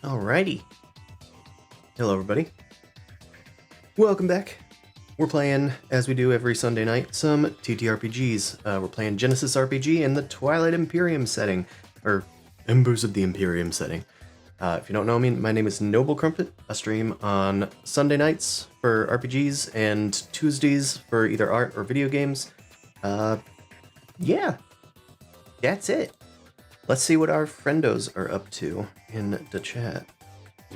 Alrighty. Hello, everybody. Welcome back. We're playing, as we do every Sunday night, some TTRPGs. We're playing Genesis RPG in the Twilight Imperium setting, or Embers of the Imperium setting. If you don't know me, my name is Noble Crumpet. I stream on Sunday nights for RPGs and Tuesdays for either art or video games. Yeah, that's it. Let's see what our friendos are up to in the chat.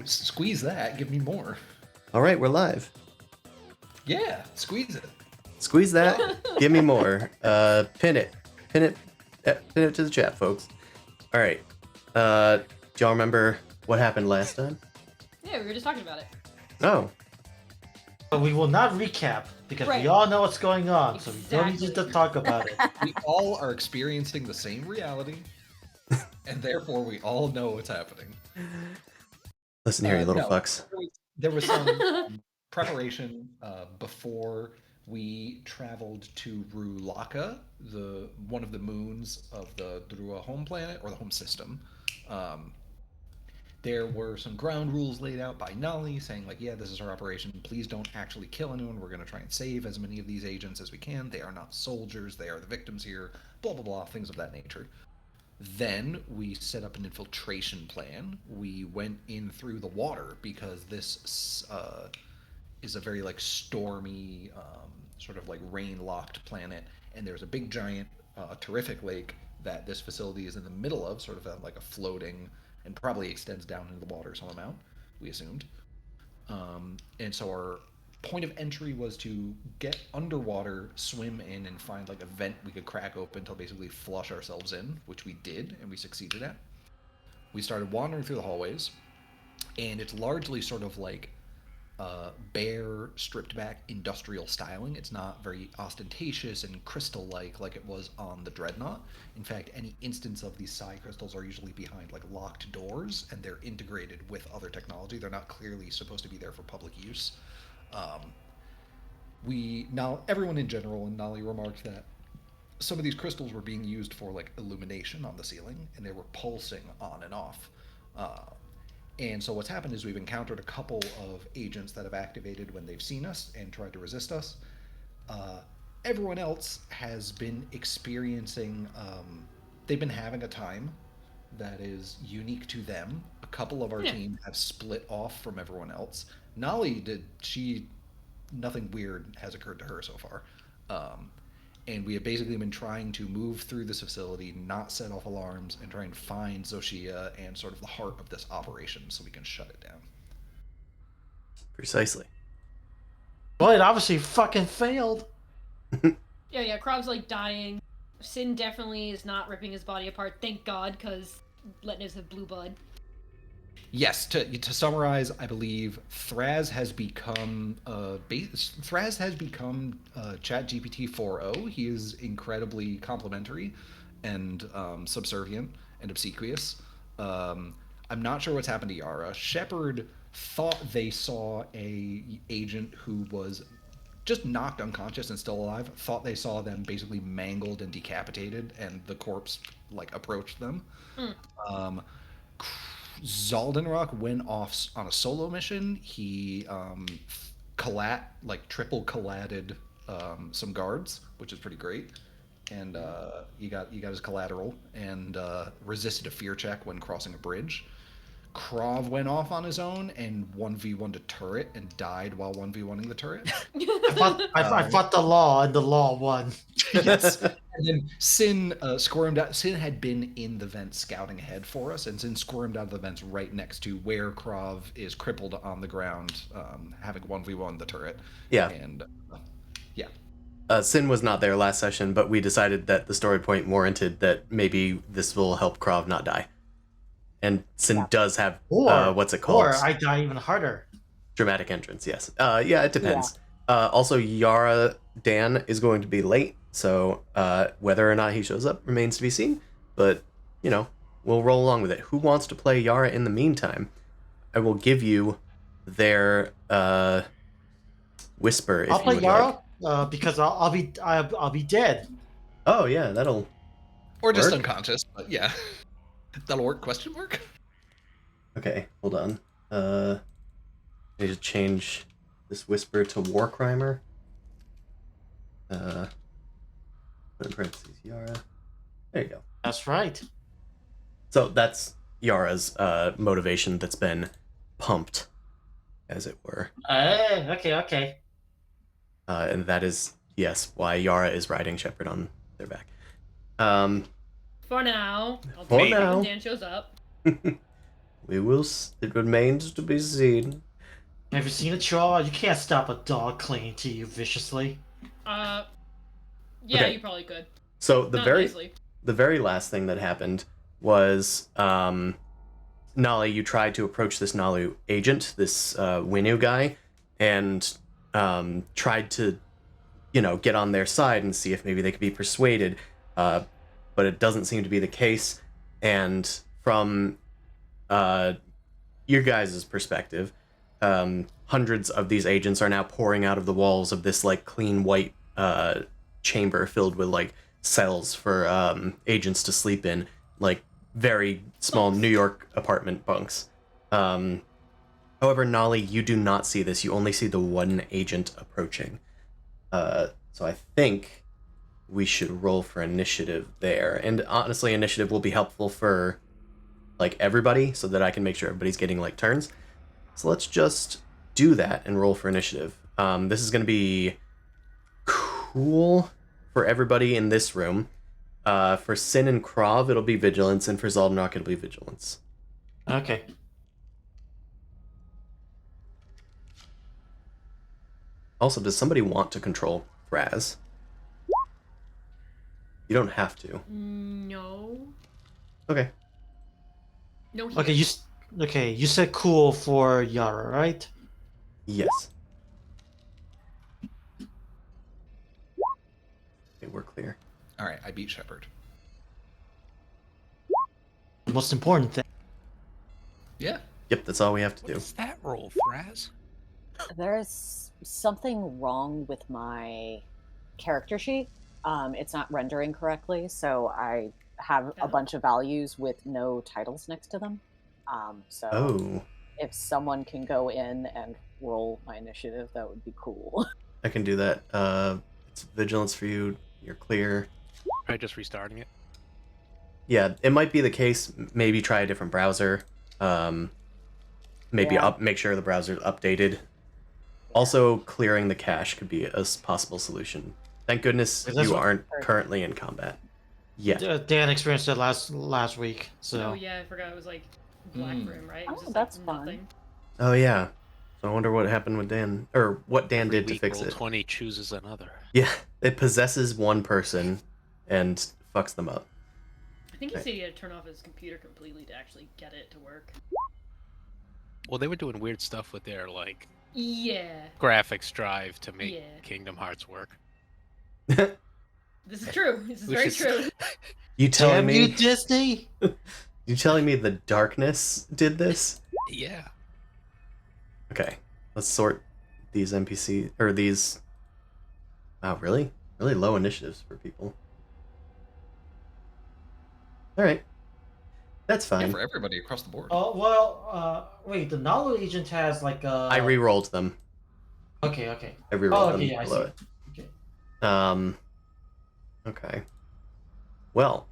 Squeeze that, give me more. All right, we're live. Yeah, squeeze it. Squeeze that, give me more. Pin it to the chat, folks. All right. Do y'all remember what happened last time? Yeah, we were just talking about it. Oh. But we will not recap because we all know what's going on, so we don't need to talk about it. We all are experiencing the same reality, and therefore we all know what's happening. Listen here, you little fucks. There was some preparation before we traveled to Rulaka, one of the moons of the Drua home planet, or the home system. There were some ground rules laid out by Nali saying, like, yeah, this is our operation. Please don't actually kill anyone. We're going to try and save as many of these agents as we can. They are not soldiers. They are the victims here. Blah, blah, blah, things of that nature. Then we set up an infiltration plan. We went in through the water because this is a very, like, stormy, sort of like rain-locked planet. And there's a big, giant, terrific lake that this facility is in the middle of, sort of like a floating, and probably extends down into the water some amount, we assumed. And so our point of entry was to get underwater, swim in, and find like a vent we could crack open to basically flush ourselves in, which we did, and we succeeded at. We started wandering through the hallways, and it's largely sort of like bare, stripped back industrial styling. It's not very ostentatious and crystal-like it was on the Dreadnought. In fact, any instance of these psi crystals are usually behind like locked doors, and they're integrated with other technology. They're not clearly supposed to be there for public use. Now everyone in general, and Nali remarked that some of these crystals were being used for like illumination on the ceiling, and they were pulsing on and off. And so what's happened is we've encountered a couple of agents that have activated when they've seen us and tried to resist us. Everyone else has been experiencing, they've been having a time that is unique to them. A couple of our team have split off from everyone else. Nali nothing weird has occurred to her so far. And we have basically been trying to move through this facility, not set off alarms, and try and find Zoshia and sort of the heart of this operation so we can shut it down. Precisely. Well, it obviously fucking failed. Yeah, Krov's like dying. Sin definitely is not ripping his body apart, thank God, because letting us have blue blood. Yes, to summarize, I believe Thraz has become ChatGPT 4.0. He is incredibly complimentary and subservient and obsequious. I'm not sure what's happened to Yara. Shepard thought they saw a agent who was just knocked unconscious and still alive. Thought they saw them basically mangled and decapitated, and the corpse like approached them. Zaldenrock went off on a solo mission. He triple collatted some guards, which is pretty great. And he got his collateral and resisted a fear check when crossing a bridge. Krov went off on his own and 1v1'd a turret and died while 1v1ing the turret. I fought the law, and the law won. Yes. And then Sin squirmed out. Sin had been in the vent scouting ahead for us, and Sin squirmed out of the vents right next to where Krov is crippled on the ground, having 1v1 the turret. Yeah. And Sin was not there last session, but we decided that the story point warranted that maybe this will help Krov not die. And Sin does have, what's it called? Or I die even harder. Dramatic entrance, yes. Yeah, it depends. Also, Yara Dan is going to be late, so whether or not he shows up remains to be seen. But, we'll roll along with it. Who wants to play Yara in the meantime? I will give you their whisper if I'll you would play Yara because I'll be dead. Oh yeah, that'll. Or just Work? unconscious, but yeah. That'll work, question mark? Okay, hold on. I need to change this whisper to war crimer. Put in parentheses, Yara. There you go. That's right. So that's Yara's motivation that's been pumped, as it were. Okay. And that is, yes, why Yara is riding Shepard on their back. For now. For Maybe now. when Dan shows up. We will. It remains to be seen. Have you seen a chihuahua? You can't stop a dog clinging to you viciously. Yeah, Okay. you probably could. So Not nicely. the very last thing that happened was Nali, you tried to approach this Naalu agent, this Winu guy, and tried to, get on their side and see if maybe they could be persuaded. But it doesn't seem to be the case. And from your guys' perspective, hundreds of these agents are now pouring out of the walls of this like clean white chamber filled with like cells for agents to sleep in, like very small New York apartment bunks. However, Nali, you do not see this. You only see the one agent approaching. So I think we should roll for initiative there. And honestly, initiative will be helpful for like everybody so that I can make sure everybody's getting like turns. So let's just do that and roll for initiative. This is going to be cool for everybody in this room. For Sin and Krav, it'll be vigilance, and for Zaldanok, it'll be vigilance. Okay. Also, does somebody want to control Raz? You don't have to. No. Okay. No. Okay. You said cool for Yara, right? Yes. Okay, we're clear. All right, I beat Shepard. The most important thing. Yeah. Yep, that's all we have to do. What's that roll, Fraz? There's something wrong with my character sheet. It's not rendering correctly, so I have a bunch of values with no titles next to them. Oh. If someone can go in and roll my initiative, that would be cool. I can do that. It's vigilance for you. You're clear. Try just restarting it. Yeah, it might be the case. Maybe try a different browser. Maybe Yeah. make sure the browser's updated. Also, clearing the cache could be a possible solution. Thank goodness Is this you what- aren't currently in combat. Yeah. Dan experienced it last week, so. Oh yeah, I forgot it was like black for him, right? It was Oh, just, that's like, fun. nothing. Oh yeah. So I wonder what happened with Dan, or what Dan Every did to week, fix roll it. 20 chooses another. Yeah, it possesses one person and fucks them up. I think he Right. said he had to turn off his computer completely to actually get it to work. Well, they were doing weird stuff with their like Yeah. graphics drive to make Yeah. Kingdom Hearts work. This is true. This is Which very is- true. You telling Damn me? you, Disney! You telling me the darkness did this? Yeah. Okay, let's sort these NPC or these. Wow, really low initiatives for people. All right, that's Yeah, fine. for everybody across the board. Oh, well, wait, the Naalu agent has like a... I re-rolled them. Okay. I re-rolled okay, them I below see. it. Okay. Okay. Well,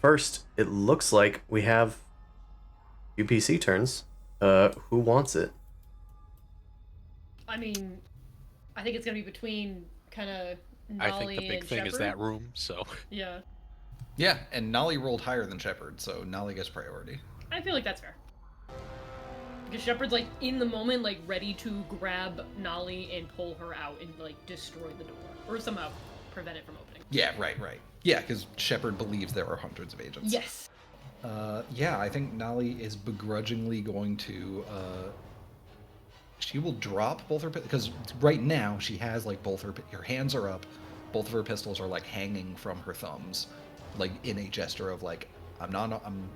first it looks like we have UPC turns. Who wants it? I mean, I think it's gonna be between kind of I Nolly think the big and thing is Shepard. that room, so Yeah, Yeah, and Nolly rolled higher than Shepard, so Nolly gets priority. I feel like that's fair. Because Shepard's like in the moment, like ready to grab Nolly and pull her out and like destroy the door or somehow prevent it from opening. Yeah, right. Yeah, because Shepard believes there are hundreds of agents. Yes. Yeah, I think Nolly is begrudgingly going to. She will drop both her because right now she has like both her hands are up, both of her pistols are like hanging from her thumbs, like in a gesture of like I'm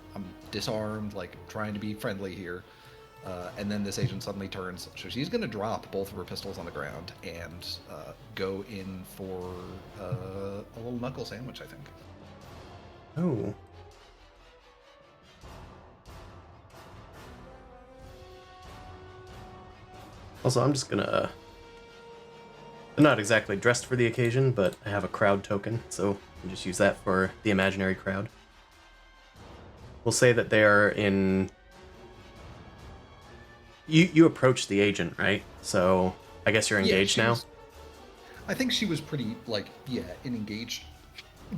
disarmed, like trying to be friendly here. And then this agent suddenly turns, so she's going to drop both of her pistols on the ground and go in for a little knuckle sandwich, I think. Oh. Also, I'm just gonna... I'm not exactly dressed for the occasion, but I have a crowd token, so I'll just use that for the imaginary crowd. We'll say that they are in... You approached the agent, right? So I guess you're engaged now? I think she was pretty, like, yeah, in engaged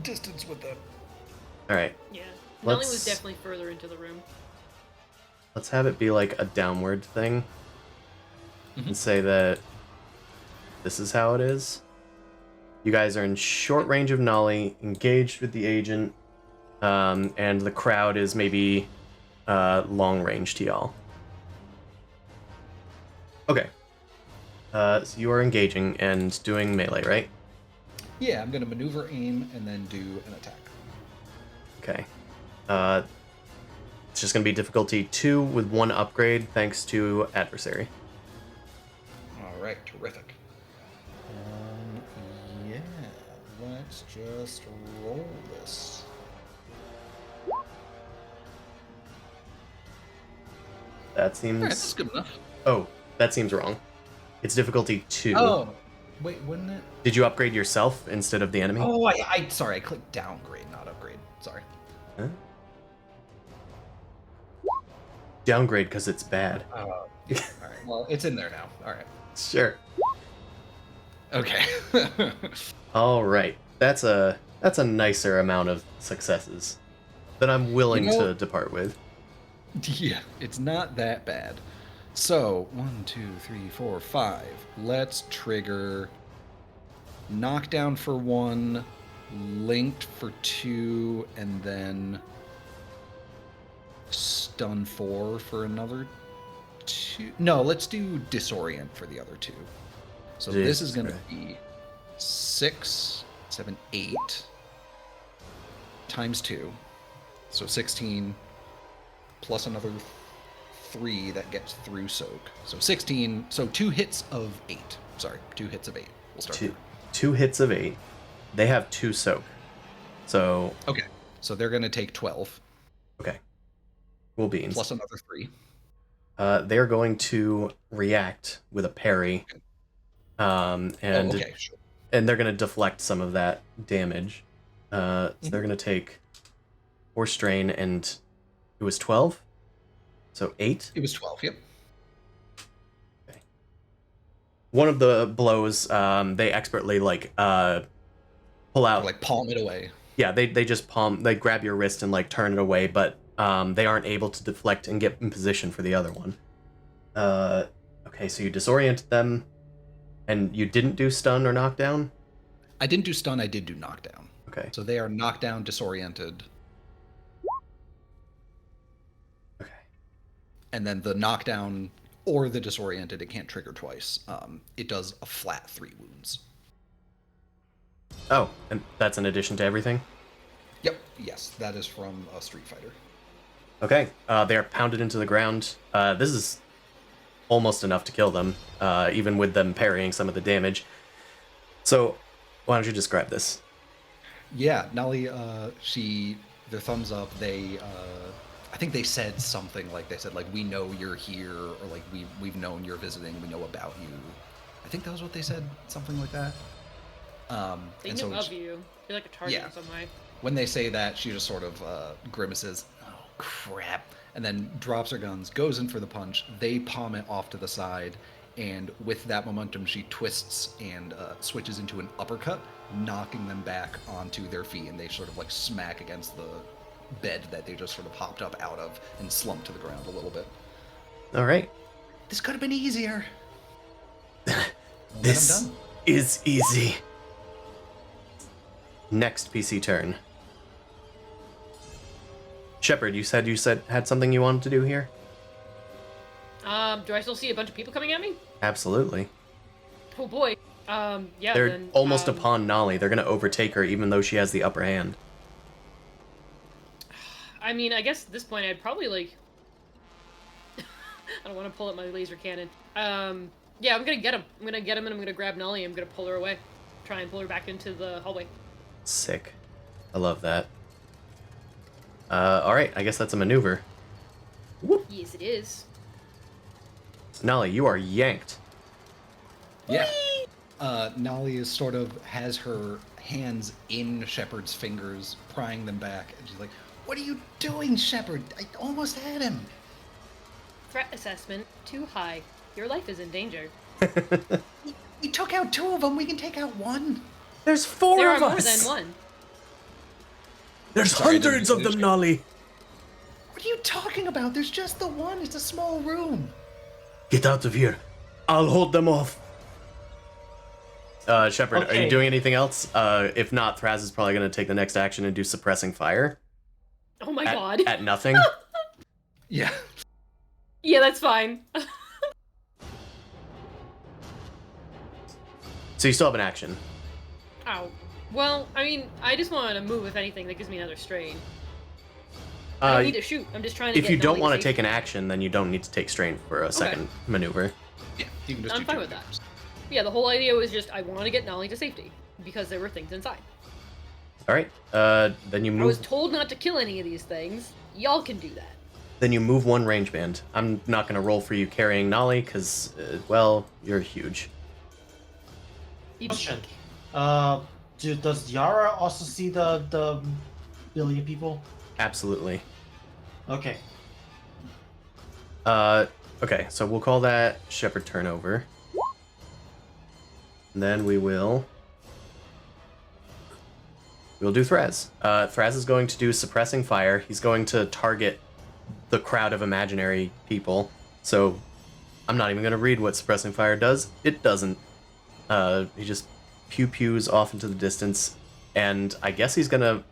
distance with them. Alright. Yeah. Nelly Let's- was definitely further into the room. Let's have it be like a downward thing. And say that this is how it is. You guys are in short range of Nolly, engaged with the agent, and the crowd is maybe long range to y'all. Okay. So you are engaging and doing melee, right? Yeah, I'm going to maneuver, aim, and then do an attack. Okay. It's just going to be difficulty 2 with 1 upgrade thanks to adversary. All right, terrific. Yeah, let's just roll this. That seems... All right, that's good enough. Oh, that seems wrong. It's difficulty 2. Oh, wait, wouldn't it? Did you upgrade yourself instead of the enemy? Oh, sorry, I clicked downgrade, not upgrade. Sorry. Huh? Downgrade because it's bad. Yeah, all right. Well, it's in there now. All right. Sure. Okay. All right. That's a nicer amount of successes that I'm willing to depart with. Yeah, it's not that bad. So 1, 2, 3, 4, 5. Let's trigger knockdown for 1, linked for 2, and then stun 4 for another 2. No, let's do disorient for the other 2. So this is going to be 6, 7, 8 times 2. So 16 plus another 3 that gets through soak. So 16. So 2 hits of 8. Sorry, 2 hits of 8. We'll start there. 2 hits of 8. They have 2 soak. So Okay. So they're going to take 12. okay. Cool beans. Plus another 3. They're going to react with a parry. And okay, sure. and they're going to deflect some of that damage. So they're going to take 4 strain, and it was 12? So 8? It was 12, yep. Okay. One of the blows, they expertly, like, pull out... Like, palm it away. Yeah, they just they grab your wrist and, like, turn it away, but they aren't able to deflect and get in position for the other one. Okay, so you disoriented them, and you didn't do stun or knockdown? I didn't do stun, I did do knockdown. Okay. So they are knocked down, disoriented. Okay. And then the knockdown or the disoriented, it can't trigger twice. It does a flat 3 wounds. Oh, and that's in addition to everything? Yep, yes, that is from a Street Fighter. Okay, they are pounded into the ground. This is almost enough to kill them, even with them parrying some of the damage. So, why don't you describe this? Yeah, Nali, their thumbs up, I think they said something like, we know you're here, or like, we've known you're visiting, we know about you. I think that was what they said, something like that. They knew of you. You're like a target in some way. When they say that, she just sort of grimaces, oh crap, and then drops her guns, goes in for the punch, they palm it off to the side, and with that momentum, she twists and switches into an uppercut, knocking them back onto their feet, and they sort of like smack against the bed that they just sort of hopped up out of and slumped to the ground a little bit. All right. This could have been easier. This is easy. Next PC turn. Shepard, you said had something you wanted to do here? Do I still see a bunch of people coming at me? Absolutely. Oh boy. Yeah. They're then, almost upon Nolly. They're gonna overtake her, even though she has the upper hand. I mean, I guess at this point I'd probably like. I don't want to pull up my laser cannon. Yeah, I'm gonna get him. I'm gonna get him, and I'm gonna grab Nolly. I'm gonna pull her away, try and pull her back into the hallway. Sick. I love that. Alright, I guess that's a maneuver. Whoop. Yes, it is. Nolly, you are yanked. Yeah. Nolly is sort of has her hands in Shepard's fingers, prying them back, and she's like, "What are you doing, Shepard? I almost had him." Threat assessment too high. Your life is in danger. We took out 2 of them. We can take out 1. There's 4 There of are more us! than one. There's Sorry, I didn't hundreds of them, understand. Nolly! What are you talking about? There's just the 1. It's a small room. Get out of here. I'll hold them off. Shepard, are you Okay. doing anything else? If not, Thraz is probably going to take the next action and do suppressing fire. Oh my god. At nothing. Yeah. Yeah, that's fine. So you still have an action. Ow. Well, I mean, I just wanted to move, if anything, that gives me another strain. I don't need to shoot. I'm just trying to If get you don't Nolly want to safe. take an action, then you don't need to take strain for a second maneuver. Yeah. You can just I'm do fine 2 with that. maneuvers. Yeah, the whole idea was just I want to get Nolly to safety because there were things inside. Alright, then you I was move. told not to kill any of these things. Y'all can do that. Then you move 1 range band. I'm not going to roll for you carrying Nolly, because, well, you're huge. Question. Does Yara also see the billion people? Absolutely. Okay. Okay, so we'll call that Shepherd turnover. And then we'll do Thraz. Thraz is going to do suppressing fire. He's going to target the crowd of imaginary people. So I'm not even going to read what suppressing fire does. It doesn't. He just pews off into the distance, and I guess he's going to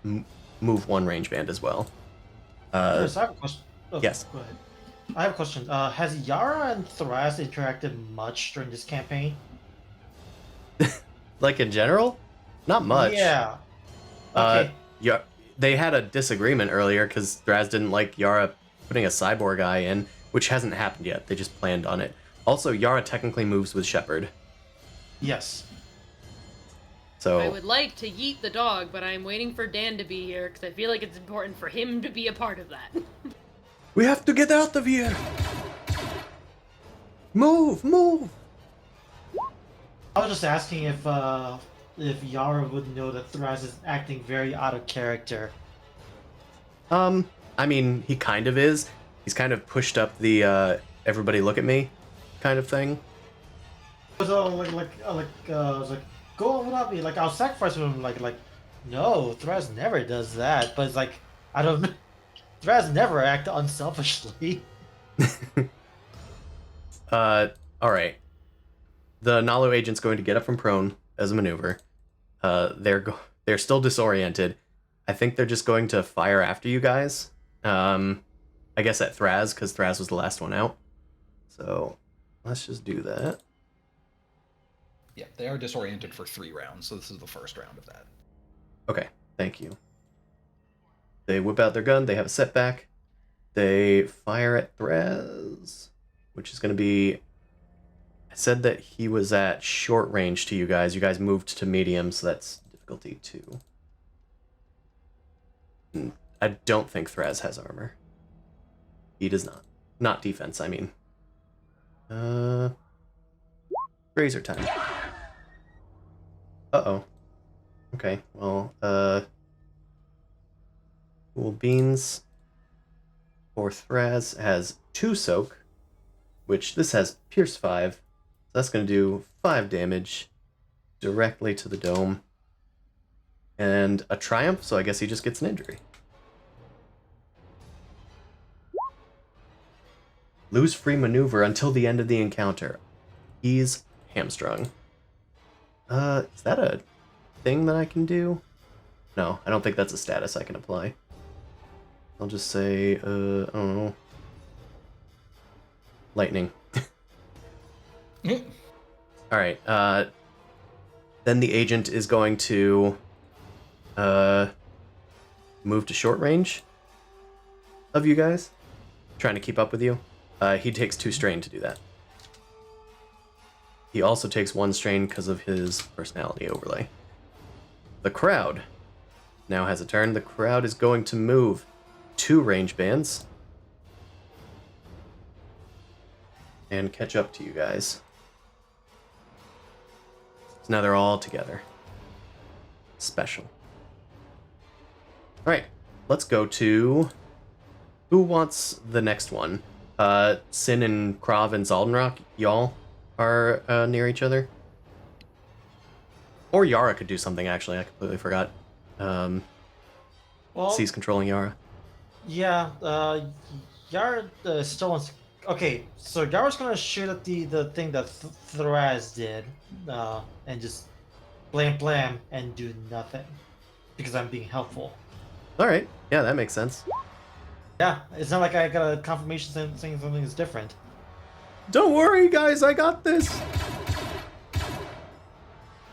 move 1 range band as well. Chris, I have a question. Oh, yes. Go ahead. I have a question. Has Yara and Thraz interacted much during this campaign? Like in general? Not much. Yeah. Okay. Yeah, they had a disagreement earlier because Thraz didn't like Yara putting a cyborg eye in, which hasn't happened yet. They just planned on it. Also, Yara technically moves with Shepard. Yes. So I would like to yeet the dog, but I'm waiting for Dan to be here because I feel like it's important for him to be a part of that. we have to get out of here. Move. I was just asking if Yara would know that Thraz is acting very out of character. I mean, he kind of is. He's kind of pushed up the everybody look at me kind of thing. So I was like, go on without me. Like I'll sacrifice him. Like no, Thraz never does that. But it's like I don't. Thraz never act unselfishly. All right. The Naalu agent's going to get up from prone as a maneuver. They're still disoriented. I think they're just going to fire after you guys. I guess at Thraz, because Thraz was the last one out. So let's just do that. Yeah, they are disoriented for 3 rounds, so this is the first round of that. Okay, thank you. They whip out their gun. They have a setback. They fire at Thraz, which is going to be... I said that he was at short range to you guys. You guys moved to medium, so that's difficulty 2. I don't think Thraz has armor. He does not. Not defense, I mean. Razor time. Uh-oh. Okay, well, Cool Beans for Thraz has 2 soak, which this has Pierce 5. So that's going to do 5 damage directly to the dome. And a Triumph, so I guess he just gets an injury. Lose free maneuver until the end of the encounter. He's hamstrung. Is that a thing that I can do? No, I don't think that's a status I can apply. I'll just say, I don't know. Lightning. Alright, then the agent is going to move to short range of you guys. Trying to keep up with you. He takes 2 strain to do that. He also takes 1 strain because of his personality overlay. The crowd now has a turn. The crowd is going to move 2 range bands and catch up to you guys. So now they're all together. Special. Alright, let's go to... Who wants the next one? Sin and Krav and Zaldenrock, y'all are near each other? Or Yara could do something, actually. I completely forgot. Well, C's controlling Yara. yeah, Yara still wants. Okay, so Yara's gonna shoot at the thing that Thraz did, and just blam blam and do nothing because I'm being helpful. Alright, yeah, that makes sense. Yeah, it's not like I got a confirmation saying something is different. Don't worry, guys, I got this!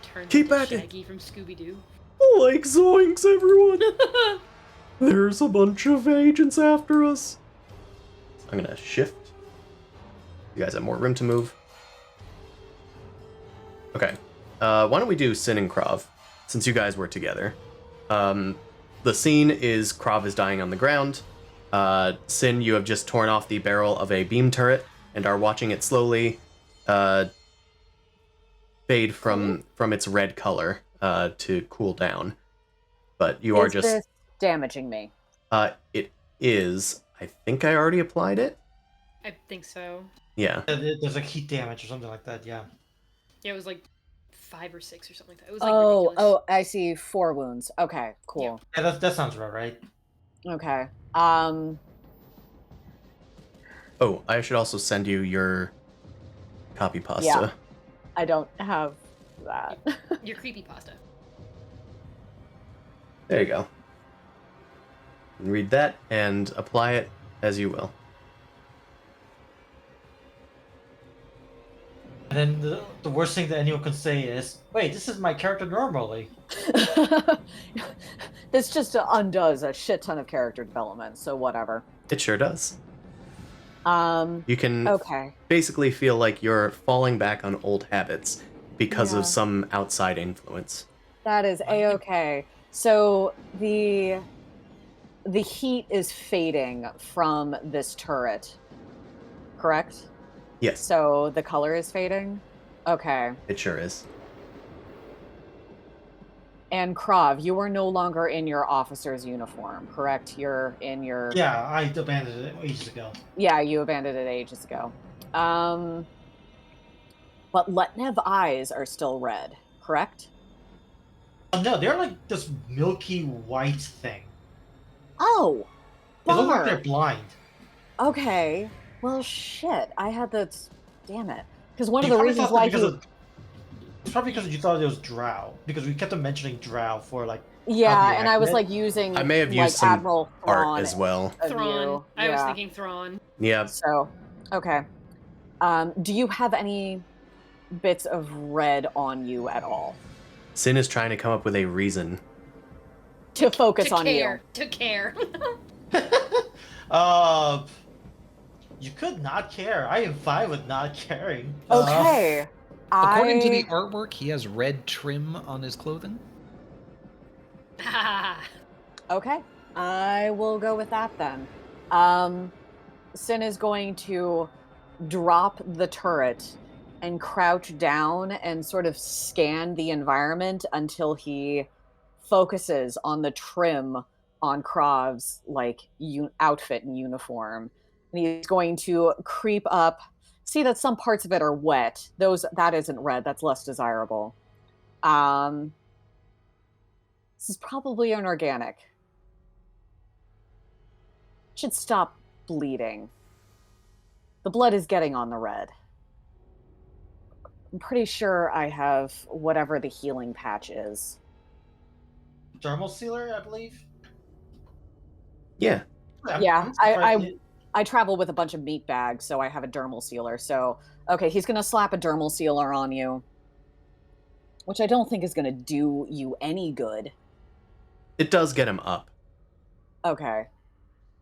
Turns Keep into at it. Shaggy from Scooby-Doo. Like zoinks, everyone! There's a bunch of agents after us. I'm gonna shift. You guys have more room to move. Okay. Why don't we do Sin and Krav, since you guys were together. The scene is Krav is dying on the ground. Sin, you have just torn off the barrel of a beam turret and are watching it slowly fade from its red color to cool down. But you are Is just... this damaging me? It is. I think I already applied it. I think so. Yeah. There's like heat damage or something like that. Yeah. Yeah, it was like 5 or 6 or something like that. It was like Oh, ridiculous. I see. 4 wounds. Okay, cool. Yeah, that sounds about right. Okay. Oh, I should also send you your copy pasta. Yeah. I don't have that. Your creepy pasta. There you go. Read that and apply it as you will. And then the worst thing that anyone can say is, "Wait, this is my character normally." This just undoes a shit ton of character development, so whatever. It sure does. Um, You can okay. basically feel like you're falling back on old habits because Yeah. of some outside influence. That is a-okay. So the heat is fading from this turret, correct? Yes, So the color is fading? Okay. it sure is. And Krav, you are no longer in your officer's uniform, correct? You're in your... Yeah, I abandoned it ages ago. Yeah, you abandoned it ages ago. But Letnev eyes are still red, correct? Oh no, they're like this milky white thing. Oh! They look like Bummer. they're blind. Okay. Well, shit. I had the... Damn it. Because one of You the probably reasons thought why that he... it's probably because you thought it was Drow, because we kept on mentioning Drow for like. Yeah, How do you and I was accurate? like using I may have like used some Admiral art Thrawn as well. of Thrawn. you. I was Yeah. thinking Thrawn. Yeah, So, okay. Do you have any bits of red on you at all Sin is trying to come up with a reason. to focus To on care. To care. You could not care. I am fine with not caring. you? Okay. According to I- the artwork, he has red trim on his clothing. Okay, I will go with that then. Sin is going to drop the turret and crouch down and sort of scan the environment until he focuses on the trim on Krav's like outfit and uniform. And he's going to creep up. See that some parts of it are wet. That isn't red. That's less desirable. This is probably an organic. Should stop bleeding. The blood is getting on the red. I'm pretty sure I have whatever the healing patch is. Dermal sealer, I believe. Yeah, Yeah, I'm surprised I travel with a bunch of meat bags, so I have a dermal sealer. So, okay, he's going to slap a dermal sealer on you, which I don't think is going to do you any good. it does get him up. Okay.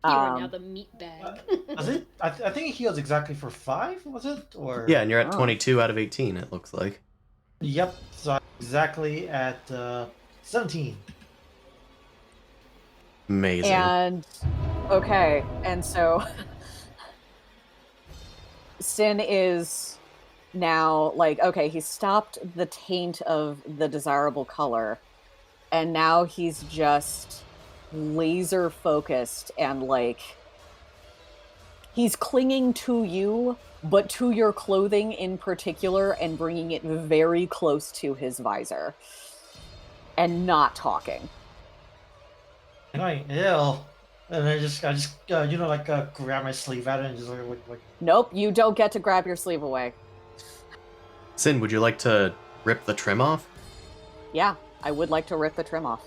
You are now the meat bag. Was it? I think it heals exactly for 5. Was it? Or Yeah, and you're at Oh. 22 out of 18, it looks like. Yep. So I'm exactly at 17. Amazing. And Okay, and so Sin is now like, okay, he stopped the taint of the desirable color, and now he's just laser focused and like he's clinging to you, but to your clothing in particular, and bringing it very close to his visor and not talking. I'm going, ew. And I just grab my sleeve at it and just like. Nope, you don't get to grab your sleeve away. Sin, would you like to rip the trim off? Yeah, I would like to rip the trim off.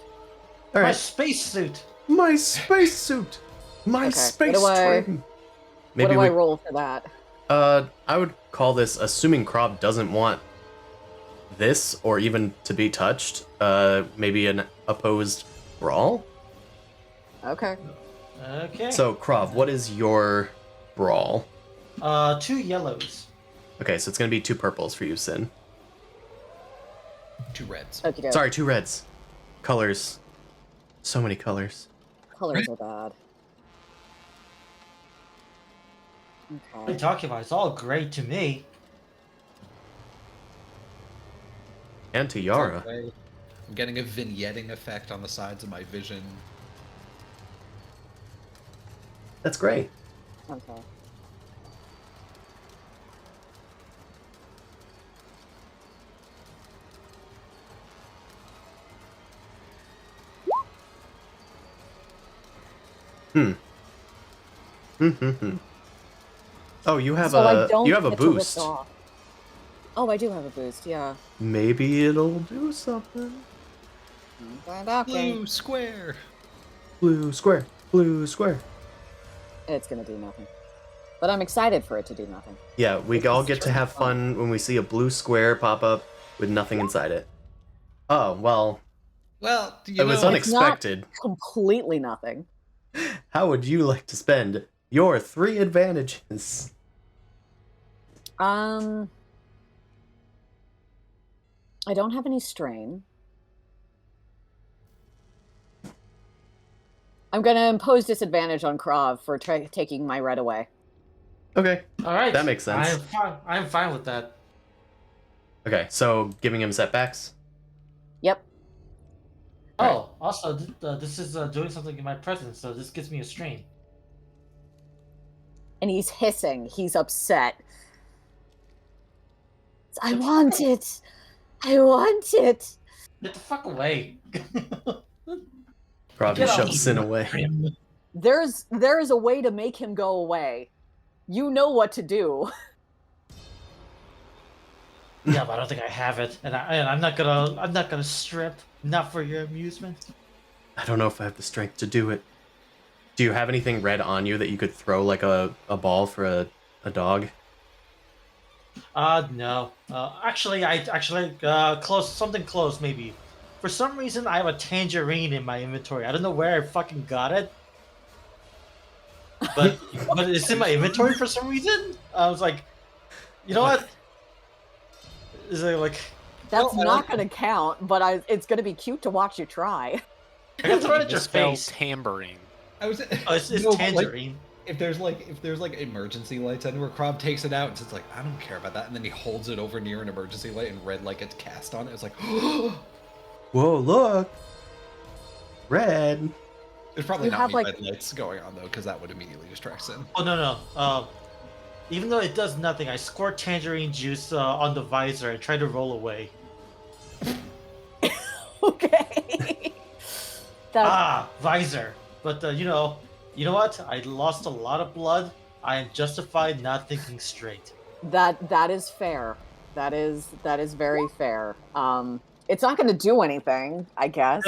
All My right. spacesuit. My spacesuit. My Okay, space what do I- trim. What do I roll for that? I would call this, assuming Krob doesn't want this or even to be touched, maybe an opposed brawl. Okay. Okay. So, Krob, what is your brawl? 2 yellows. Okay, so it's gonna be 2 purples for you, Sin. 2 reds. Okay. Sorry, 2 reds. Colors. So many colors. Colors are bad. What are Okay. you talking about? It's all great to me. And to Yara. Okay. I'm getting a vignetting effect on the sides of my vision. That's great. Okay. Oh, you have So I a don't you have a get to boost. withdraw. Oh, I do have a boost, yeah. Maybe it'll do something. Blue square. Blue square. Blue square. It's gonna do nothing. But I'm excited for it to do nothing. Yeah, we It's all just get to really have fun when we see a blue square pop up with nothing inside it. Oh, well, Well, it was know, unexpected. Completely nothing. How would you like to spend your 3 advantages? I don't have any strain. I'm gonna impose disadvantage on Krav for taking my red away. Okay, All right. that makes sense. I'm fine. I'm fine with that. Okay, so giving him setbacks? Yep. Oh, also, this is doing something in my presence, so this gives me a strain. And he's hissing. He's upset. I want it. I want it. Get the fuck away. Probably Get shove off. Sin away. There's a way to make him go away. You know what to do. Yeah, but I don't think I have it, and I'm not gonna strip. Not for your amusement. I don't know if I have the strength to do it. Do you have anything red on you that you could throw like a ball for a dog? No. Actually, close, something close maybe. For some reason, I have a tangerine in my inventory. I don't know where I fucking got it, but it's in my inventory for some reason. I was like, you know what? Is it like? That's Oh, I not like going to count, but it's going to be cute to watch you try. I can throw it at your Misspelled face. tambourine. I was. Oh, it's No, but, like, tangerine. if there's like emergency lights anywhere, Krob takes it out and says like, I don't care about that, and then he holds it over near an emergency light, and red light gets cast on it. It's like, Whoa, look! Red! there's probably You not have, any like- red lights going on though, because that would immediately distract him. Oh no. Even though it does nothing, I squirt tangerine juice on the visor and try to roll away. Okay. Visor. But you know what? I lost a lot of blood. I am justified not thinking straight. That is fair. That is very fair. It's not going to do anything, I guess.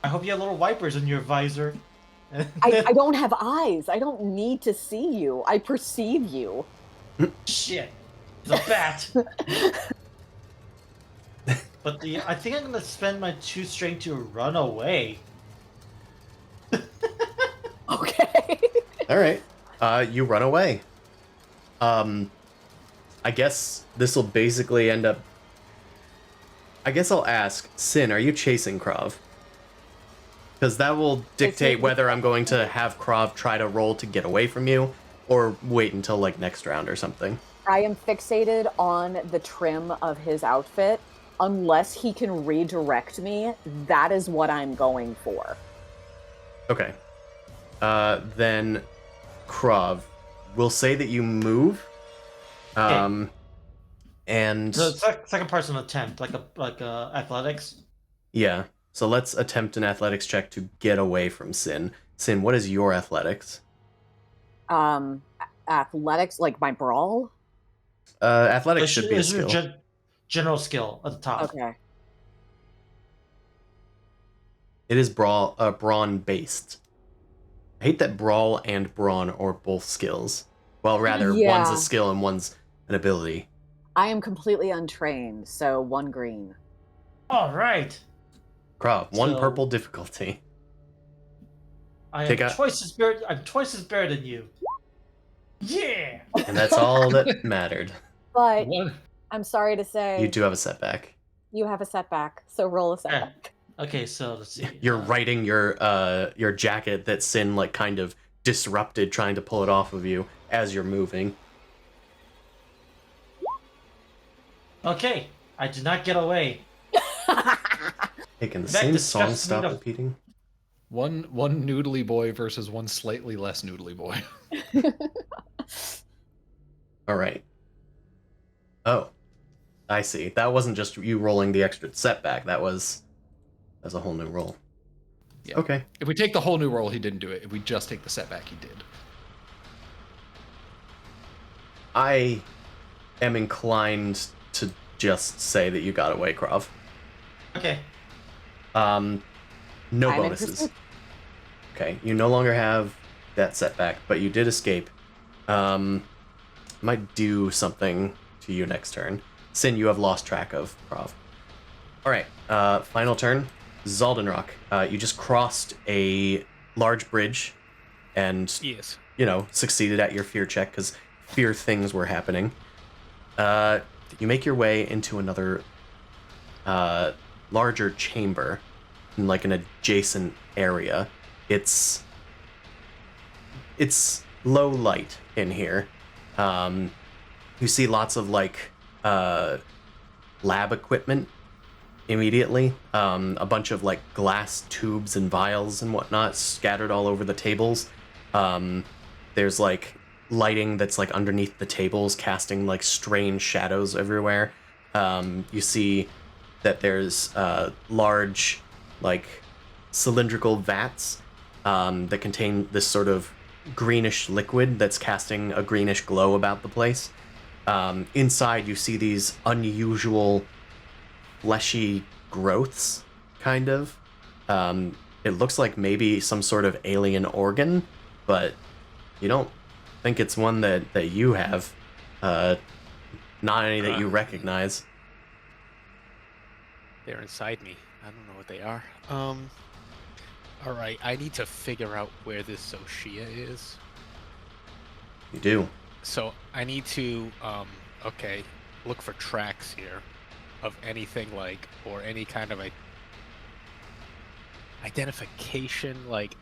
I hope you have little wipers in your visor. I don't have eyes. I don't need to see you. I perceive you. Shit. It's a bat. But I think I'm gonna spend my 2 strength to run away. Okay. Alright. You run away. I guess this will basically end up... I guess I'll ask, Sin, are you chasing Krav? Because that will dictate whether I'm going to have Krav try to roll to get away from you, or wait until like next round or something. I am fixated on the trim of his outfit. Unless he can redirect me, that is what I'm going for. Okay. Then Krav, we'll say that you move. And The second person attempt, like athletics. yeah. So let's attempt an athletics check to get away from Sin. Sin, what is your athletics? Athletics, like my brawl. Athletics should be a skill. General skill at the top. Okay. It is brawn based. I hate that brawl and brawn are both skills. Well, rather, one's a skill and one's an ability. I am completely untrained, so 1 green. All right. Krav, 1 purple difficulty. I am twice as better than you. Yeah. And that's all that mattered. But I'm sorry to say, You do have a setback. you have a setback, so roll a setback. Okay, so let's see. You're writing your jacket that Sin like kind of disrupted, trying to pull it off of you as you're moving. Okay, I did not get away. Hey, can the That same song disgusts me stop to- repeating? One noodly boy versus one slightly less noodly boy. All right. Oh, I see. That wasn't just you rolling the extra setback. That's a whole new roll. Yeah. Okay. If we take the whole new roll, he didn't do it. If we just take the setback, he did. I am inclined to just say that you got away, Krav. Okay. No I'm bonuses. interested. Okay, you no longer have that setback, but you did escape. Might do something to you next turn. Sin, you have lost track of Krav. Alright, final turn. Zaldenrock, you just crossed a large bridge and, Yes. succeeded at your fear check because fear things were happening. You make your way into another larger chamber in like an adjacent area. It's low light in here. You see lots of like lab equipment immediately. A bunch of like glass tubes and vials and whatnot scattered all over the tables. There's like lighting that's like underneath the tables, casting like strange shadows everywhere. You see that there's large like cylindrical vats that contain this sort of greenish liquid that's casting a greenish glow about the place. Inside you see these unusual fleshy growths, kind of. It looks like maybe some sort of alien organ, but you don't think it's one that you have. Not any that you recognize. They're inside me. I don't know what they are. Alright, I need to figure out where this Soshia is. You do. So I need to, look for tracks here of anything like, or any kind of identification, like,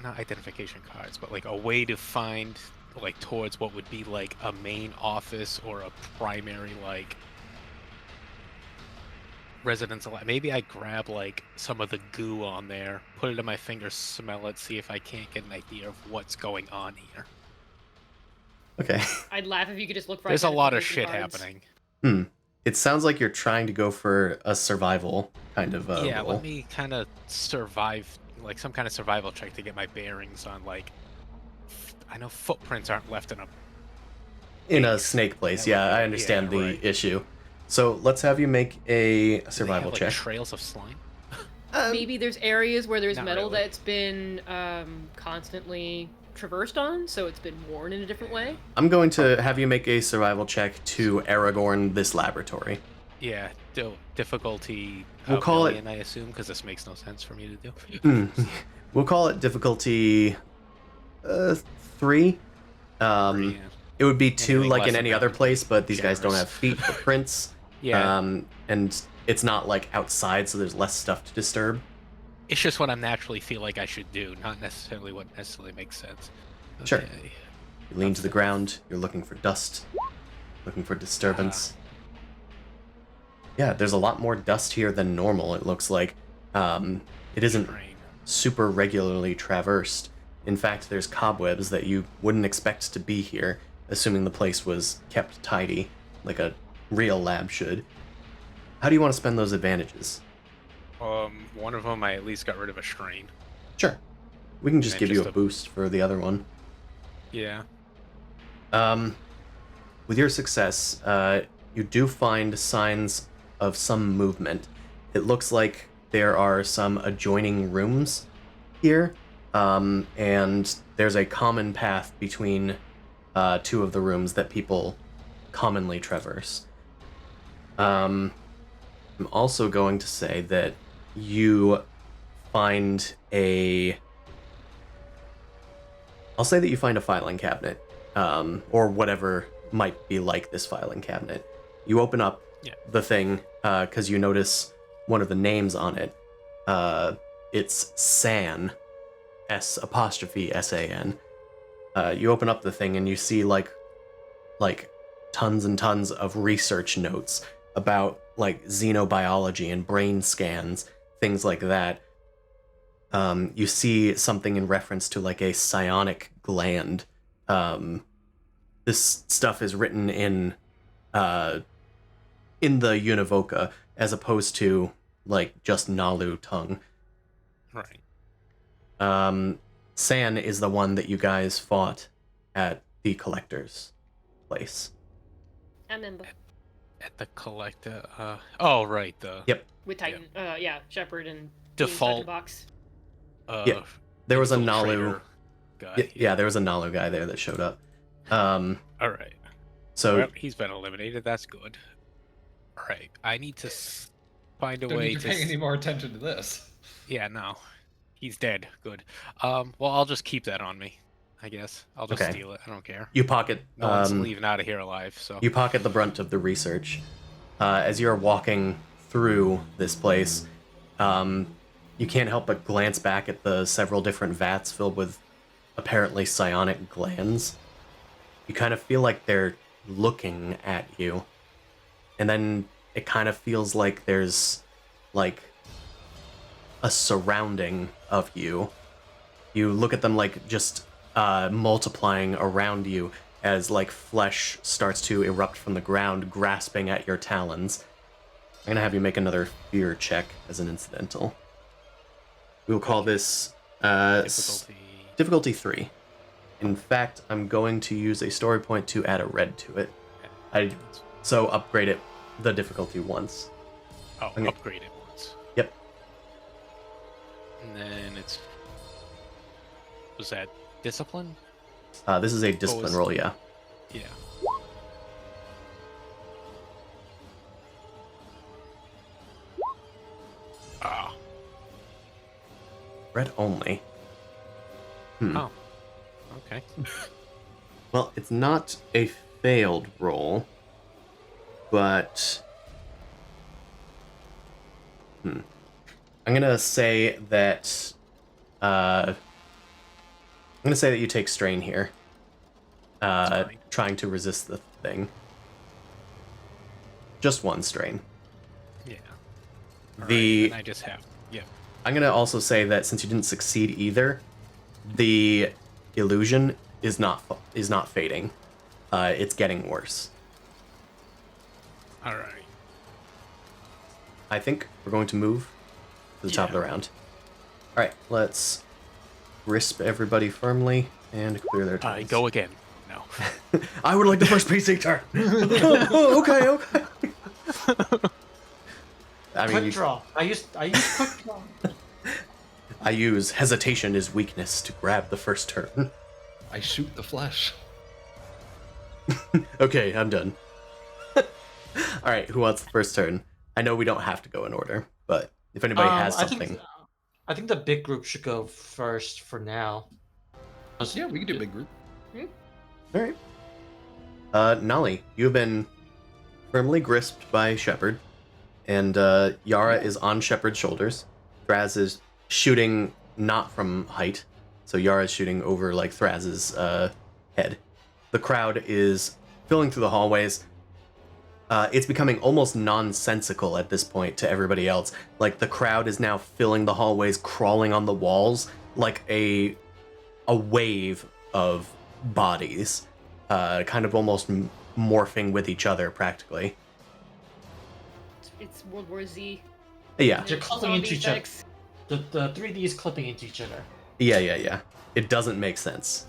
not identification cards, but like a way to find, like, towards what would be like a main office or a primary, like, residence. Maybe I grab like some of the goo on there, put it in my fingers, smell it, see if I can't get an idea of what's going on here. Okay. I'd laugh if you could just look for. There's a lot of identification shit cards. happening. It sounds like you're trying to go for a survival kind of Yeah, roll. let me kind of survive, like some kind of survival check to get my bearings on, like, I know footprints aren't left In a snake place, yeah, I understand the right. issue. So let's have you make a Do they survival have, like, check. trails of slime. Maybe there's areas where there's Not metal really. that's been constantly traversed on, so it's been worn in a different way. I'm going to have you make a survival check to Aragorn this laboratory. Yeah, difficulty. We'll call it- million, I assume, because this makes no sense for me to do. We'll call it difficulty 3. Yeah. It would be 2 Anything like less in than any that other would be place, but these guys don't generous. have feet or prints. Yeah. And it's not like outside, so there's less stuff to disturb. It's just what I naturally feel like I should do, not necessarily what necessarily makes sense. Sure. Okay. You lean to the ground. You're looking for dust, looking for disturbance. Yeah, there's a lot more dust here than normal. It looks like it isn't Train. super regularly traversed. In fact, there's cobwebs that you wouldn't expect to be here, assuming the place was kept tidy, like a real lab should. How do you want to spend those advantages? One of them I at least got rid of a strain. Sure. We can just And give you just a a- boost for the other one. Yeah. With your success, you do find signs of some movement. It looks like there are some adjoining rooms here, and there's a common path between two of the rooms that people commonly traverse. I'm also going to say that you find I'll say that you find a filing cabinet, or whatever might be like this filing cabinet. You open up the thing, because you notice one of the names on it. It's San, S''S''A''N. You open up the thing and you see like tons and tons of research notes about like xenobiology and brain scans, things like that. You see something in reference to like a psionic gland. This stuff is written in the Univoca as opposed to like just Naalu tongue. Right. San is the one that you guys fought at the collector's place. I remember. At the collector. Oh, right. The Yep. With Titan. Yeah, Shepard and Default. Box. Yeah. There was a Naalu. infiltrator guy. Yeah, there was a Naalu guy there that showed up. All right. So Well, he's been eliminated. That's good. All right. I need to find a Don't way need to pay any more attention to this. Yeah, no. He's dead. Good. Well, I'll just keep that on me, I guess. I'll just Okay. steal it. I don't care. you pocket. No one's leaving out of here alive, so. You pocket the brunt of the research. As you're walking through this place, you can't help but glance back at the several different vats filled with apparently psionic glands. You kind of feel like they're looking at you. And then it kind of feels like there's like a surrounding of you. You look at them like just multiplying around you as like flesh starts to erupt from the ground, grasping at your talons. I'm gonna have you make another fear check as an incidental. We'll call this difficulty 3. In fact, I'm going to use a story point to add a red to it. So upgrade it the difficulty once. Oh, Okay. upgrade it once. Yep. And then it's. Was that discipline? This is a discipline roll, yeah. Yeah. Ah. Red only. Oh. Okay. Well, it's not a failed roll, but I'm gonna say that you take strain here. That's fine. Trying to resist the thing. Just one strain. Yeah. The- Alright, and I just have. Yeah. I'm gonna also say that since you didn't succeed either, the illusion is not fading. It's getting worse. All right. I think we're going to move to the top of the Yeah. round. All right, let's grasp everybody firmly and clear their I turns. go again. No. I would like the first PC turn. Okay. I mean, Quick draw. I use quick draw. I use hesitation is weakness to grab the first turn. I shoot the flesh. Okay, I'm done. All right, who wants the first turn? I know we don't have to go in order, but if anybody has something. I think the big group should go first for now. Yeah, we can do big group. All right. Nolly, you have been firmly grasped by Shepard, and Yara is on Shepard's shoulders. Draz is shooting not from height. So Yara's shooting over like Thraz's head. The crowd is filling through the hallways. It's becoming almost nonsensical at this point to everybody else. Like the crowd is now filling the hallways, crawling on the walls like a wave of bodies, kind of almost morphing with each other practically. It's World War Z. Yeah. They're clipping into each other. The 3D is clipping into each other. Yeah. It doesn't make sense.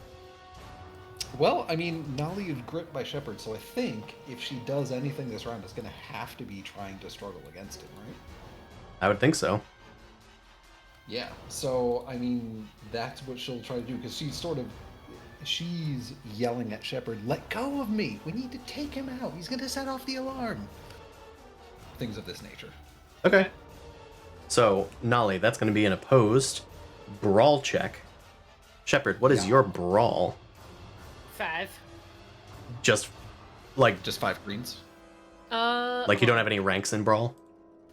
Well, I mean, Naalu is gripped by Shepard, so I think if she does anything this round, it's going to have to be trying to struggle against him, right? I would think so. Yeah. So, I mean, that's what she'll try to do, because she's yelling at Shepard, "Let go of me! We need to take him out! He's going to set off the alarm!" Things of this nature. Okay. So, Nolly, that's going to be an opposed brawl check. Shepard, what is your brawl? 5. Just 5 greens? Like you don't have any ranks in brawl?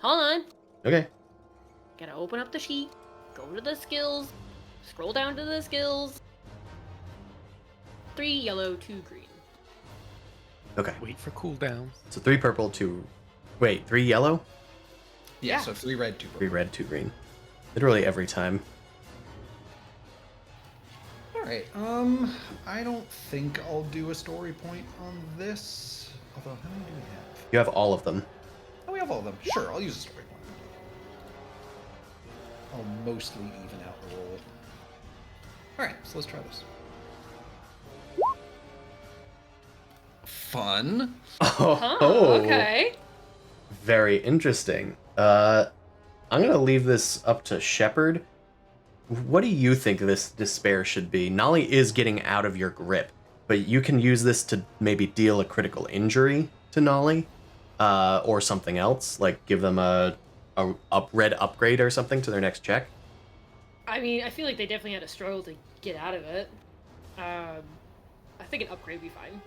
Hold on. Okay. Gotta open up the sheet, go to the skills, scroll down to the skills. 3 yellow, 2 green. Okay. Wait for cooldown. So 3 purple, 2... Wait, 3 yellow? Yeah, so 3 red, 2 purple. 3 red, 2 green. Literally every time. Alright, I don't think I'll do a story point on this. Although, how many do we have? You have all of them. Oh, we have all of them. Sure, I'll use a story point. I'll mostly even out the roll. Alright, so let's try this. Fun. Oh, Okay. Very interesting. I'm gonna leave this up to Shepard. What do you think this despair should be? Nolly is getting out of your grip, but you can use this to maybe deal a critical injury to Nolly, or something else, like give them a red upgrade or something to their next check. I mean, I feel like they definitely had a struggle to get out of it. I think an upgrade would be fine.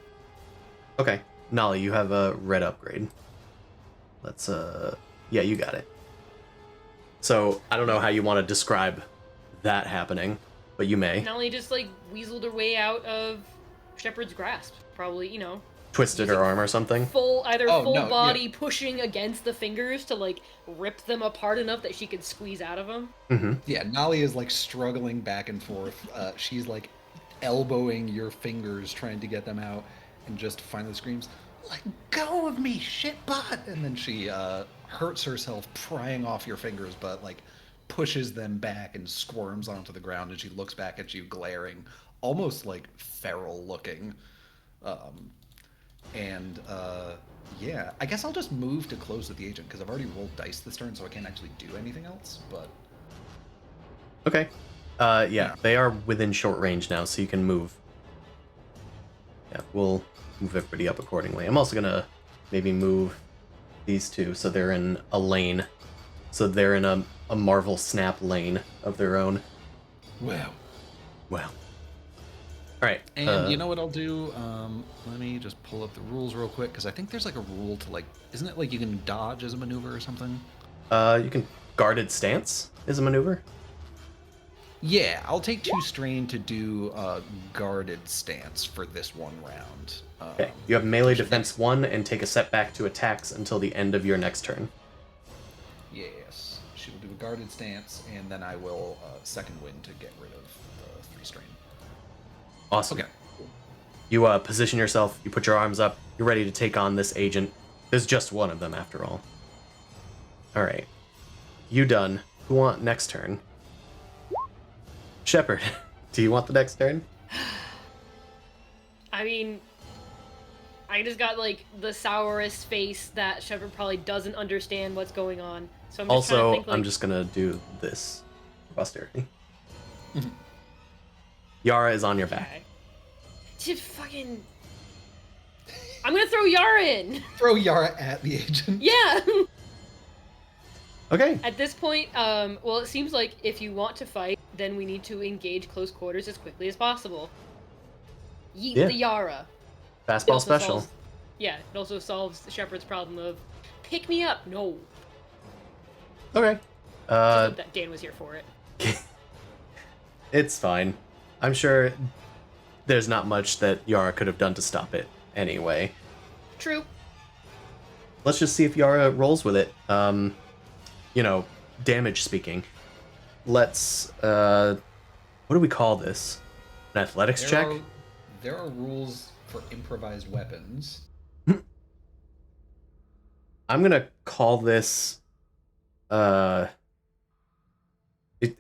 Okay, Nolly, you have a red upgrade. Let's yeah, you got it. So I don't know how you want to describe that happening, but you may. Nolly just like weaseled her way out of Shepard's grasp. Probably, you know, Twisted her arm or something. full no, body pushing against the fingers to like rip them apart enough that she could squeeze out of them. Mm-hmm. Yeah, Nolly is like struggling back and forth. She's like elbowing your fingers trying to get them out, and just finally screams, "Let go of me, shit butt!" And then she hurts herself prying off your fingers, but like pushes them back and squirms onto the ground, and she looks back at you glaring, almost like feral looking. Yeah, I guess I'll just move to close with the agent, because I've already rolled dice this turn, so I can't actually do anything else, but... Okay. Yeah, they are within short range now, so you can move. Yeah, we'll move everybody up accordingly. I'm also gonna maybe move these two so they're in a lane. So they're in a Marvel Snap lane of their own. Wow. Wow. Alright. And you know what I'll do? Let me just pull up the rules real quick, because I think there's like a rule to like... Isn't it like you can dodge as a maneuver or something? You can... Guarded stance is a maneuver? Yeah, I'll take 2 strain to do guarded stance for this one round. Okay. You have melee defense 1 and take a setback to attacks until the end of your next turn. Yes. She will do a guarded stance, and then I will second wind to get rid of the 3 strain. Awesome. Okay. You position yourself, you put your arms up, you're ready to take on this agent. There's just one of them after all. Alright. You done. Who want next turn? Shepard, do you want the next turn? I mean, I just got like the sourest face that Shepard probably doesn't understand what's going on. So I'm just trying to Also, think, like, I'm just gonna do this for posterity. Yara is on your back. okay. Just fucking. I'm gonna throw Yara in. Throw Yara at the agent. Yeah. Okay. At this point, well, it seems like if you want to fight, then we need to engage close quarters as quickly as possible. Yeet Yeah. the Yara. It Fastball also special. solves- yeah, it also solves Shepard's problem of pick me up. No. Okay. Just hope that Dan was here for it. It's fine. I'm sure there's not much that Yara could have done to stop it anyway. True. Let's just see if Yara rolls with it. Damage speaking. Let's, what do we call this? An athletics check? There are rules for improvised weapons. I'm gonna call this, it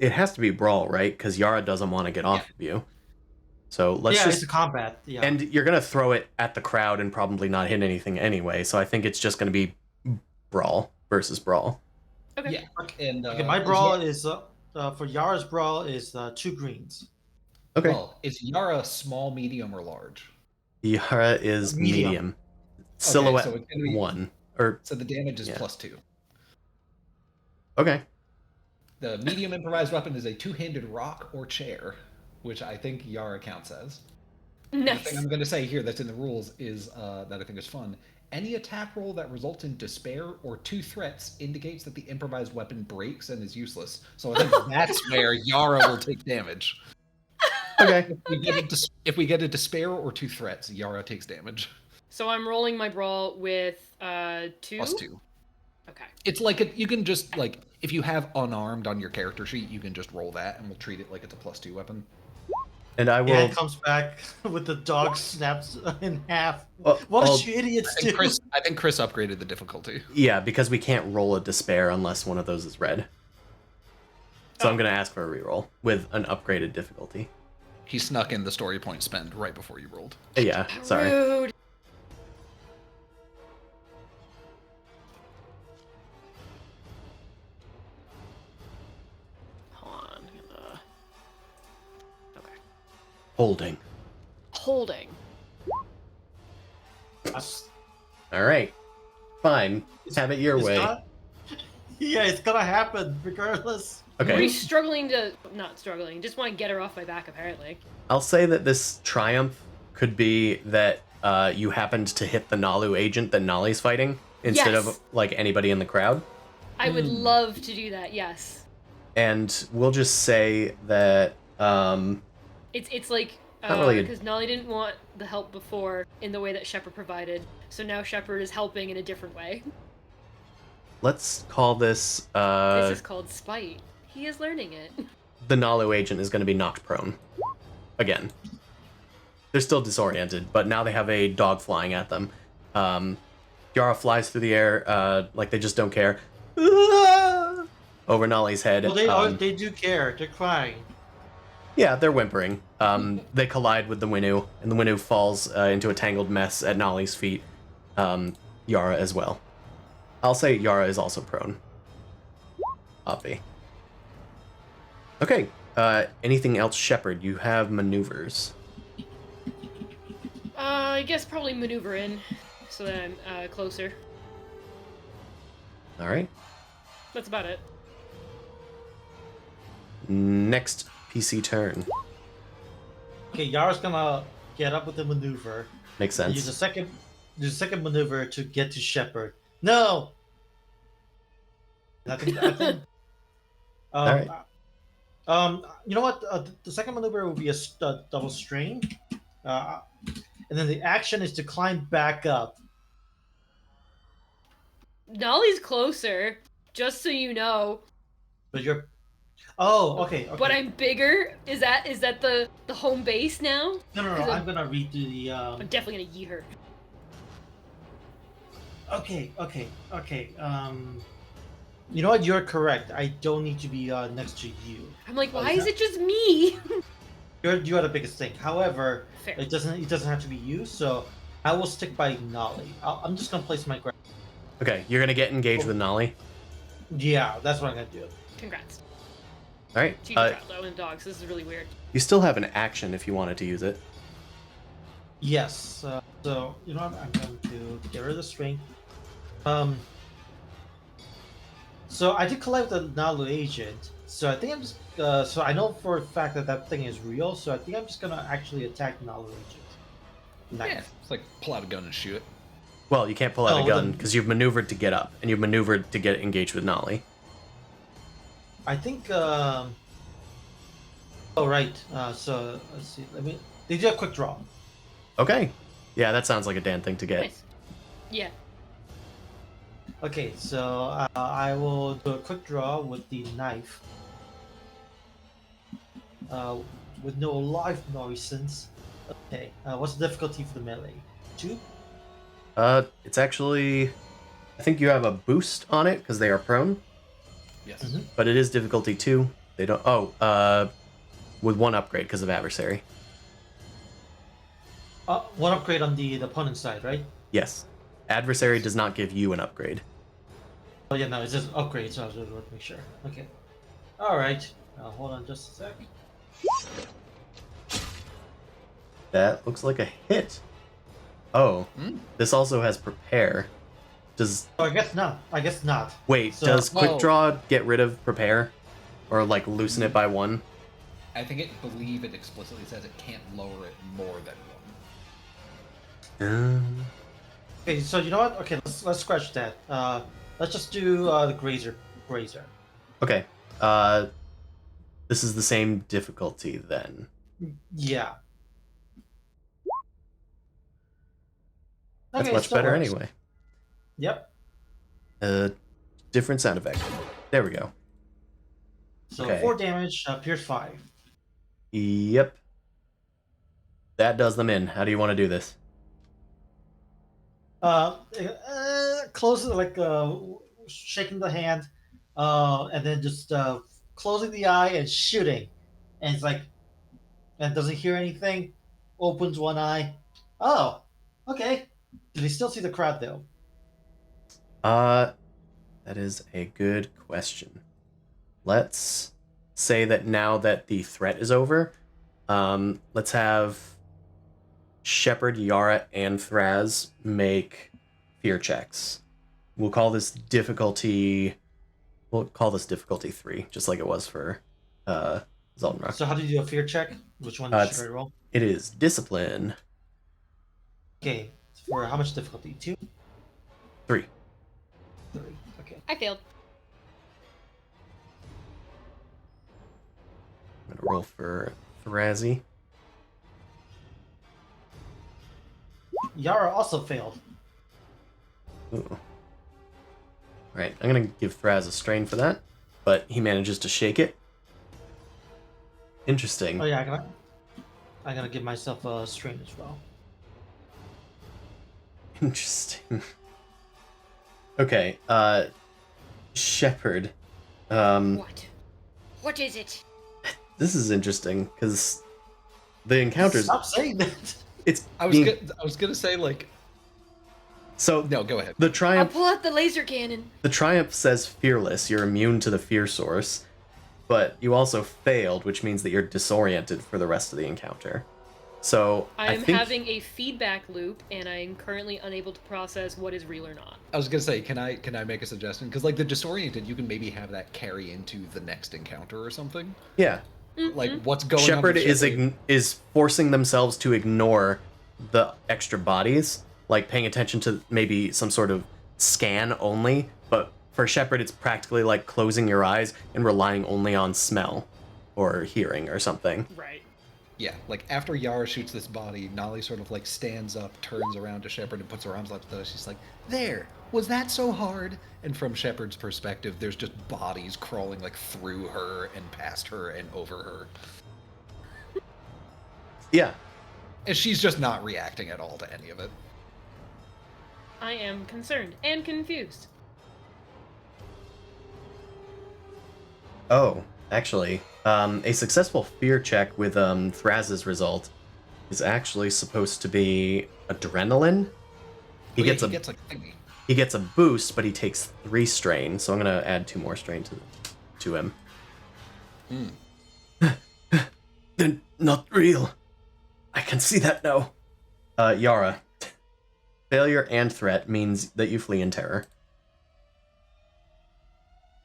has to be brawl, right? Because Yara doesn't want to get off of you. So let's yeah, just... it's a combat. Yeah. And you're gonna throw it at the crowd and probably not hit anything anyway, so I think it's just gonna be brawl versus brawl. Okay. Yeah. And Okay, my brawl is for Yara's brawl is 2 greens. Okay. Well, is Yara small, medium, or large? Yara is medium. Silhouette so it's gonna be, 1. Or so the damage is +2. okay. The medium improvised weapon is a 2-handed rock or chair, which I think Yara counts as. Nice. The thing I'm going to say here that's in the rules is that I think is fun. Any attack roll that results in despair or 2 threats indicates that the improvised weapon breaks and is useless. So I think that's where Yara will take damage. Okay. If we get a despair or 2 threats, Yara takes damage. So I'm rolling my brawl with 2? +2. Okay. It's like you can just like if you have unarmed on your character sheet, you can just roll that, and we'll treat it like it's a +2 weapon. And I will. Yeah, it comes back with the dog snaps in half. Well, what I'll- did you idiots do? I think Chris upgraded the difficulty. Yeah, because we can't roll a despair unless one of those is red. So I'm gonna ask for a reroll with an upgraded difficulty. He snuck in the story point spend right before you rolled. Yeah, sorry. Rude. Hold on. Okay. Holding. Holding. All right. Fine. Have it your It's way. Yeah, it's gonna happen regardless. Okay. We're struggling to... Not struggling. Just want to get her off my back, apparently. I'll say that this triumph could be that you happened to hit the Naalu agent that Nolly's fighting instead Yes. of like anybody in the crowd. I would love to do that, yes. And we'll just say that It's like... Not really Because Nolly didn't want the help before in the way that Shepard provided. So now Shepard is helping in a different way. let's call this This is called spite. He is learning it. the Naalu agent is going to be knocked prone. Again. They're still disoriented, but now they have a dog flying at them. Yara flies through the air like they just don't care. Over Nolly's head. Well, they do care. They're crying. Yeah, they're whimpering. They collide with the Winnu, and the Winnu falls into a tangled mess at Nolly's feet. Yara as well. I'll say Yara is also prone. Obvi. Okay, anything else, Shepard? You have maneuvers. I guess probably maneuver in so that I'm closer. Alright. That's about it. Next PC turn. Okay, Yara's gonna get up with the maneuver. Makes And sense. use a second maneuver to get to Shepard. No. I think Alright. You know what? The second maneuver will be a double strain, and then the action is to climb back up. Nolly's closer, just so you know. But you're. Oh, okay. But I'm bigger. Is that the home base now? No. I'm gonna read through the. I'm definitely gonna yeet her. Okay. You know what? You're correct. I don't need to be next to you. I'm like, Oh, why is is that- it just me? You are the biggest thing. However, Fair. it doesn't have to be you. So I will stick by Nolly. I'm just gonna place my grab. Okay, you're gonna get engaged with Nolly. Yeah, that's what I'm gonna do. Congrats. Alright. Cheating child though and dogs. This is really weird. You still have an action if you wanted to use it. Yes. So you know what? I'm going to get rid of the string. So I did collide with the Naalu agent. So I think I'm just. So I know for a fact that thing is real. So I think I'm just gonna actually attack the Naalu agent. Yeah, it's like pull out a gun and shoot it. Well, you can't pull out Oh, a gun then- because you've maneuvered to get up, and you've maneuvered to get engaged with Nolly. I think. Oh right. So let's see. They do a quick draw. Okay. Yeah, that sounds like a Dan thing to get. Nice. Yeah. Okay, so I will do a quick draw with the knife. With no life noisance. Okay. What's the difficulty for the melee? 2. It's actually, I think you have a boost on it because they are prone, Yes. Mhm. but it is difficulty 2. They don't. With 1 upgrade because of adversary. 1 upgrade on the opponent's side, right? Yes, adversary does not give you an upgrade. Oh yeah, no, it's just upgrade, so I was just want to make sure. Okay. All right. Hold on just a sec. That looks like a hit. Oh, Hmm? this also has prepare. Does Oh, I guess not. I guess not. wait? So- Does quick Well- draw get rid of prepare, or like loosen it by 1? I think believe it explicitly says it can't lower it more than 1. Okay, so you know what? Okay, let's scratch that. Let's just do the grazer. Okay. This is the same difficulty then. Yeah. That's Okay, much still better works. anyway. Yep. Different sound effect. There we go. So Okay. 4 damage, Pierce 5. Yep. That does them in. How do you want to do this? Close it like shaking the hand, and then just closing the eye and shooting, and it's like, and doesn't hear anything. Opens one eye. Oh, okay. Do they still see the crowd though? That is a good question. Let's say that now that the threat is over, let's have Shepard, Yara, and Thraz make fear checks. We'll call this difficulty 3, just like it was for Zoltanrock. So how do you do a fear check? Which one It's- should I roll? It is discipline Okay, for how much difficulty? 2, 3. 3. Okay. I failed. I'm gonna roll for Thrazy. Yara also failed. Ooh. Alright, I'm gonna give Thraz a strain for that, but he manages to shake it. Interesting. Oh yeah, I'm gonna give myself a strain as well. Interesting. Okay, Shepard. What? What is it? This is interesting, because the encounters... Stop saying that. It's I was gonna say like So, no, go ahead. the I'll Triumph... pull out the laser cannon. The Triumph says fearless, you're immune to the fear source, but you also failed, which means that you're disoriented for the rest of the encounter. So, I I'm think... having a feedback loop, and I'm currently unable to process what is real or not. I was gonna say, can I make a suggestion? Because like the disoriented, you can maybe have that carry into the next encounter or something. Yeah. Like what's going Shepard on? with is forcing themselves to ignore the extra bodies, like paying attention to maybe some sort of scan only, but for Shepard it's practically like closing your eyes and relying only on smell or hearing or something. Right. Yeah, like after Yara shoots this body, Nolly sort of like stands up, turns around to Shepard, and puts her arms out to those. She's like, "There, was that so hard?" And from Shepard's perspective, there's just bodies crawling like through her and past her and over her, Yeah. and she's just not reacting at all to any of it. I am concerned and confused. Oh, actually, a successful fear check with Thraz's result is actually supposed to be adrenaline. He Oh, yeah, gets like thingy. he gets a boost, but he takes 3 strain, so I'm gonna add 2 more strain to him. They're not real. I can see that now. Yara, failure and threat means that you flee in terror.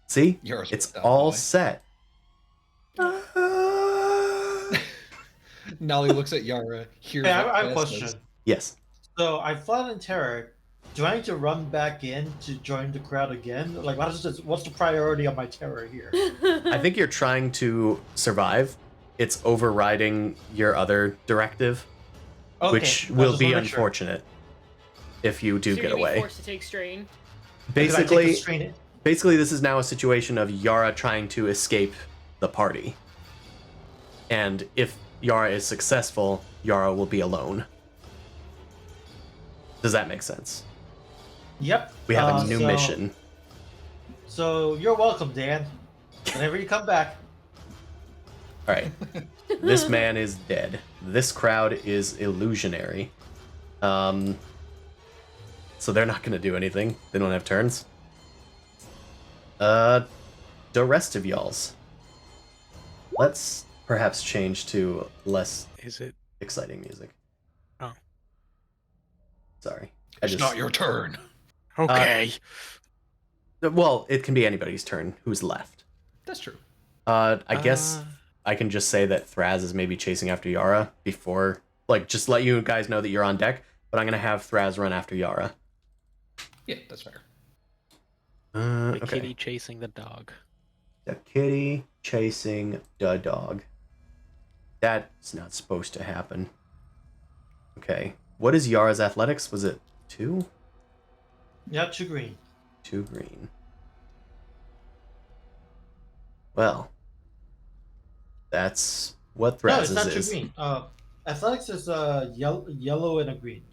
See? Yara's It's down, all boy. set. Nolly looks at Yara. Hears Hey, what I have a Bess says. question. Yes. So I fled in terror. Do I need to run back in to join the crowd again? Like, what's the priority on my terror here? I think you're trying to survive, it's overriding your other directive, Okay, which I will just be wanna make sure. unfortunate if you do So get you're gonna be away. forced to take strain. Because I take a Basically, strain. basically, this is now a situation of Yara trying to escape the party. And if Yara is successful, Yara will be alone. Does that make sense? Yep. We have a new mission. So you're welcome, Dan. Whenever you come back. All right. This man is dead. This crowd is illusionary. So they're not going to do anything. They don't have turns. The rest of y'all's. Let's perhaps change to less Is it? exciting music. Oh. Sorry. It's not your turn. Okay. Well, it can be anybody's turn who's left. That's true. I guess I can just say that Thraz is maybe chasing after Yara before, like, just let you guys know that you're on deck, but I'm going to have Thraz run after Yara. Yeah, that's fair. The Okay. kitty chasing the dog. The kitty chasing the dog. That's not supposed to happen. Okay. What is Yara's athletics? Was it 2? Yep, 2 green. 2 green. Well, that's what No, Thraz's it's not 2 is. green. Athletics is yellow and a green.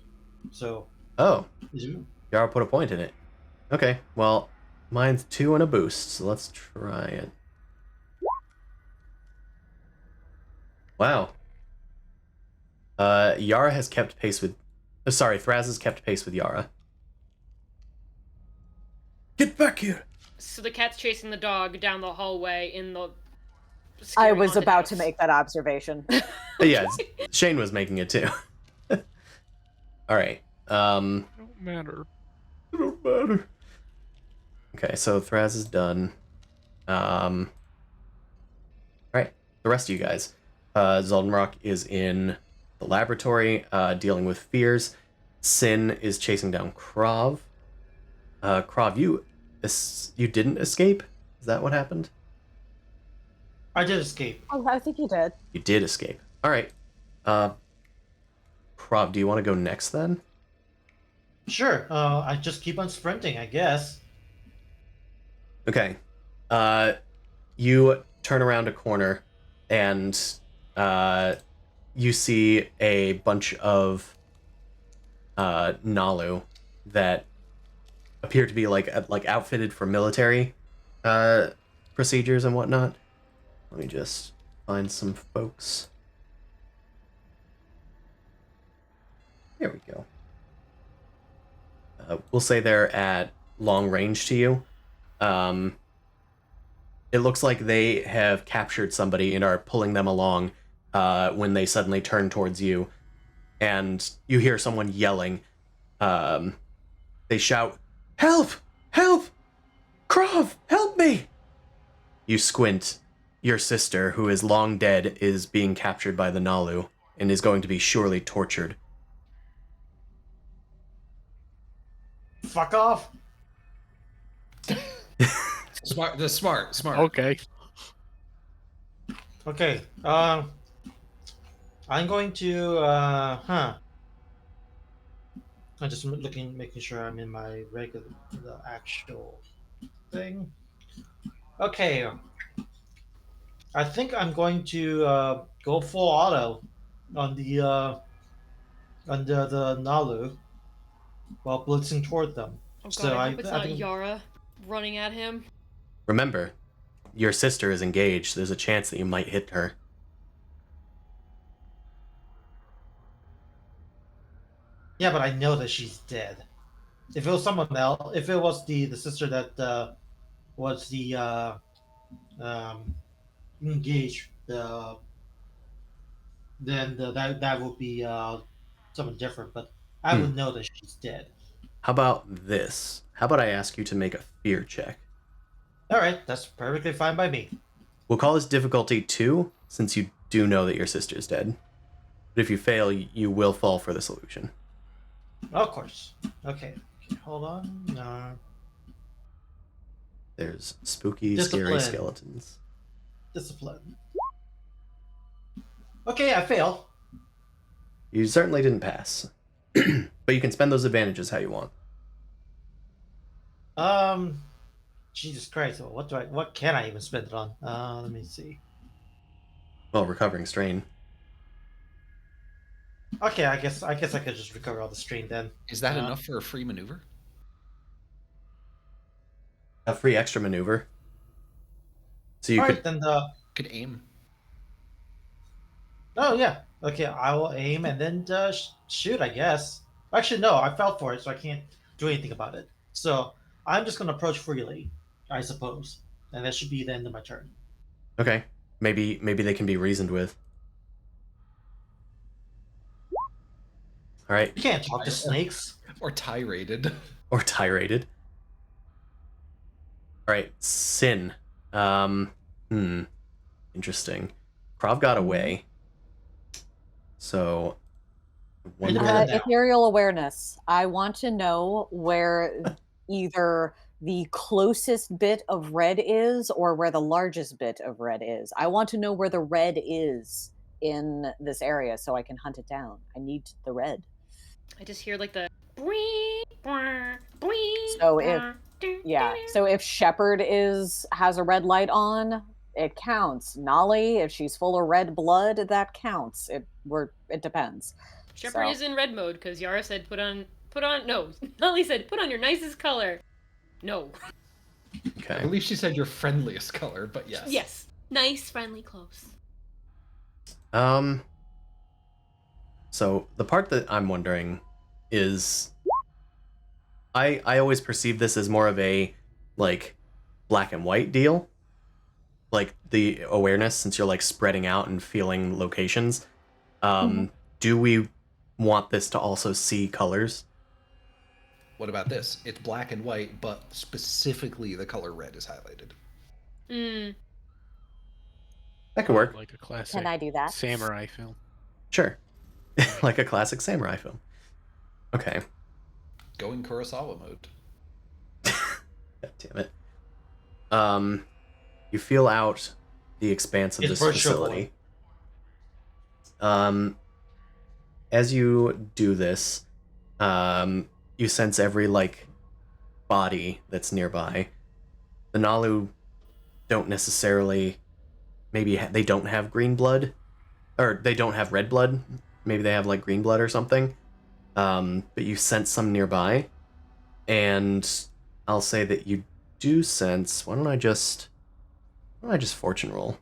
So. Oh, Is it? Yara put a point in it. Okay, well, mine's 2 and a boost, so let's try it. Wow. Yara has kept pace with... sorry, Thraz has kept pace with Yara. Get back here! So the cat's chasing the dog down the hallway in the. I scary was haunted about house. to make that observation. Yeah, Shane was making it too. Alright, Don't matter. It don't matter. Okay, so Thraz is done. Alright, the rest of you guys. Zoldenrock is in the laboratory, dealing with fears. Sin is chasing down Krav. Krav, you didn't escape? Is that what happened? I did escape. Oh, I think you did. You did escape. Alright. Krav, do you want to go next then? Sure. I just keep on sprinting, I guess. Okay. You turn around a corner and you see a bunch of Naalu that appear to be like outfitted for military procedures and whatnot. Let me just find some folks. There we go. We'll say they're at long range to you. It looks like they have captured somebody and are pulling them along when they suddenly turn towards you. And you hear someone yelling. They shout, "Help! Help! Krav, help me!" You squint. Your sister, who is long dead, is being captured by the Naalu and is going to be surely tortured. Fuck off. Smart. Okay. Okay. I'm going to I'm just making sure I'm in my the actual thing. Okay. I think I'm going to go full auto on the Naalu while blitzing toward them. Oh god, So I hope it's not think- Yara running at him. Remember, your sister is engaged. There's a chance that you might hit her. Yeah, but I know that she's dead. If it was someone else, if it was the sister that was the engaged, then that would be someone different. But I would know that she's dead. How about this? How about I ask you to make a fear check? All right, that's perfectly fine by me. We'll call this difficulty 2, since you do know that your sister's dead. But if you fail, you will fall for the solution. Of course. Okay, hold on. No. There's spooky, Discipline. scary skeletons. Discipline. Okay, I fail. You certainly didn't pass. But you can spend those advantages how you want. Jesus Christ, what can I even spend it on? Let me see. Well, recovering strain. Okay, I guess I could just recover all the strain then. Is that enough for a free maneuver? A free extra maneuver. So you Alright, could... then Could aim. oh yeah. Okay, I will aim and then shoot, I guess. Actually no, I fell for it, so I can't do anything about it. So I'm just gonna approach freely, I suppose. And that should be the end of my turn. Okay. Maybe they can be reasoned with. All right. You can't talk to snakes. Or tirated. Or tirated. All right. Sin. Interesting. Krav got away. So... wonder... Independent now. Ethereal awareness. I want to know where either the closest bit of red is or where the largest bit of red is. I want to know where the red is in this area so I can hunt it down. I need the red. I just hear like the. So if Shepherd has a red light on, it counts. Nolly, if she's full of red blood, that counts. It depends. Shepherd is in red mode because Yara said put on. No, Nolly said put on your nicest color. No. Okay. I believe she said your friendliest color, but yes. Yes. Nice, friendly clothes. So the part that I'm wondering is I always perceive this as more of a like black and white deal. Like the awareness, since you're like spreading out and feeling locations. Do we want this to also see colors? What about this? It's black and white, but specifically the color red is highlighted. That could work. Like a classic Can I do that? samurai film. Sure. Like a classic samurai film. Okay. Going Kurosawa mode. God damn it. You feel out the expanse of It's this virtual. facility. As you do this, you sense every like body that's nearby. The Naalu don't necessarily, maybe they don't have green blood, or they don't have red blood. Maybe they have like green blood or something. But you sense some nearby, and I'll say that you do sense. Why don't I just fortune roll,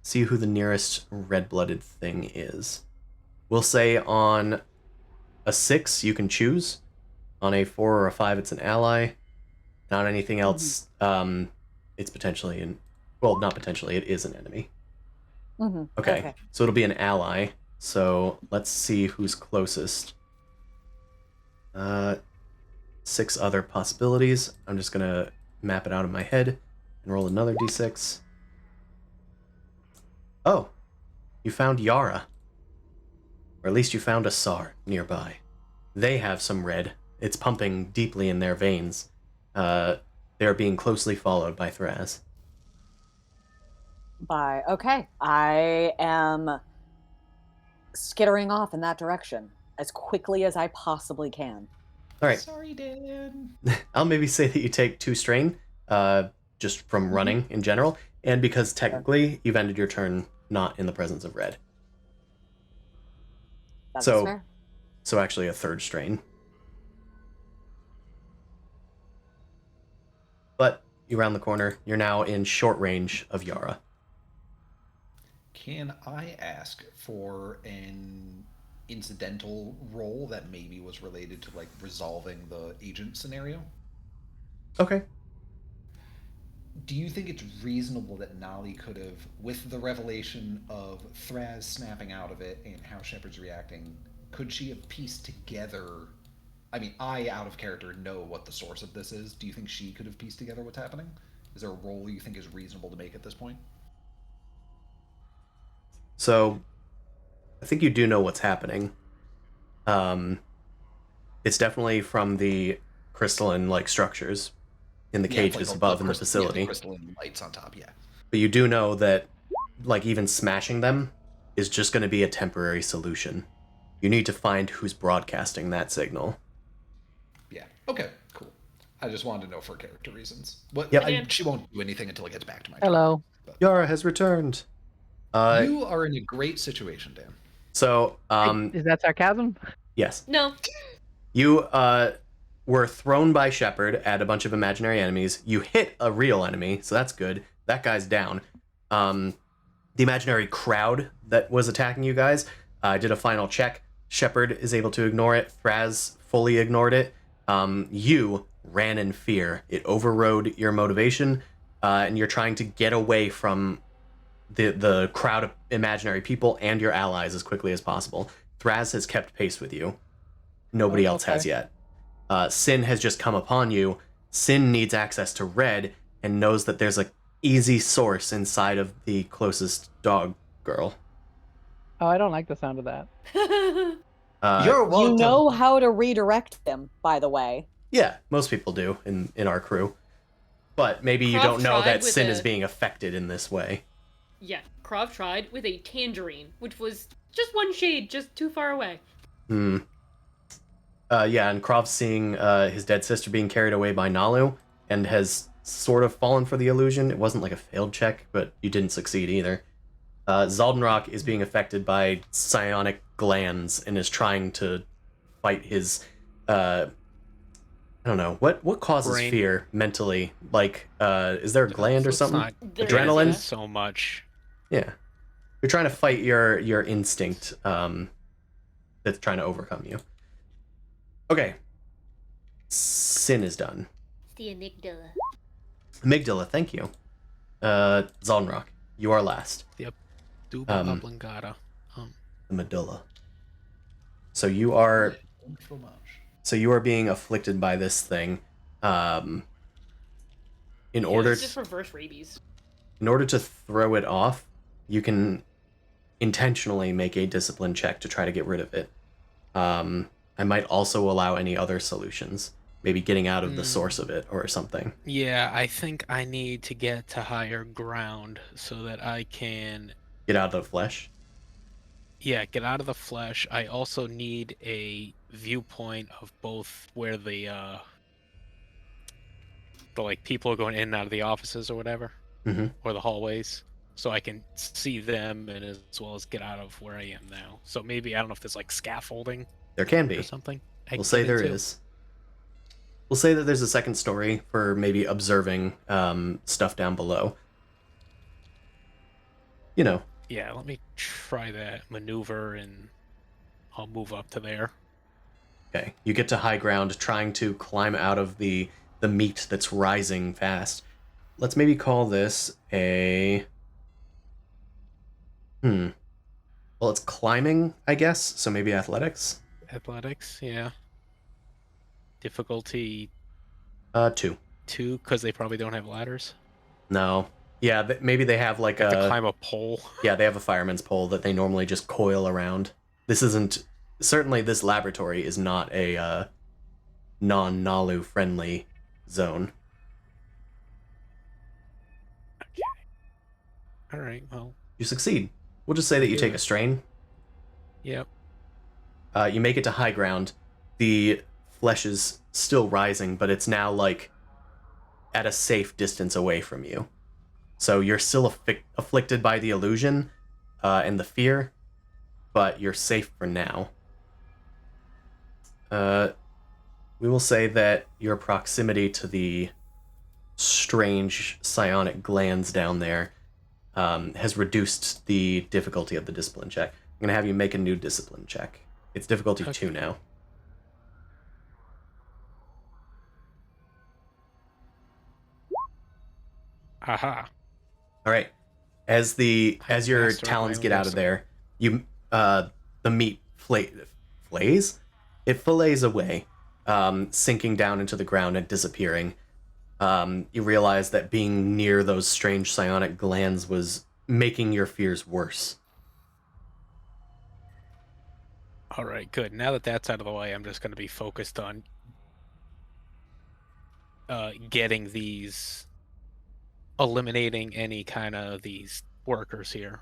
see who the nearest red-blooded thing is. We'll say on a 6 you can choose. On a 4 or a 5 it's an ally. Not anything else. It's potentially not potentially. It is an enemy. Okay, so it'll be an ally. So let's see who's closest. 6 other possibilities. I'm just gonna map it out in my head and roll another d6. Oh, you found Yara. Or at least you found a Sar nearby. They have some red. It's pumping deeply in their veins. They're being closely followed by Thraz. Okay, I am skittering off in that direction as quickly as I possibly can. All right. Sorry, Dan. I'll maybe say that you take 2 strain, just from running in general, and because technically you've ended your turn not in the presence of red. That's fair. So actually a 3rd strain. But you round the corner. You're now in short range of Yara. Can I ask for an incidental role that maybe was related to like resolving the agent scenario? Okay. Do you think it's reasonable that Nali could have, with the revelation of Thraz snapping out of it and how Shepard's reacting, could she have pieced together? I mean, I, out of character, know what the source of this is. Do you think she could have pieced together what's happening? Is there a role you think is reasonable to make at this point? So, I think you do know what's happening. It's definitely from the crystalline like structures in the cage just above in the facility. Yeah, the crystalline lights on top, yeah. But you do know that, like, even smashing them is just going to be a temporary solution. You need to find who's broadcasting that signal. Yeah. Okay. Cool. I just wanted to know for character reasons. What? Yep. She won't do anything until it gets back to my turn. Hello. But Yara has returned. you are in a great situation, Dan. So, Is that sarcasm? yes. No. You were thrown by Shepard at a bunch of imaginary enemies. You hit a real enemy, so that's good. That guy's down. The imaginary crowd that was attacking you guys did a final check. Shepard is able to ignore it. Thraz fully ignored it. You ran in fear. It overrode your motivation, and you're trying to get away from the crowd of imaginary people and your allies as quickly as possible. Thraz has kept pace with you. Nobody else has yet. Sin has just come upon you. Sin needs access to Red and knows that there's a easy source inside of the closest dog girl. Oh, I don't like the sound of that. You're welcome. You know how to redirect them, by the way. Yeah, most people do in our crew. But maybe you Krav don't know tried that with Sin a- is being affected in this way. Yeah, Krav tried with a tangerine, which was just one shade, just too far away. Yeah, and Krov's seeing his dead sister being carried away by Naalu and has sort of fallen for the illusion. It wasn't like a failed check, but you didn't succeed either. Zaldenrock is being affected by psionic glands and is trying to fight his I don't know, what causes Brain. fear mentally? Like, is there a gland or It's something? not There Adrenaline? is, so much. Yeah. You're trying to fight your instinct that's trying to overcome you. Okay. Sin is done. The amygdala. Amygdala, thank you. Zaldenrock, you are last. Duba oblongata. The medulla. So you are Thank you so much. being afflicted by this thing. In order It's just reverse rabies. to throw it off, you can intentionally make a discipline check to try to get rid of it. I might also allow any other solutions. Maybe getting out of the source of it or something. Yeah, I think I need to get to higher ground so that I can, Get out of the flesh. get out of the flesh. I also need a viewpoint of both where the like people are going in and out of the offices or whatever, or the hallways, so I can see them and as well as get out of where I am now. So maybe I don't know if there's like scaffolding There can or be. something. We'll say there is. We'll say that there's a second story for maybe observing stuff down below. You know. Yeah, let me try that maneuver and I'll move up to there. Okay. You get to high ground trying to climb out of the meat that's rising fast. Let's maybe call this a... Well, it's climbing, I guess, so maybe athletics? Athletics, yeah. Difficulty 2. 2, because they probably don't have ladders. No. Yeah, maybe they have like Have to climb a pole. Yeah, they have a fireman's pole that they normally just coil around. This isn't... Certainly this laboratory is not a non-Naalu friendly zone. Okay. Alright, well, You succeed. We'll just say that you take a strain. yep. You make it to high ground. The flesh is still rising, but it's now like at a safe distance away from you. So you're still afflicted by the illusion and the fear, but you're safe for now. We will say that your proximity to the strange psionic glands down there has reduced the difficulty of the discipline check. I'm going to have you make a new discipline check. It's difficulty 2 now. Aha. All right. As your master of talons my get own out of there, you the meat flays. It fillets away, sinking down into the ground and disappearing. You realize that being near those strange psionic glands was making your fears worse. All right, good. Now that that's out of the way, I'm just going to be focused on getting these, eliminating any kind of these workers here.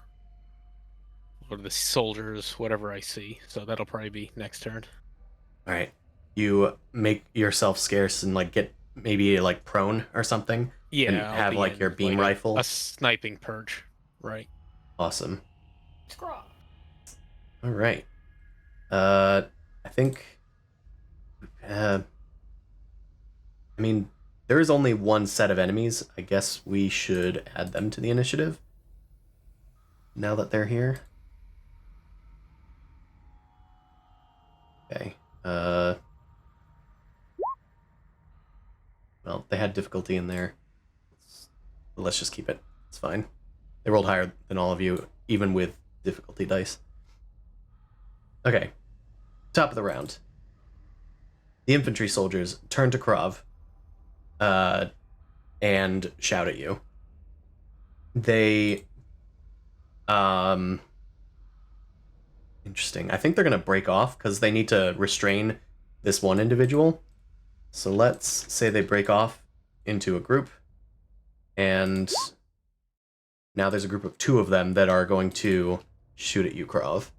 or the soldiers, whatever I see. So that'll probably be next turn. All right. You make yourself scarce and like get maybe like prone or something, and Yeah, I'll have be like in, your beam like, rifle. a sniping perch, right? Awesome. Scraw. All right. I think. I mean, there is only one set of enemies. I guess we should add them to the initiative. Now that they're here. Okay. Well, they had difficulty in there. Let's just keep it. It's fine. They rolled higher than all of you, even with difficulty dice. Okay. Top of the round. The infantry soldiers turn to Krav and shout at you. They interesting. I think they're gonna break off because they need to restrain this one individual. So let's say they break off into a group, and now there's a group of 2 of them that are going to shoot at you, Krav.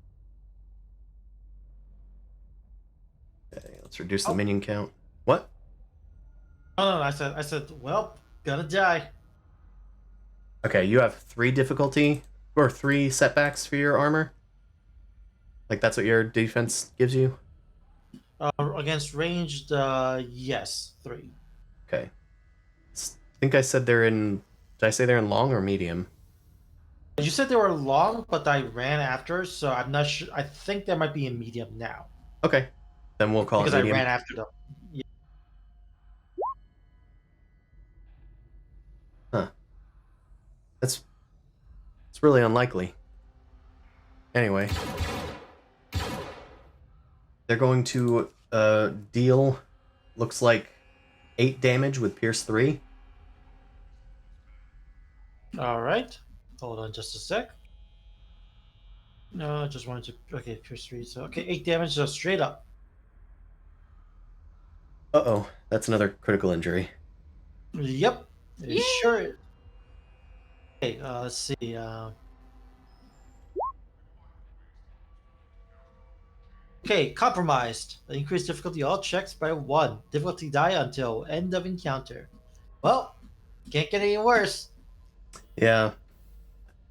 Okay, let's reduce the minion count. What? Oh, no, I said, well, gonna die. Okay, you have 3 difficulty or 3 setbacks for your armor. Like that's what your defense gives you. Against ranged, yes, 3. Okay. I think I said they're in. Did I say they're in long or medium? You said they were long, but I ran after, so I'm not sure. I think they might be in medium now Okay, then we'll call because it I medium. ran after them. Huh. It's really unlikely. Anyway, they're going to deal. Looks like 8 damage with Pierce 3. All right. Hold on just a sec. No, I just wanted to. Okay, pierce 3. So, okay, 8 damage just straight up. Uh-oh, that's another critical injury. Yep. It Yay! sure is. Okay, let's see. Okay, compromised. Increase difficulty all checks by 1. Difficulty die until end of encounter. Well, can't get any worse. Yeah.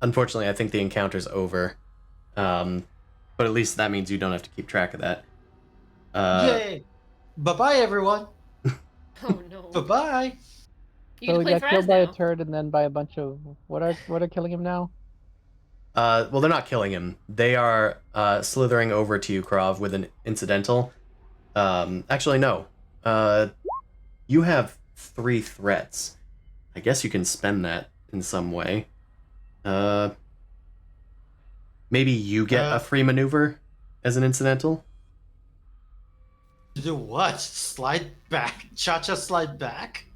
Unfortunately, I think the encounter's over. But at least that means you don't have to keep track of that. Yay! Bye-bye, everyone. Oh no. Bye-bye. You So get we to play got killed Thraz by now. a turd and then by a bunch of what are killing him now? Well, they're not killing him. They are slithering over to you, Krav, with an incidental. Actually, no. You have 3 threats. I guess you can spend that in some way. Maybe you get a free maneuver as an incidental? To do what? Slide back? Cha-cha slide back?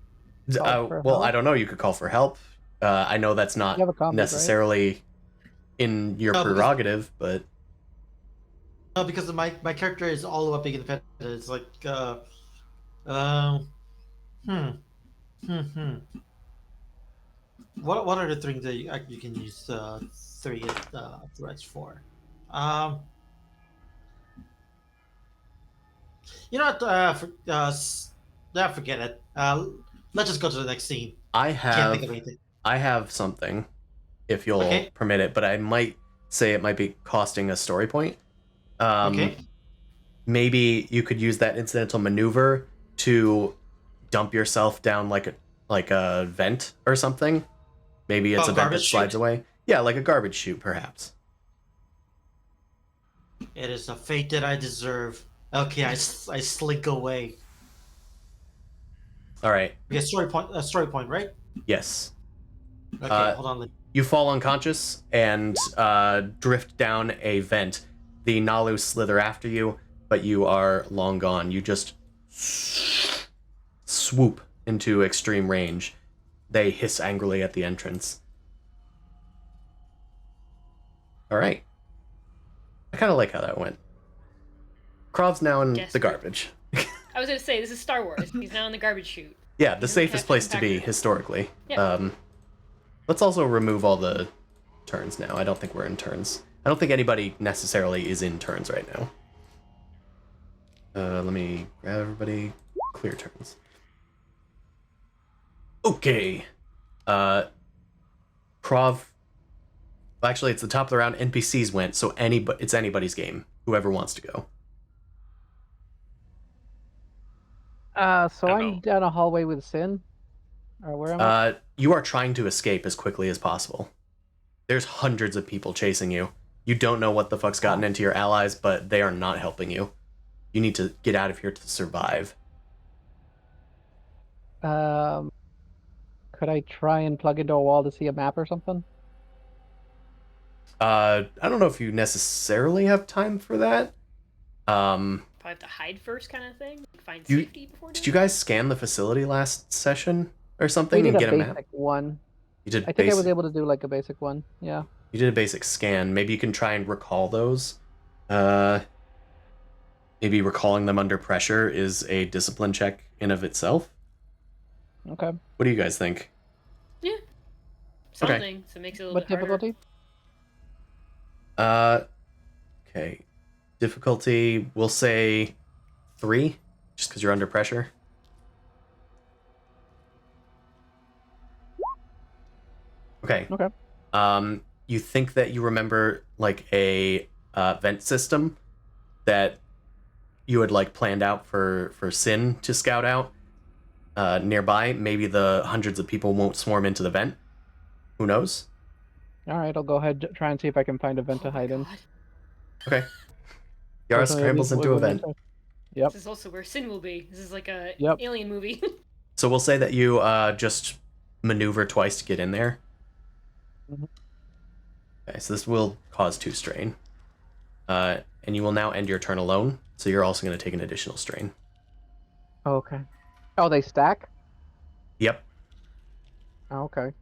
Call for Well, help? I don't know. You could call for help. I know that's not You have a combat, right? necessarily in your No, because- prerogative, but No, because my character is all about being independent. It's like, What are the things that you can use 3 threats for? You know what? Forget it. Let's just go to the next scene. Can't think of anything. I have something, if you'll Okay. permit it, but I might say it might be costing a story point. Okay. Maybe you could use that incidental maneuver to dump yourself down like a vent or something. Maybe it's Oh, a vent that garbage slides chute? away. Yeah, like a garbage chute, perhaps. It is the fate that I deserve. Okay, I slink away. All right. Okay, story point, right? Yes. Okay, hold on. You fall unconscious and drift down a vent. The Naalu slither after you, but you are long gone. You just swoop into extreme range. They hiss angrily at the entrance. All right. I kind of like how that went. Krov's now in the Desperate. garbage. I was gonna say this is Star Wars. He's now in the garbage chute. Yeah, the He's safest Captain place to be Packer. historically. Yeah. Let's also remove all the turns now. I don't think we're in turns. I don't think anybody necessarily is in turns right now. Let me grab everybody. Clear turns. Okay. Prov. Well, actually, it's the top of the round. NPCs went, so it's anybody's game. Whoever wants to go. So I'm down a hallway with Sin. Or where am I? You are trying to escape as quickly as possible. There's hundreds of people chasing you. You don't know what the fuck's gotten into your allies, but they are not helping you. You need to get out of here to survive. Could I try and plug into a wall to see a map or something? I don't know if you necessarily have time for that. Probably have to hide first, kind of thing. Find safety before. Did you guys scan the facility last session or something We and did get a a map? basic one. You did. I think I was able to do like a basic one. Yeah. You did a basic scan. Maybe you can try and recall those. Maybe recalling them under pressure is a discipline check in of itself. Okay. What do you guys think? Yeah. Something. So it makes it a little What bit harder. difficulty? Okay. Difficulty, we'll say 3, just because you're under pressure. Okay. Okay. You think that you remember like a vent system that you had like planned out for Sin to scout out nearby. Maybe the hundreds of people won't swarm into the vent. Who knows? All right, I'll go ahead try and see if I can find a vent to hide in. Okay. Yara scrambles into a vent. Yep. This is also where Sin will be. This is like a Yep. alien movie. So we'll say that you just maneuver twice to get in there. Mhm. Okay, so this will cause 2 strain. And you will now end your turn alone, so you're also going to take an additional strain. Okay. Oh, they stack? Yep. Oh, okay.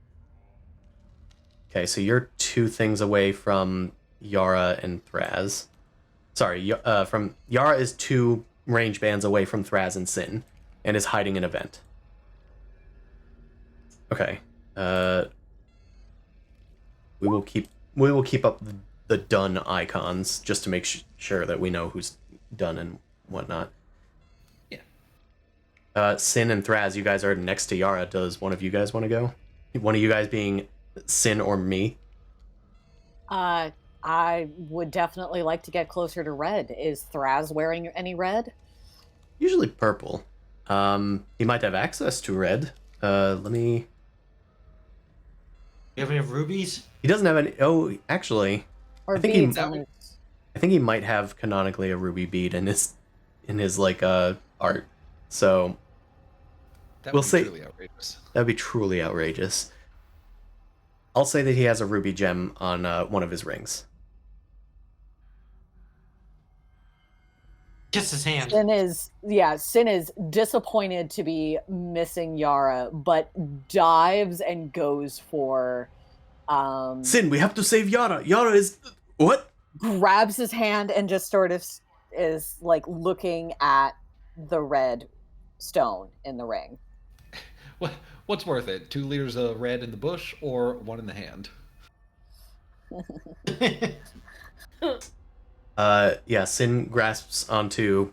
Okay, so you're 2 things away from Yara and Thraz. Sorry, from Yara is 2 range bands away from Thraz and Sin, and is hiding in a vent. Okay. We will keep up the done icons just to make sure that we know who's done and whatnot. Yeah. Sin and Thraz, you guys are next to Yara. Does one of you guys want to go? One of you guys being Sin or me? I would definitely like to get closer to red. Is Thraz wearing any red? Usually purple. He might have access to red. Let me... You have any rubies? He doesn't have any... Oh, actually... Or I think beads? I think he might have canonically a ruby bead in his like art. So That we'll would be say truly outrageous. that'd be truly outrageous. I'll say that he has a ruby gem on one of his rings. Just his hand. Sin is disappointed to be missing Yara, but dives and goes for Sin, we have to save Yara. Yara is what? Grabs his hand and just sort of is like looking at the red stone in the ring. What's worth it? 2 liters of red in the bush or 1 in the hand? Yeah, Sin grasps onto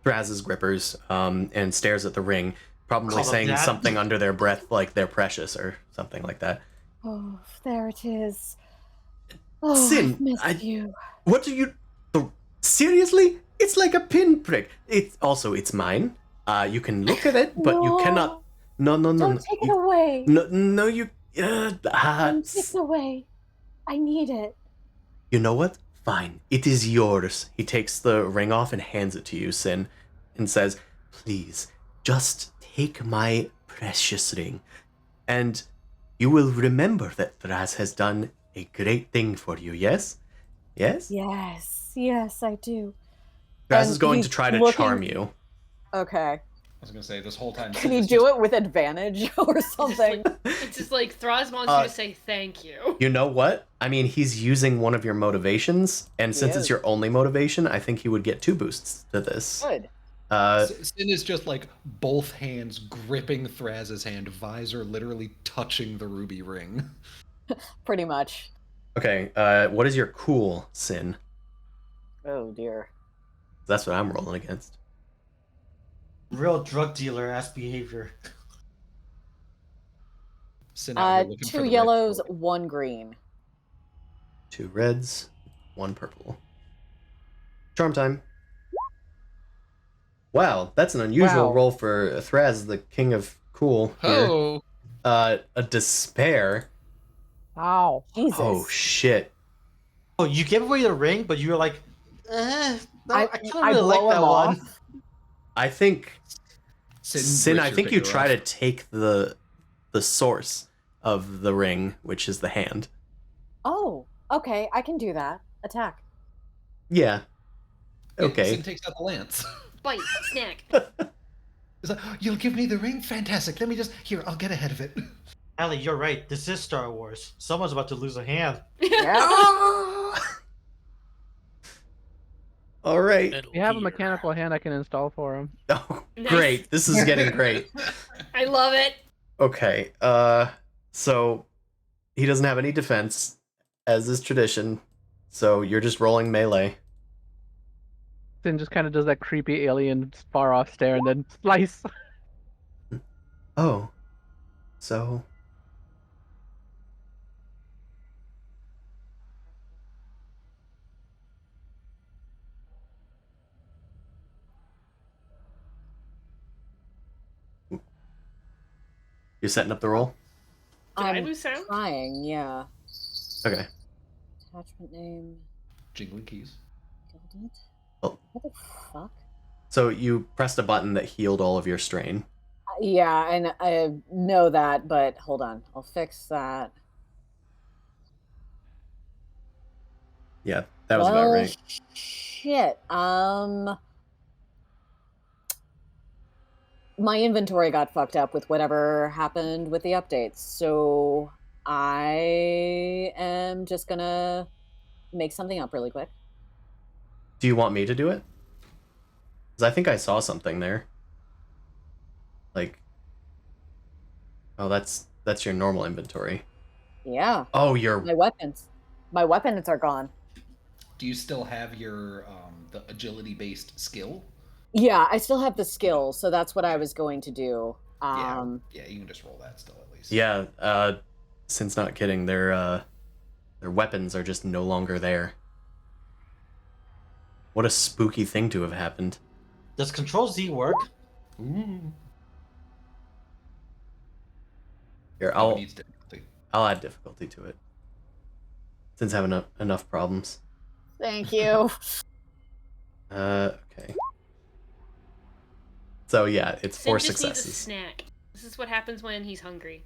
Thraz's grippers and stares at the ring, probably Call saying them that. something under their breath like they're precious or something like that. Oh, there it is. Oh, Sin, I've missed you. What are you... Seriously? It's like a pinprick. It's mine. You can look at it, but you cannot... No. Don't take it away. No, you... Don't take it away. I need it. You know what? Fine. It is yours. He takes the ring off and hands it to you, Sin, and says, please, just take my precious ring. And you will remember that Thraz has done a great thing for you, yes? Yes? Yes, I do. Thraz is going to try to charm you. Okay. I was gonna say this whole time. Can you do it with advantage or something? It's just like Thraz wants you to say thank you. You know what? I mean, he's using one of your motivations, and since it's your only motivation, I think he would get 2 boosts to this. Good. Sin is just like both hands gripping Thraz's hand, visor literally touching the ruby ring. Pretty much. Okay, what is your cool sin? Oh dear. That's what I'm rolling against. Real drug dealer ass behavior. Sin out here looking for 2 the right yellows, story. 1 green. 2 reds, 1 purple. Charm time. Wow, that's an unusual Wow. roll for Thraz, the king of cool here. Oh, A despair. Ow. Jesus. Oh shit. Oh, you gave away the ring, but you were like, no, I kind of really like blow that him one. off. I think Sin, I rips your think you finger try off. to take the source of the ring, which is the hand. Oh, okay, I can do that. Attack. Yeah. Yeah, Okay. Sin takes out the lance. Bite, snack. It's like, you'll give me the ring? Fantastic. Let me just... Here, I'll get ahead of it. Allie, you're right. This is Star Wars. Someone's about to lose a hand. Yeah. All right. metal You have a gear. mechanical hand I can install for him. Oh, Nice. great. This is getting great. I love it. Okay. So he doesn't have any defense, as is tradition. So you're just rolling melee. Sin just kind of does that creepy alien far off stare and then slice. Oh. So you're setting up the roll? Did I I'm lose sound? trying, yeah. Okay. Attachment name. Jingling keys. Gilded? Oh. What the fuck? So you pressed a button that healed all of your strain. Yeah, and I know that, but hold on. I'll fix that. Yeah, that was about right. Shit. My inventory got fucked up with whatever happened with the updates, so I am just gonna make something up really quick. Do you want me to do it? Because I think I saw something there. Like, oh, that's your normal inventory. Yeah. Oh, your My weapons. My weapons are gone. Do you still have your the agility-based skill? Yeah, I still have the skill, so that's what I was going to do. Yeah, you can just roll that still at least. yeah. Since not kidding, their weapons are just no longer there. What a spooky thing to have happened. Does Control Z work? Ooh. Here, Oh, it needs difficulty. I'll add difficulty to it. Since I have enough problems. Thank you. Okay. So yeah, it's Sin 4 just needs a successes. snack. This is what happens when he's hungry.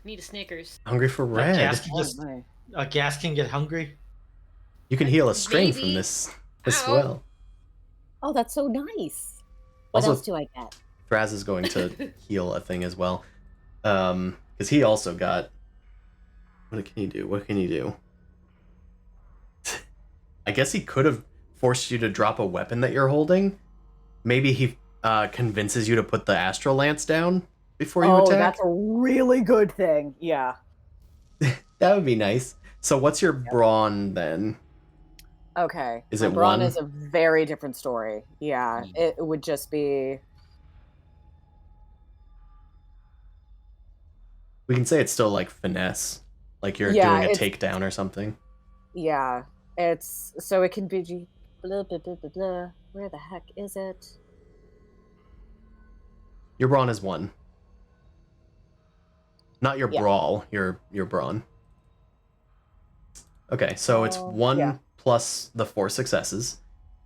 Need a Snickers. Hungry for A red. gas can get hungry. You can heal a strain from Maybe. this as Ow. well. Oh, that's so nice. What Also, else do I get? Thraz is going to heal a thing as well. Because he also got... What can he do? What can he do? I guess he could have forced you to drop a weapon that you're holding. Maybe he convinces you to put the Astral Lance down before you attack. That's a really good thing. Yeah. That would be nice. So what's your brawn then? Okay. Is My it brawn 1? is a very different story. Yeah. It would just be... We can say it's still like finesse. Like you're Yeah, doing a it's- takedown or something. Yeah. It's... So it can be... Blah, blah, blah, blah, blah. Where the heck is it? Your brawn is 1. Not your Yeah. brawl, your brawn. Okay, so it's 1 yeah. plus the 4 successes.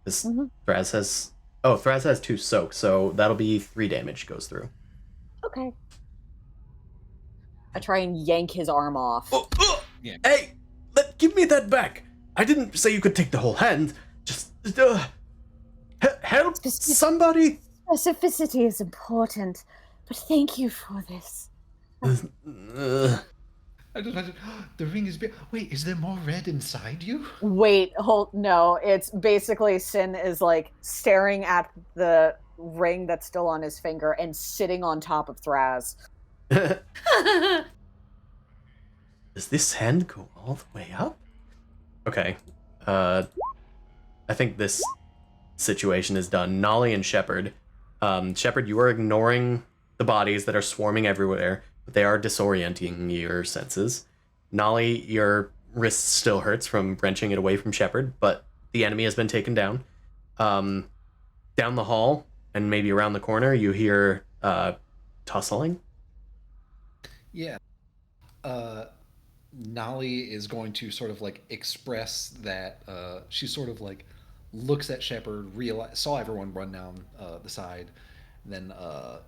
Because Mhm. Thraz has... Oh, Thraz has 2 soak, so that'll be 3 damage goes through. Okay. I try and yank his arm off. Yeah. Hey! Give me that back! I didn't say you could take the whole hand. Just... help somebody! Specificity is important, but thank you for this. I just imagine, the ring is big. Wait, is there more red inside you? Wait, no, it's basically Sin is like staring at the ring that's still on his finger and sitting on top of Thraz. Does this hand go all the way up? Okay. I think this situation is done. Nolly and Shepard. Shepard, you are ignoring the bodies that are swarming everywhere, but they are disorienting your senses. Nolly, your wrist still hurts from wrenching it away from Shepard, but the enemy has been taken down. Down the hall, and maybe around the corner, you hear tussling. Yeah. Nolly is going to sort of like express that she sort of like looks at Shepard, saw everyone run down the side, then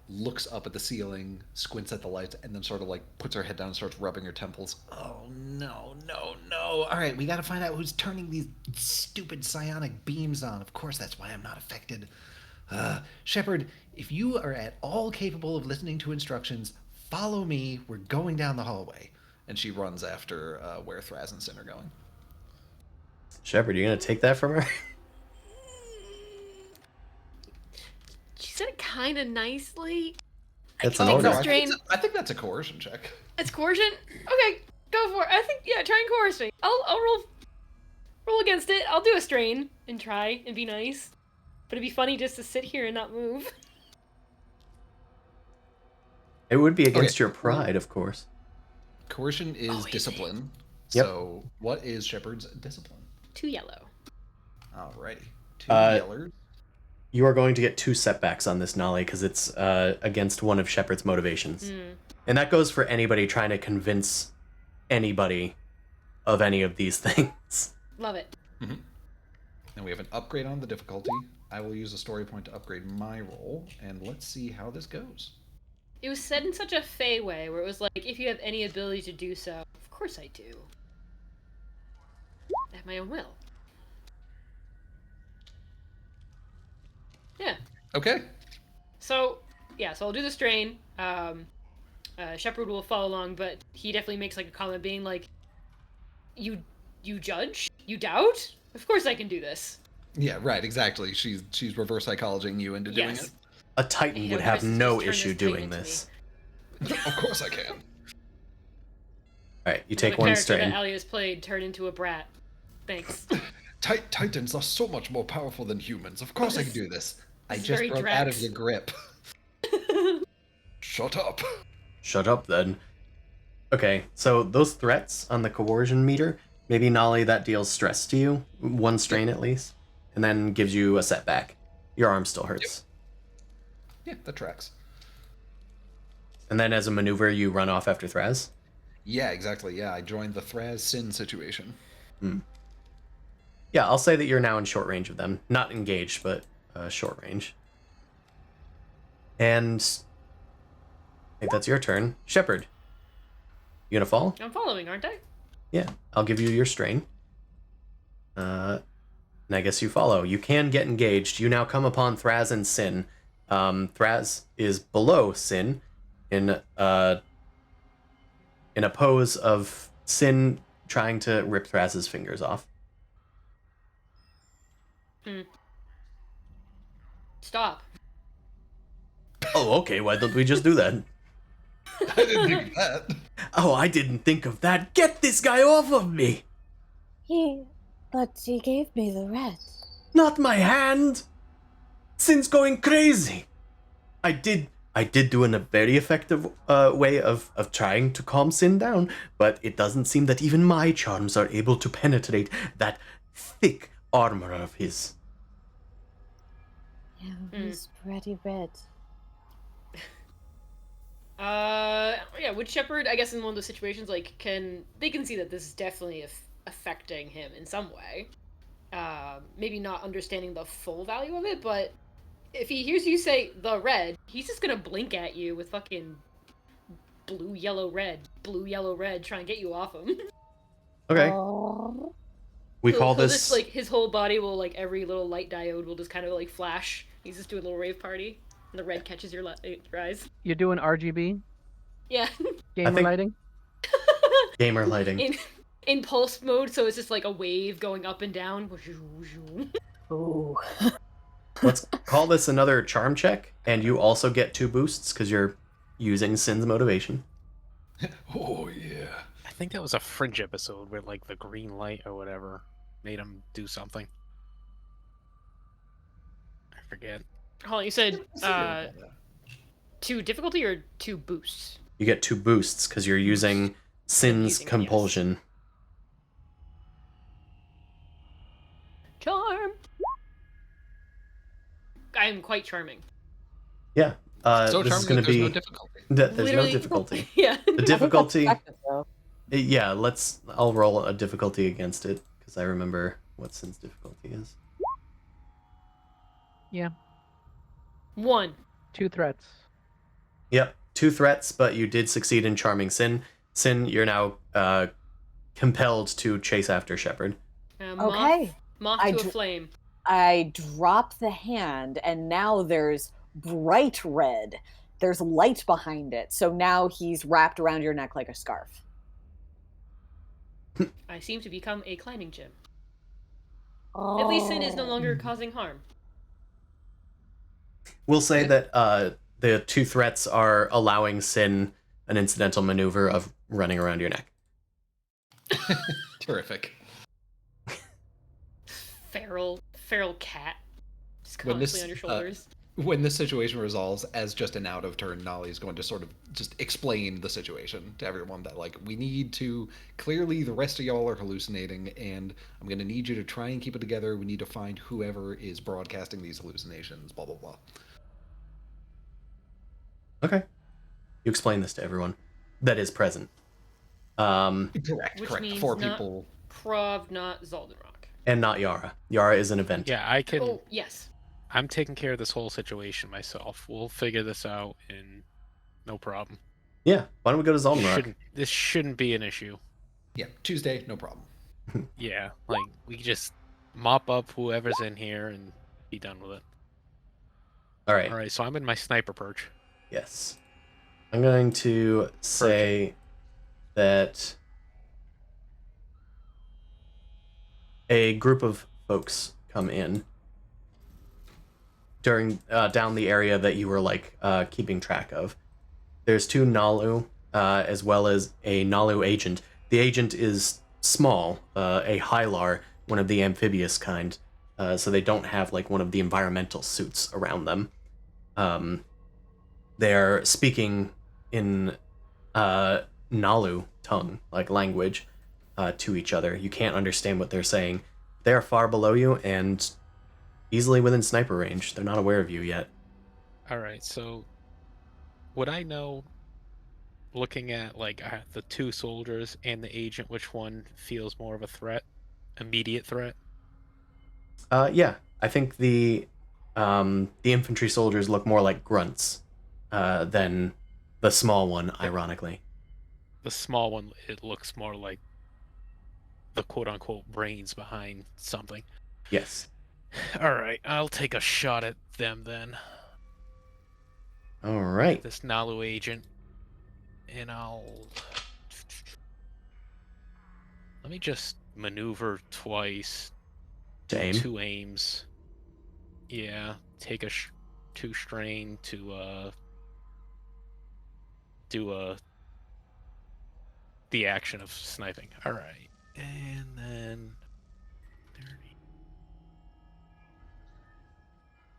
looks up at the ceiling, squints at the lights, and then sort of like puts her head down and starts rubbing her temples. Oh no, no, no. All right, we got to find out who's turning these stupid psionic beams on. Of course, that's why I'm not affected. Shepard, if you are at all capable of listening to instructions, follow me. We're going down the hallway. And she runs after where Thraz and Sin are going. Shepard, you gonna take that from her? She said it kind of nicely. That's I an can order. I think that's a coercion check. It's coercion? Okay, go for it. I think, yeah, try and coerce me. I'll roll against it. I'll do a strain and try and be nice. But it'd be funny just to sit here and not move. It would be against your pride, of course. Coercion is discipline. Yep. So what is Shepard's discipline? 2 yellow. Alrighty. 2 yellers. You are going to get 2 setbacks on this, Nolly, because it's against one of Shepard's motivations. And that goes for anybody trying to convince anybody of any of these things. Love it. Mm-hmm. And we have an upgrade on the difficulty. I will use a story point to upgrade my roll, and let's see how this goes. It was said in such a Fey way, where it was like, if you have any ability to do so, of course I do. At my own will. Yeah. Okay. So I'll do the strain. Shepard will follow along, but he definitely makes like a comment being like, you judge? You doubt? Of course I can do this. Yeah, right, exactly. She's reverse psychologing you into doing it. A Titan would have no issue doing this. Of course I can. Alright, you take one strain. The character that Alia's played turned into a brat. Thanks. Titans are so much more powerful than humans. Of course I can do this. I just broke out of your grip. Shut up. Shut up, then. Okay, so those threats on the coercion meter, maybe, Nolly, that deals stress to you. 1 strain at least. And then gives you a setback. Your arm still hurts. Yeah, that tracks. And then as a maneuver, you run off after Thraz? Yeah, exactly. Yeah, I joined the Thraz Sin situation. Yeah, I'll say that you're now in short range of them. Not engaged, but short range. And I think that's your turn. Shepard, you gonna fall? I'm following, aren't I? Yeah, I'll give you your strain. And I guess you follow. You can get engaged. You now come upon Thraz and Sin. Thraz is below Sin in a pose of Sin trying to rip Thraz's fingers off. Stop. Oh, okay. Why don't we just do that? I didn't think of that. Oh, I didn't think of that. Get this guy off of me! But he gave me the red. Not my hand! Sin's going crazy! I did do in a very effective way of trying to calm Sin down, but it doesn't seem that even my charms are able to penetrate that thick armor of his. Yeah, he's pretty red. Yeah, would Shepard, I guess in one of those situations, like, they can see that this is definitely affecting him in some way. Maybe not understanding the full value of it, but if he hears you say the red, he's just gonna blink at you with fucking blue, yellow, red, trying to get you off him. Okay. We call He'll this... just, like, his whole body will, like, every little light diode will just kind of, like, flash. He's just doing a little rave party, and the red catches your eyes. You're doing RGB? Yeah. Gamer lighting? Gamer lighting. In pulse mode, so it's just like a wave going up and down. Ooh. Let's call this another charm check, and you also get 2 boosts because you're using Sin's motivation. Oh, yeah. think that was a Fringe episode where like the green light or whatever made him do something. I forget. Hold on, you said 2 difficulty or 2 boosts? You get 2 boosts because you're using Sin's using it, yes. compulsion. Charm. I am quite charming. Yeah. So this is charming going that to there's be no difficulty. there's Literally. no difficulty. Yeah. The difficulty. Effective, though. Yeah, I'll roll a difficulty against it because I remember what Sin's difficulty is. Yeah. 1. 2 threats. Yep, 2 threats, but you did succeed in charming Sin. Sin, you're now compelled to chase after Shepard. Okay. Moth I to a dr- flame. I drop the hand, and now there's bright red. There's light behind it. So now he's wrapped around your neck like a scarf. I seem to become a climbing gym. Oh. At least Sin is no longer causing harm. We'll say that the 2 threats are allowing Sin an incidental maneuver of running around your neck. Terrific. Feral cat. Just When constantly this, on your shoulders. When this situation resolves, as just an out of turn, Nolly is going to sort of just explain the situation to everyone that, like, we need to, clearly the rest of y'all are hallucinating, and I'm going to need you to try and keep it together. We need to find whoever is broadcasting these hallucinations, blah, blah, blah. Okay. You explain this to everyone that is present. Correct. Which means 4 not people. Prov, not Zaldenrock. And not Yara. Yara is an event. Yeah, I can. Oh, yes. I'm taking care of this whole situation myself. We'll figure this out, and no problem. Yeah, why don't we go to Zaldenrock? This shouldn't be an issue. Yeah, Tuesday, no problem. Yeah, like we just mop up whoever's in here and be done with it. All right. All right, so I'm in my sniper perch. Yes. I'm going to say that a group of folks come in during down the area that you were like keeping track of. There's 2 Naalu as well as a Naalu agent. The agent is small, a Hylar, one of the amphibious kind, so they don't have like one of the environmental suits around them. They're speaking in Naalu tongue, like language, to each other. You can't understand what they're saying. They're far below you and easily within sniper range. They're not aware of you yet. All right, so would I know, looking at like the 2 soldiers and the agent, which one feels more of a threat, immediate threat? Yeah, I think the infantry soldiers look more like grunts than the small one, ironically. The small one, it looks more like the quote-unquote brains behind something. Yes. All right, I'll take a shot at them then. All right. This Naalu agent, and I'll... Let me just maneuver twice. To aim. 2 aims. Yeah, take a 2 strain to do the action of sniping. All right, and then 30.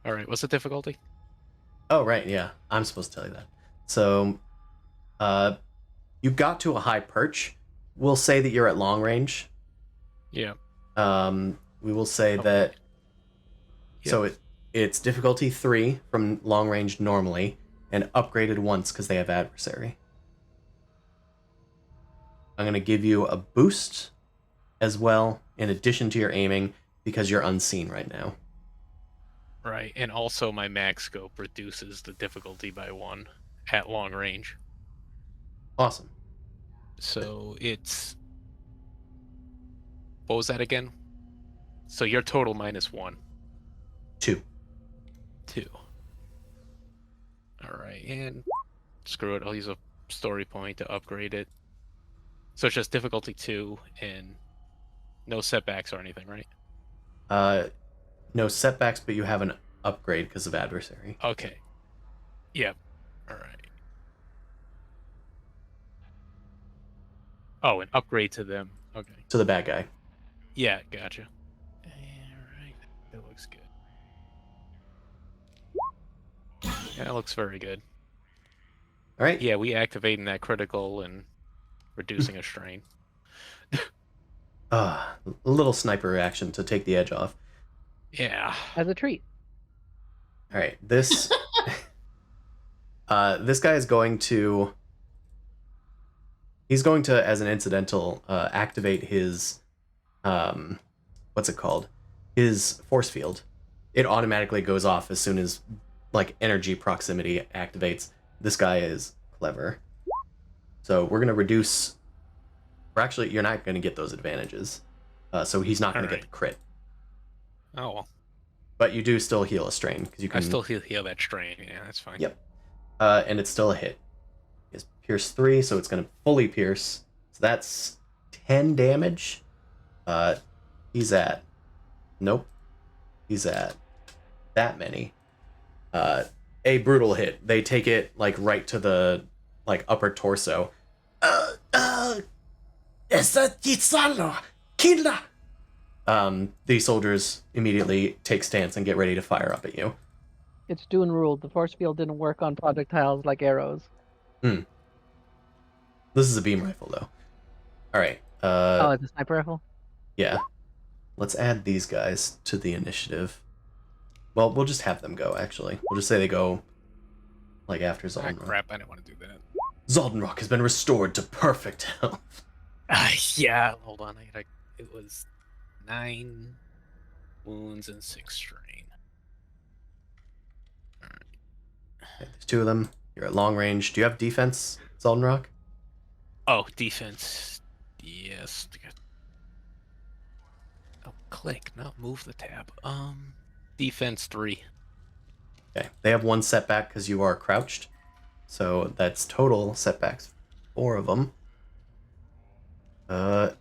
All right, what's the difficulty? Oh, right, yeah. I'm supposed to tell you that. So, you got to a high perch. We'll say that you're at long range. Yeah. We will say that... Yep. So it's difficulty 3 from long range normally, and upgraded once because they have adversary. I'm going to give you a boost as well, in addition to your aiming, because you're unseen right now. Right, and also my max scope reduces the difficulty by 1 at long range. Awesome. So it's... What was that again? So your total -1. 2. 2. Alright, and screw it, I'll use a story point to upgrade it. So it's just difficulty 2 and no setbacks or anything, right? No setbacks, but you have an upgrade because of adversary. Okay. Yep. Alright. Oh, an upgrade to them. Okay. To the bad guy. Yeah, gotcha. Alright, that looks good. Yeah, that looks very good. All right. Yeah, we activating that critical and reducing a strain. A little sniper reaction to take the edge off. Yeah. As a treat. All right, this this guy is going to. He's going to, as an incidental, activate his, what's it called? His force field. It automatically goes off as soon as, like, energy proximity activates. This guy is clever. So we're gonna reduce. Or actually, you're not gonna get those advantages. So he's not gonna get the crit. Oh well. But you do still heal a strain because you can. I still heal that strain. Yeah, that's fine. Yep. And it's still a hit. He has Pierce 3, so it's going to fully pierce. So that's 10 damage. He's at... Nope. He's at that many. A brutal hit. They take it, like, right to the, like, upper torso. The soldiers immediately take stance and get ready to fire up at you. It's Dune ruled. The force field didn't work on projectiles like arrows. This is a beam rifle, though. All right. Oh, it's a sniper rifle? Yeah. Let's add these guys to the initiative. Well, we'll just have them go, actually. We'll just say they go, like, after Ah, Zoldenrock. crap, I didn't want to do that. Zoldenrock has been restored to perfect health. Yeah, hold on. It was 9 wounds and 6 strain. Okay, there's 2 of them. You're at long range. Do you have defense, Zoldenrock? Oh, defense. Yes. Oh, click, not move the tab. Defense 3. Okay. They have 1 setback because you are crouched. So that's total setbacks. 4 of them. I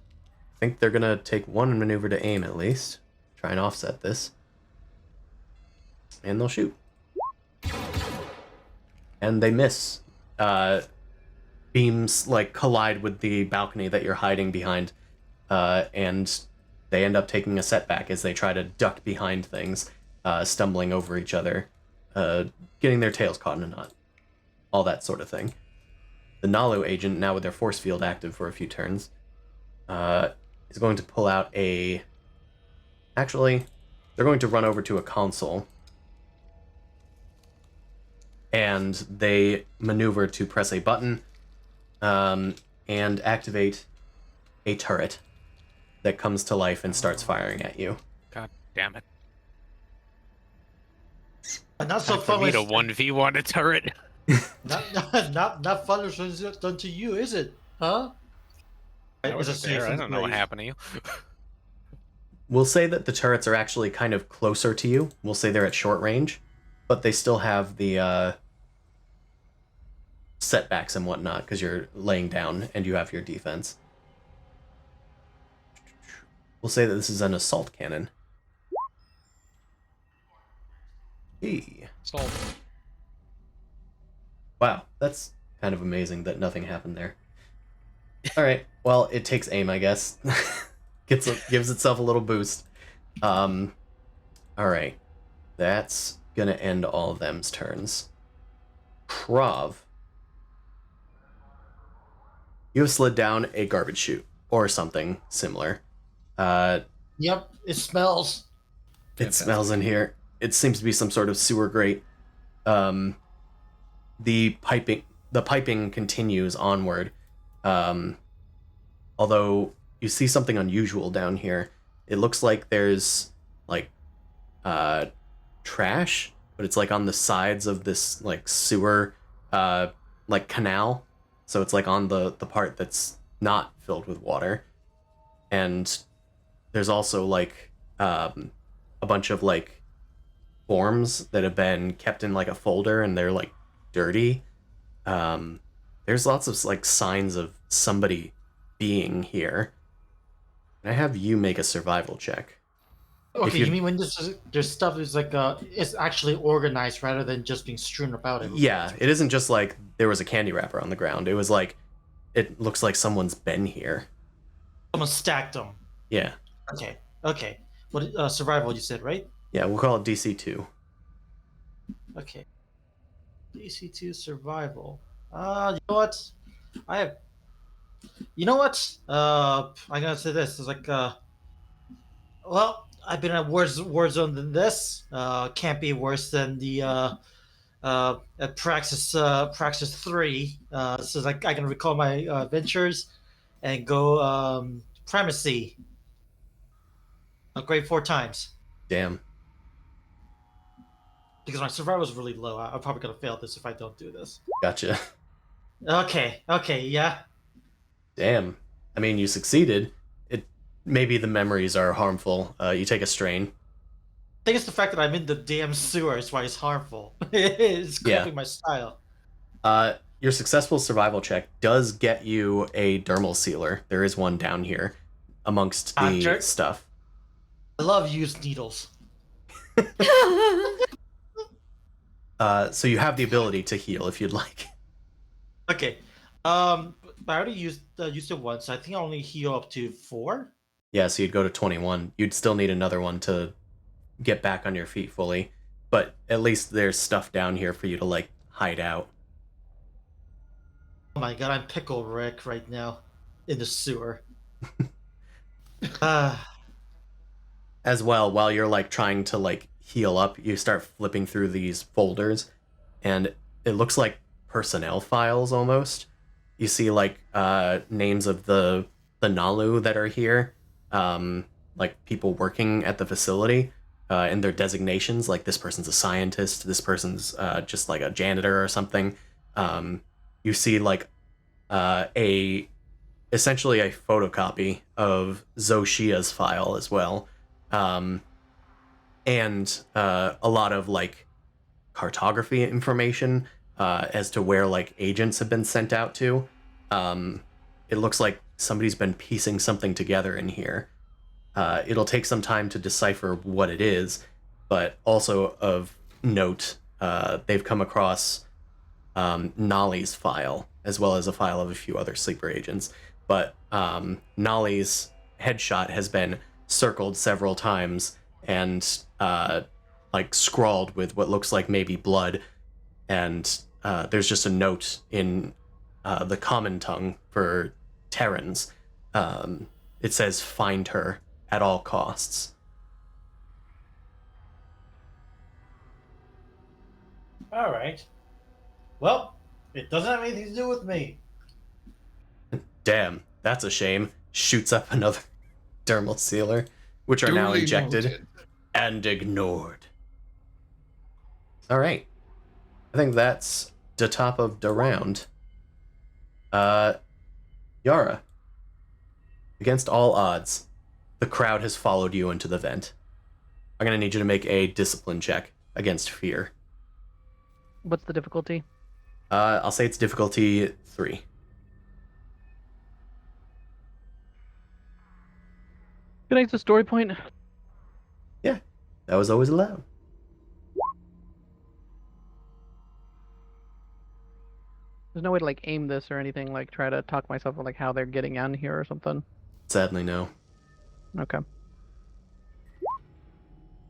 think they're going to take 1 maneuver to aim at least. Try and offset this. And they'll shoot. And they miss. Beams, like, collide with the balcony that you're hiding behind. And they end up taking a setback as they try to duck behind things, stumbling over each other, getting their tails caught in a knot. All that sort of thing. The Naalu agent, now with their force field active for a few turns, is going to pull out a... Actually, they're going to run over to a console. And they maneuver to press a button and activate a turret that comes to life and starts firing at you. God damn it. Not so Time for fun. me to 1v1 a turret. Not fun as it's done to you, is it? Huh? I wasn't there. I don't know what happened to you. We'll say that the turrets are actually kind of closer to you. We'll say they're at short range, but they still have the setbacks and whatnot because you're laying down and you have your defense. We'll say that this is an assault cannon. Hey. Assault. Wow, that's kind of amazing that nothing happened there. All right, well, it takes aim, I guess. Gives itself a little boost. All right, that's gonna end all of them's turns. Krov, you have slid down a garbage chute or something similar. Yep, it smells. It smells in here. It seems to be some sort of sewer grate. The piping continues onward. Although you see something unusual down here. It looks like there's like trash, but it's like on the sides of this like sewer like canal. So it's like on the part that's not filled with water. And there's also like a bunch of like forms that have been kept in like a folder and they're like dirty. There's lots of like signs of somebody being here. And I have you make a survival check. Okay, you mean when there's stuff is like it's actually organized rather than just being strewn about it? Yeah, it isn't just like there was a candy wrapper on the ground. It was like it looks like someone's been here. Someone stacked them. Yeah. Okay. What survival you said, right? Yeah, we'll call it DC2. Okay. DC2 survival. You know what? I have. You know what? I'm gonna say this. It's like, well, I've been at Warzone than this. Can't be worse than the at Praxis 3. So like I can recall my adventures and go primacy. Upgrade 4 times. Damn. Because my survival is really low. I'm probably gonna fail this if I don't do this. Gotcha. Okay, yeah. Damn. I mean, you succeeded. Maybe the memories are harmful. You take a strain. I think it's the fact that I'm in the damn sewer is why it's harmful. It's copying my style. Your successful survival check does get you a dermal sealer. There is one down here amongst the stuff. I love used needles. So you have the ability to heal if you'd like. Okay. I already used it once. I think I only heal up to 4. Yeah, so you'd go to 21. You'd still need another one to get back on your feet fully. But at least there's stuff down here for you to, like, hide out. Oh my god, I'm Pickle Rick right now. In the sewer. As well, while you're, like, trying to, like, heal up, you start flipping through these folders. And it looks like personnel files, almost. You see, like, names of the Naalu that are here. Like, people working at the facility. And their designations, like this person's a scientist, this person's just like a janitor or something. You see like essentially a photocopy of Zoshia's file as well, and a lot of like cartography information as to where like agents have been sent out to. It looks like somebody's been piecing something together in here. It'll take some time to decipher what it is, but also of note, they've come across Nolly's file, as well as a file of a few other sleeper agents. But Nolly's headshot has been circled several times and like scrawled with what looks like maybe blood. And there's just a note in the common tongue for Terrans. It says, "Find her at all costs." Alright. Well, it doesn't have anything to do with me. Damn, that's a shame. Shoots up another dermal sealer, which are now injected and ignored. Alright. I think that's the top of the round. Yara. Against all odds, the crowd has followed you into the vent. I'm going to need you to make a discipline check against fear. What's the difficulty? I'll say it's difficulty 3. Good night, the story point. Yeah, that was always allowed. There's no way to like aim this or anything, like try to talk myself on like how they're getting on here or something. Sadly, no. Okay.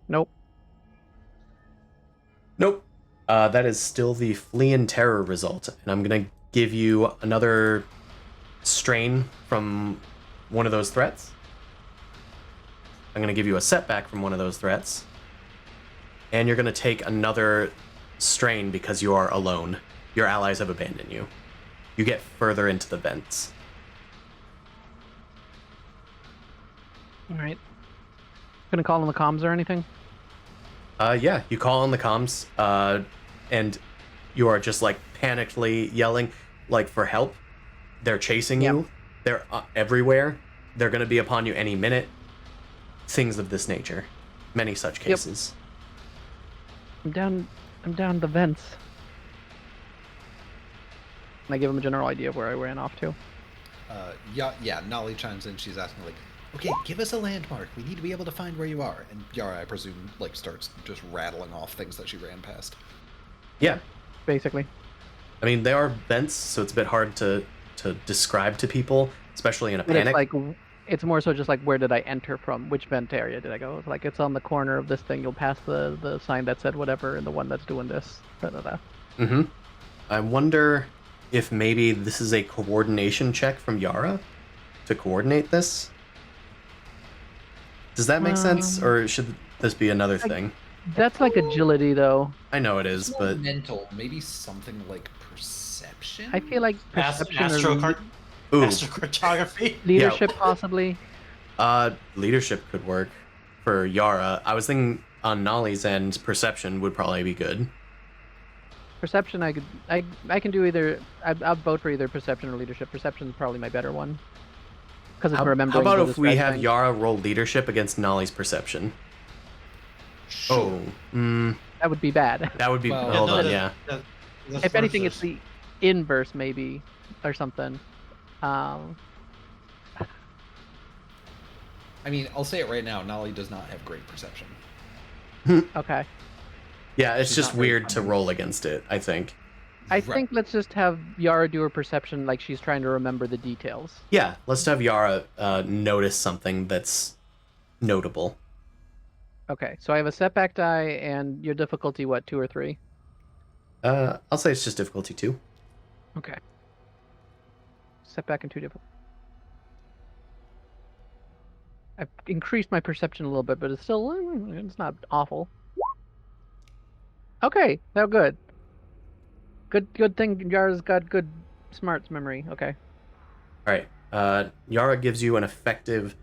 Nope. Nope. That is still the Flee and Terror result, and I'm gonna give you another strain from one of those threats. I'm gonna give you a setback from one of those threats, and you're gonna take another strain because you are alone. Your allies have abandoned you. You get further into the vents. Alright. Gonna call on the comms or anything? Yeah, you call on the comms, and you are just like panickedly yelling, like for help. They're chasing you. They're everywhere. They're gonna be upon you any minute. Things of this nature. Many such cases. I'm down the vents. And I give him a general idea of where I ran off to. Nolly chimes in. She's asking, like, okay, give us a landmark. We need to be able to find where you are. And Yara, I presume, like, starts just rattling off things that she ran past. Yeah. Basically. I mean, they are vents, so it's a bit hard to to describe to people, especially in a But panic. it's like, it's more so just like, where did I enter from? Which vent area did I go? It's like, it's on the corner of this thing. You'll pass the sign that said whatever, and the one that's doing this. Mm-hmm. I wonder if maybe this is a coordination check from Yara to coordinate this. Does that make sense, or should this be another thing? That's like agility, though. I know it is, It's but mental, maybe something like perception. I feel like perception or astrocartography. leadership, possibly. Leadership could work for Yara. I was thinking on Nolly's end, perception would probably be good. Perception, I can do either. I'll vote for either perception or leadership. Perception is probably my better one. Because it's remembering. How about if we describe have things. Yara roll leadership against Nolly's perception? Sure. That would be bad. That would be. Well, hold no, on, that- yeah. If anything, it's the inverse, maybe, or something. I mean, I'll say it right now. Nolly does not have great perception. Okay. Yeah, it's She's just not very weird to cunning. roll against it, I think. I Right. think let's just have Yara do her perception like she's trying to remember the details. Yeah, let's have Yara notice something that's notable. Okay, so I have a setback die, and your difficulty, what, 2 or 3? I'll say it's just difficulty 2. Okay. Setback and 2 difficulty. I've increased my perception a little bit, but it's still, it's not awful. Okay, now good. Good thing Yara's got good smarts memory. Okay. All right. Yara gives you an effective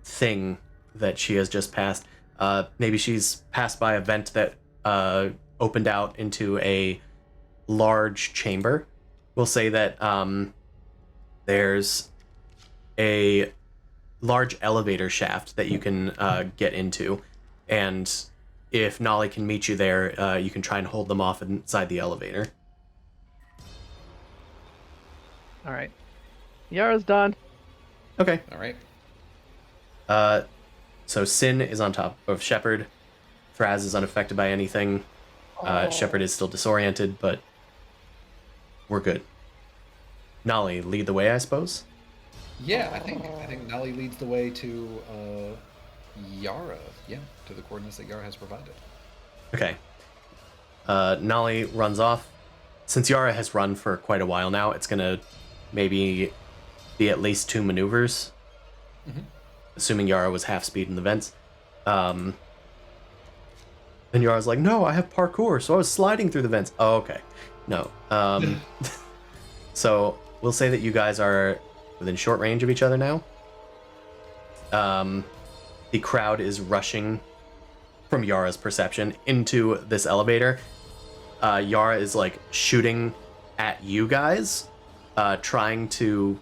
thing that she has just passed. Maybe she's passed by a vent that opened out into a large chamber. We'll say that there's a large elevator shaft that you can get into, and if Nolly can meet you there, you can try and hold them off inside the elevator. All right. Yara's done. Okay. All right. So Sin is on top of Shepard. Fraz is unaffected by anything. Shepard is still disoriented, but we're good. Nolly, lead the way, I suppose? Yeah, I think Nolly leads the way to Yara. Yeah, to the coordinates that Yara has provided. Okay. Nolly runs off. Since Yara has run for quite a while now, it's gonna maybe be at least 2 maneuvers. Mm-hmm. Assuming Yara was half speed in the vents. And Yara's like, no, I have parkour, so I was sliding through the vents. Oh, okay. No. So we'll say that you guys are within short range of each other now. The crowd is rushing from Yara's perception into this elevator. Yara is like shooting at you guys, trying to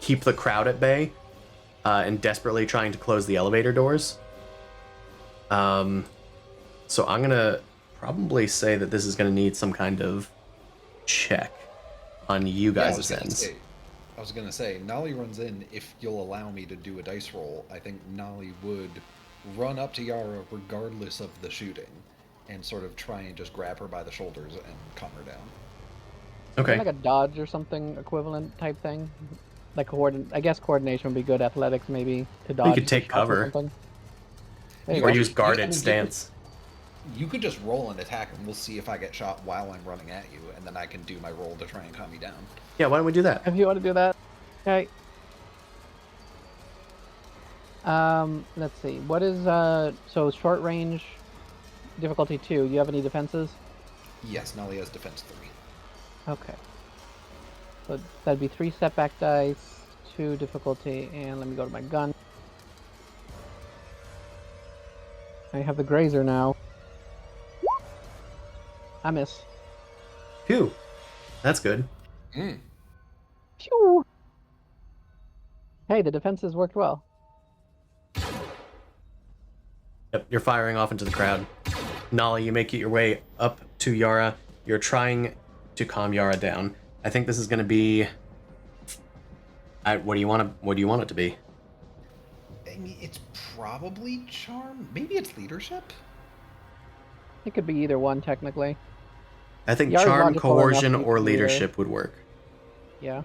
keep the crowd at bay, and desperately trying to close the elevator doors. So I'm gonna probably say that this is gonna need some kind of check on you guys' ends. I was gonna say, Nolly runs in. If you'll allow me to do a dice roll, I think Nolly would run up to Yara regardless of the shooting, and sort of try and just grab her by the shoulders and calm her down. Okay. Like a dodge or something equivalent type thing. Like I guess coordination would be good. Athletics maybe to dodge. could take shots or cover. something. There you Or go. use guarded Yeah, stance. You could just roll an attack, and we'll see if I get shot while I'm running at you, and then I can do my roll to try and calm you down. Yeah, why don't we do that? If you want to do that, okay. Let's see. What is so short range difficulty 2? You have any defenses? Yes, Nolly has defense 3. Okay. So that'd be 3 setback dice, 2 difficulty, and let me go to my gun. I have the grazer now. I miss. Phew. That's good. Phew. Hey, the defenses worked well. Yep, you're firing off into the crowd. Nolly, you make your way up to Yara. You're trying to calm Yara down. I think this is going to be. What do you want it to be? I mean, it's probably charm. Maybe it's leadership. It could be either one, technically. I think Yara's charm, logical enough coercion, to or either. leadership would work. Yeah.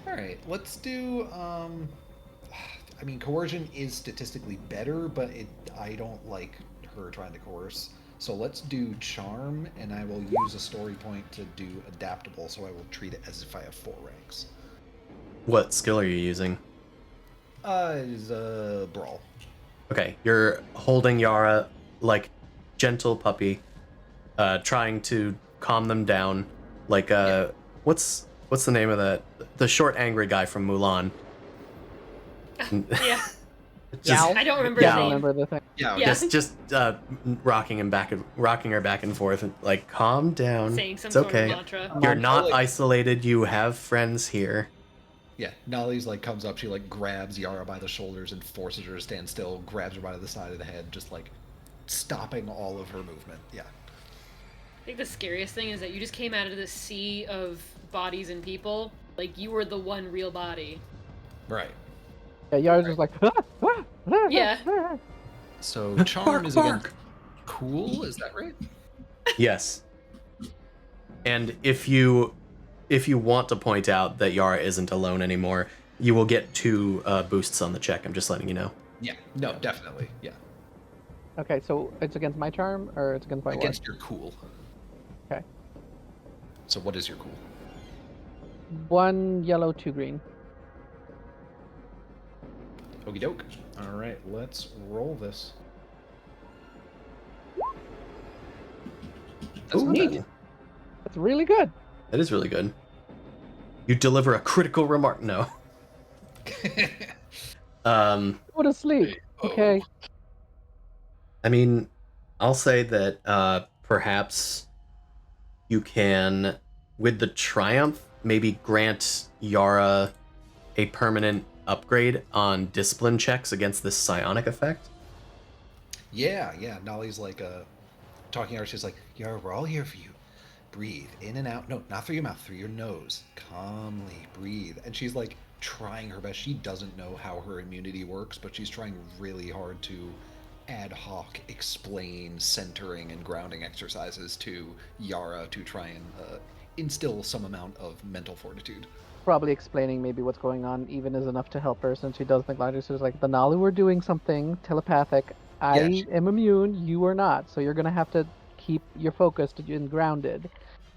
All right, let's do. I mean, coercion is statistically better, but I don't like her trying to coerce. So let's do charm, and I will use a story point to do adaptable. So I will treat it as if I have 4 ranks. What skill are you using? Is brawl. Okay, you're holding Yara like gentle puppy, trying to calm them down. Like what's the name of that? The short angry guy from Mulan. Yeah. Just, I don't remember Yeah. his I name. remember the thing. Yeah. Yeah. just rocking her back and forth, and like calm down. Saying some It's sort okay. of mantra. You're not like- isolated. You have friends here. Yeah, Nolly's like comes up, she like grabs Yara by the shoulders and forces her to stand still, grabs her by the side of the head, just like stopping all of her movement. Yeah. I think the scariest thing is that you just came out of this sea of bodies and people. Like, you were the one real body. Right. Yeah, Yara's just like. Yeah. So charm is against cool, is that right? Yes. And if you want to point out that Yara isn't alone anymore, you will get 2 boosts on the check. I'm just letting you know. Yeah. No, definitely. Yeah. Okay, so it's against my charm or it's against my what? Against your cool. Okay. So what is your cool? 1 yellow, 2 green. Okie doke. All right, let's roll this. That's Ooh, not bad. That's really good. that is really good. You deliver a critical remark. No. Go to sleep. Okay. I mean, I'll say that perhaps you can, with the triumph, maybe grant Yara a permanent upgrade on discipline checks against this psionic effect. Yeah. Nolly's like talking to her. She's like, Yara, we're all here for you. Breathe in and out. No, not through your mouth, through your nose. Calmly breathe. And she's like trying her best. She doesn't know how her immunity works, but she's trying really hard to ad hoc explain centering and grounding exercises to Yara to try and instill some amount of mental fortitude. Probably explaining maybe what's going on even is enough to help her since she does think logic. So it's like, the Naalu were doing something telepathic. I Yeah, am immune, you are not. So you're going to have to keep your focus and grounded.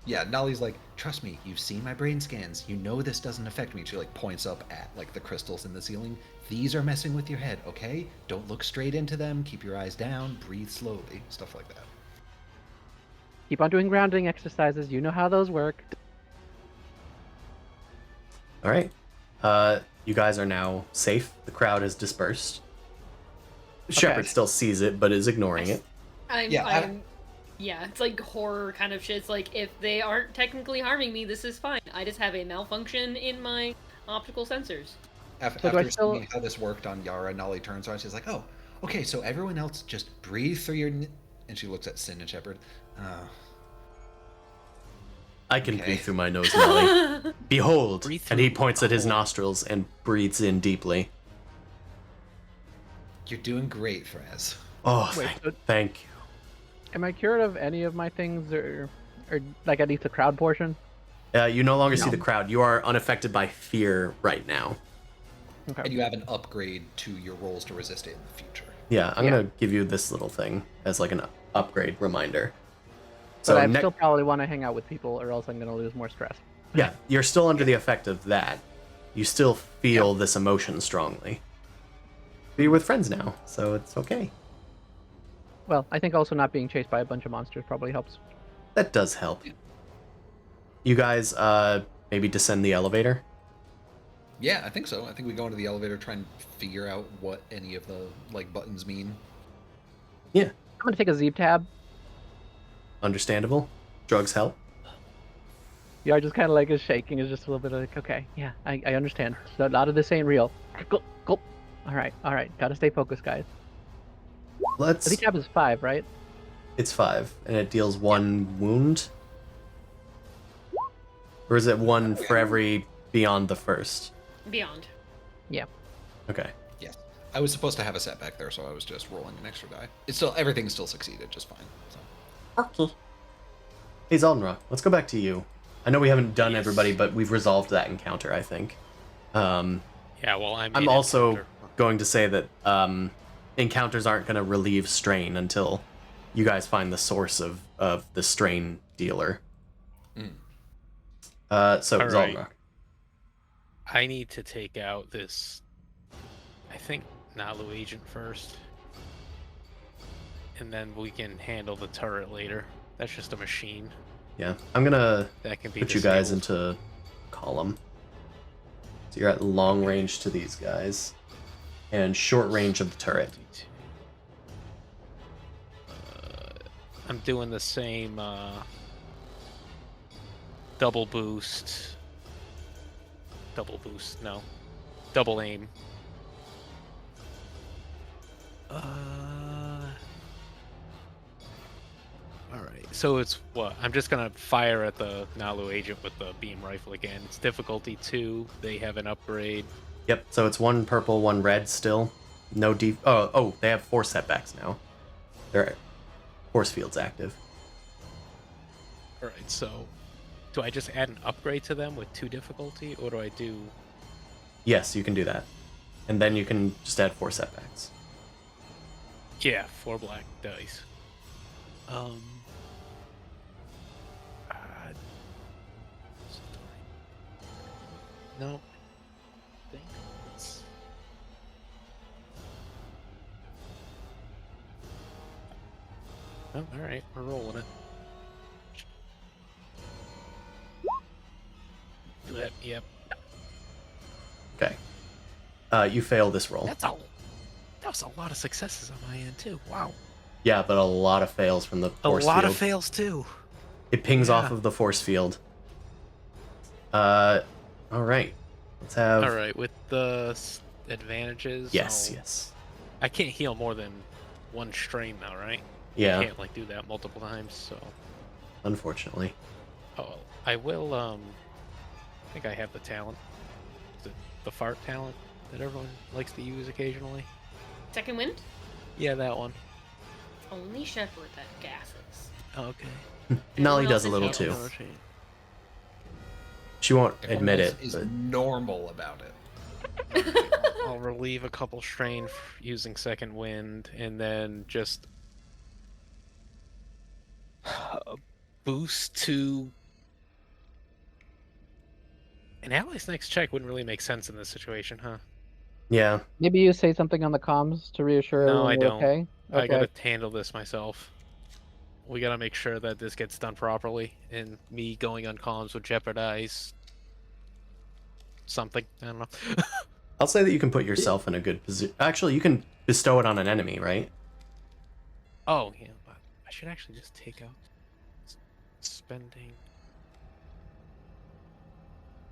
Yeah, Nolly's like, trust me, you've seen my brain scans. You know this doesn't affect me. She like points up at like the crystals in the ceiling. These are messing with your head, okay? Don't look straight into them. Keep your eyes down. Breathe slowly. Stuff like that. Keep on doing grounding exercises. You know how those work. All right. You guys are now safe. The crowd has dispersed. Shepard still sees it, but is ignoring it. Yeah, it's like horror kind of shit. It's like, if they aren't technically harming me, this is fine. I just have a malfunction in my optical sensors. After seeing how this worked on Yara, Nolly turns around. She's like, oh, okay, so everyone else just breathe through your... And she looks at Sin and Shepard. I can Okay. breathe through my nose, Molly. Behold! Breathe And he through points at his hole. nostrils and breathes in deeply. You're doing great, Fraz. Oh, Wait, thank you. Am I cured of any of my things or like at least the crowd portion? You no longer see No. the crowd. You are unaffected by fear right now. Okay. And you have an upgrade to your rolls to resist it in the future. Yeah, I'm Yeah. gonna give you this little thing as like an upgrade reminder. But I ne- still probably want to hang out with people or else I'm going to lose more stress. yeah, you're still under the effect of that. You still feel this emotion strongly. But you're with friends now, so it's okay. Well, I think also not being chased by a bunch of monsters probably helps. That does help. You guys maybe descend the elevator. Yeah, I think so. I think we go into the elevator, try and figure out what any of the like buttons mean. Yeah, I'm going to take a Z tab. understandable. Drugs help. Yeah, just kind of like is shaking. Is just a little bit like, okay, yeah, I understand. So a lot of this ain't real. Go. All right. Gotta stay focused, guys. Let's. Z tab is 5, right? It's 5, and it deals 1 wound. Or is it 1 for every beyond the first? Beyond. Yeah. Okay. Yes. I was supposed to have a setback there, so I was just rolling an extra die. It's still everything still succeeded just fine. So. Okay. Hey Zaldenrock, let's go back to you. I know we haven't done Yes. everybody, but we've resolved that encounter, I think. Yeah, well, I'm also going to say that encounters aren't going to relieve strain until you guys find the source of the strain dealer. So, All right. Zalnrock. I need to take out this, I think, Naalu agent first. And then we can handle the turret later. That's just a machine. Yeah, I'm going to That can be put you guys disabled. into column. So you're at long range to these guys. And short range of the turret. I'm doing the same double boost. No. Double aim. Alright, so it's what? I'm just gonna fire at the Naalu agent with the beam rifle again. It's difficulty 2. They have an upgrade. Yep, so it's 1 purple, 1 red still. No oh, they have 4 setbacks now. Their force field's active. Alright, so do I just add an upgrade to them with 2 difficulty, or do I do... Yes, you can do that. And then you can just add 4 setbacks. Yeah, 4 black dice. No. I think it's... Oh, alright, we're rolling it. Yep. Okay. You fail this roll. That was a lot of successes on my end too. Wow. Yeah, but a lot of fails from the force field. Of fails too. It pings off of the force field. Alright. Let's have... Alright, with the advantages... Yes. I can't heal more than 1 strain now, right? Yeah. I can't, like, do that multiple times, so... Unfortunately. Oh, I will, I think I have the talent. Is it the fart talent that everyone likes to use occasionally? Second wind? Yeah, that one. Only Shepherd that gasses. Okay. Nolly else does a is little yours. too. Oh, She won't admit it, Is but... normal about it. I'll relieve a couple strain using second wind, and then just boost to an ally's next check wouldn't really make sense in this situation, huh? Yeah. Maybe you say something on the comms to reassure No, everyone I we're don't. okay. I gotta handle this myself. We gotta make sure that this gets done properly, and me going on comms would jeopardize something. I don't know. I'll say that you can put yourself in a good position. Actually, you can bestow it on an enemy, right? Oh, yeah. I should actually just take out spending.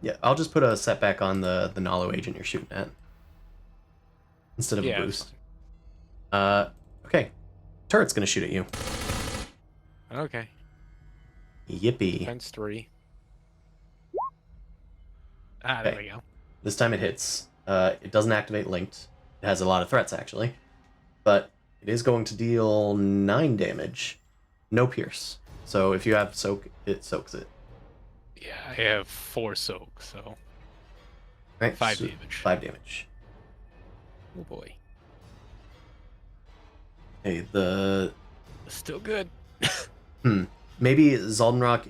Yeah, I'll just put a setback on the Naalu agent you're shooting at. Instead of a boost. Okay. Turret's gonna shoot at you. Okay. Yippee. Defense 3. Ah, there Okay. we go. This time it hits. It doesn't activate linked. It has a lot of threats, actually. But it is going to deal 9 damage. No pierce. So if you have soak, it soaks it. Yeah, I have 4 soak, so Right? 5 so damage. 5 damage. Oh boy. Okay, the... Still good. Maybe Zaldenrock,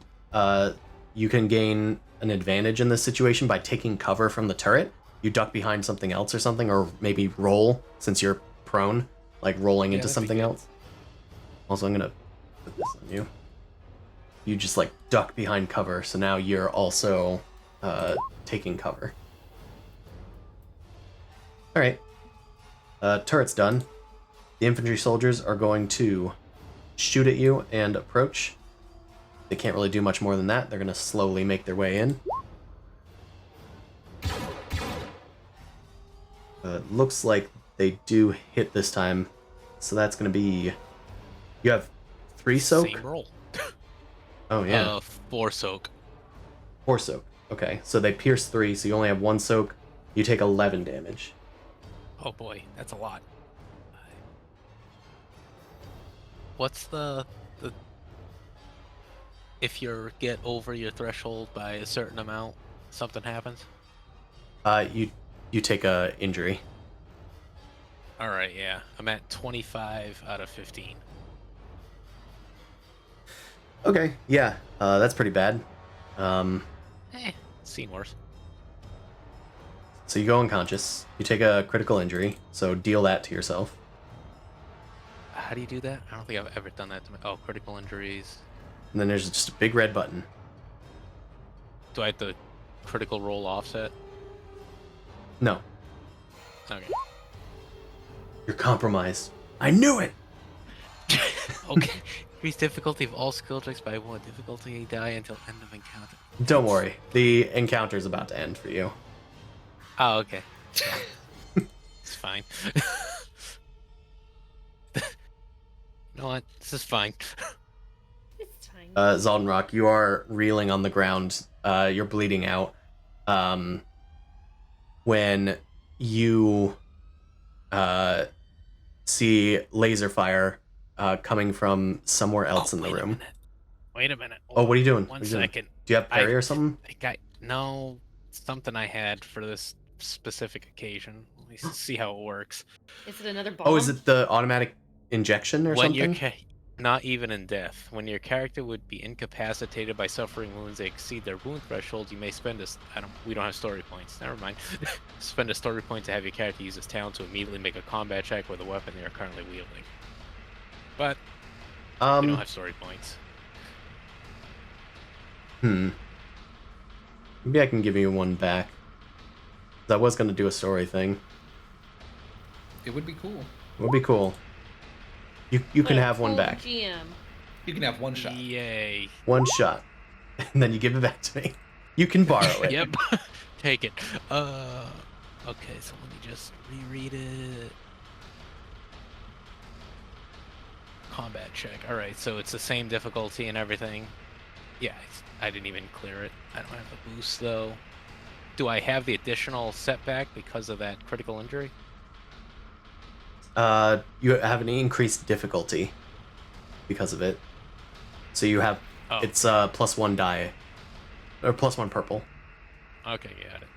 you can gain an advantage in this situation by taking cover from the turret. You duck behind something else or something, or maybe roll, since you're prone, like rolling into that'd be something good. else. Also, I'm gonna put this on you. You just, like, duck behind cover, so now you're also taking cover. Alright. Turret's done. The infantry soldiers are going to shoot at you and approach. They can't really do much more than that. They're going to slowly make their way in. Looks like they do hit this time. So that's going to be... You have 3 soak? Same roll. Oh, yeah. 4 soak. 4 soak. Okay, so they pierce 3, so you only have 1 soak. You take 11 damage. Oh boy, that's a lot. What's the if you get over your threshold by a certain amount, something happens? You take a injury. All right, yeah. I'm at 25 out of 15. Okay, yeah, that's pretty bad. Seen worse. So you go unconscious. You take a critical injury, so deal that to yourself. How do you do that? I don't think I've ever done that to me. Oh, critical injuries. And then there's just a big red button. Do I have to critical roll offset? No, Okay. you're compromised. I knew it! Okay. Increase difficulty of all skill checks by 1 difficulty die until end of encounter. Don't worry, the encounter's about to end for you. Oh, okay. It's fine. You know what? This is fine. It's fine. Zaldenrock, you are reeling on the ground. You're bleeding out. When you see laser fire coming from somewhere else in the room. Wait a minute. Oh, what are you doing? One What are you doing? second. Do you have parry or something? No, something I had for this specific occasion. Let me see how it works. Is it another bomb? Oh, is it the automatic injection or When something? you're not even in death, when your character would be incapacitated by suffering wounds that exceed their wound threshold, you may spend a. We don't have story points. Never mind. Spend a story point to have your character use his talent to immediately make a combat check with a weapon they are currently wielding. But we don't have story points. Maybe I can give you one back. I was going to do a story thing. It would be cool. It would be cool. You can have one back. GM. You can have one shot. Yay. One shot. And then you give it back to me. You can borrow it. Yep. Take it. Okay, so let me just reread it. Combat check. Alright, so it's the same difficulty and everything. Yeah, I didn't even clear it. I don't have the boost, though. Do I have the additional setback because of that critical injury? You have an increased difficulty because of it. So you have... Oh. It's +1 die. Or +1 purple. Okay, got it.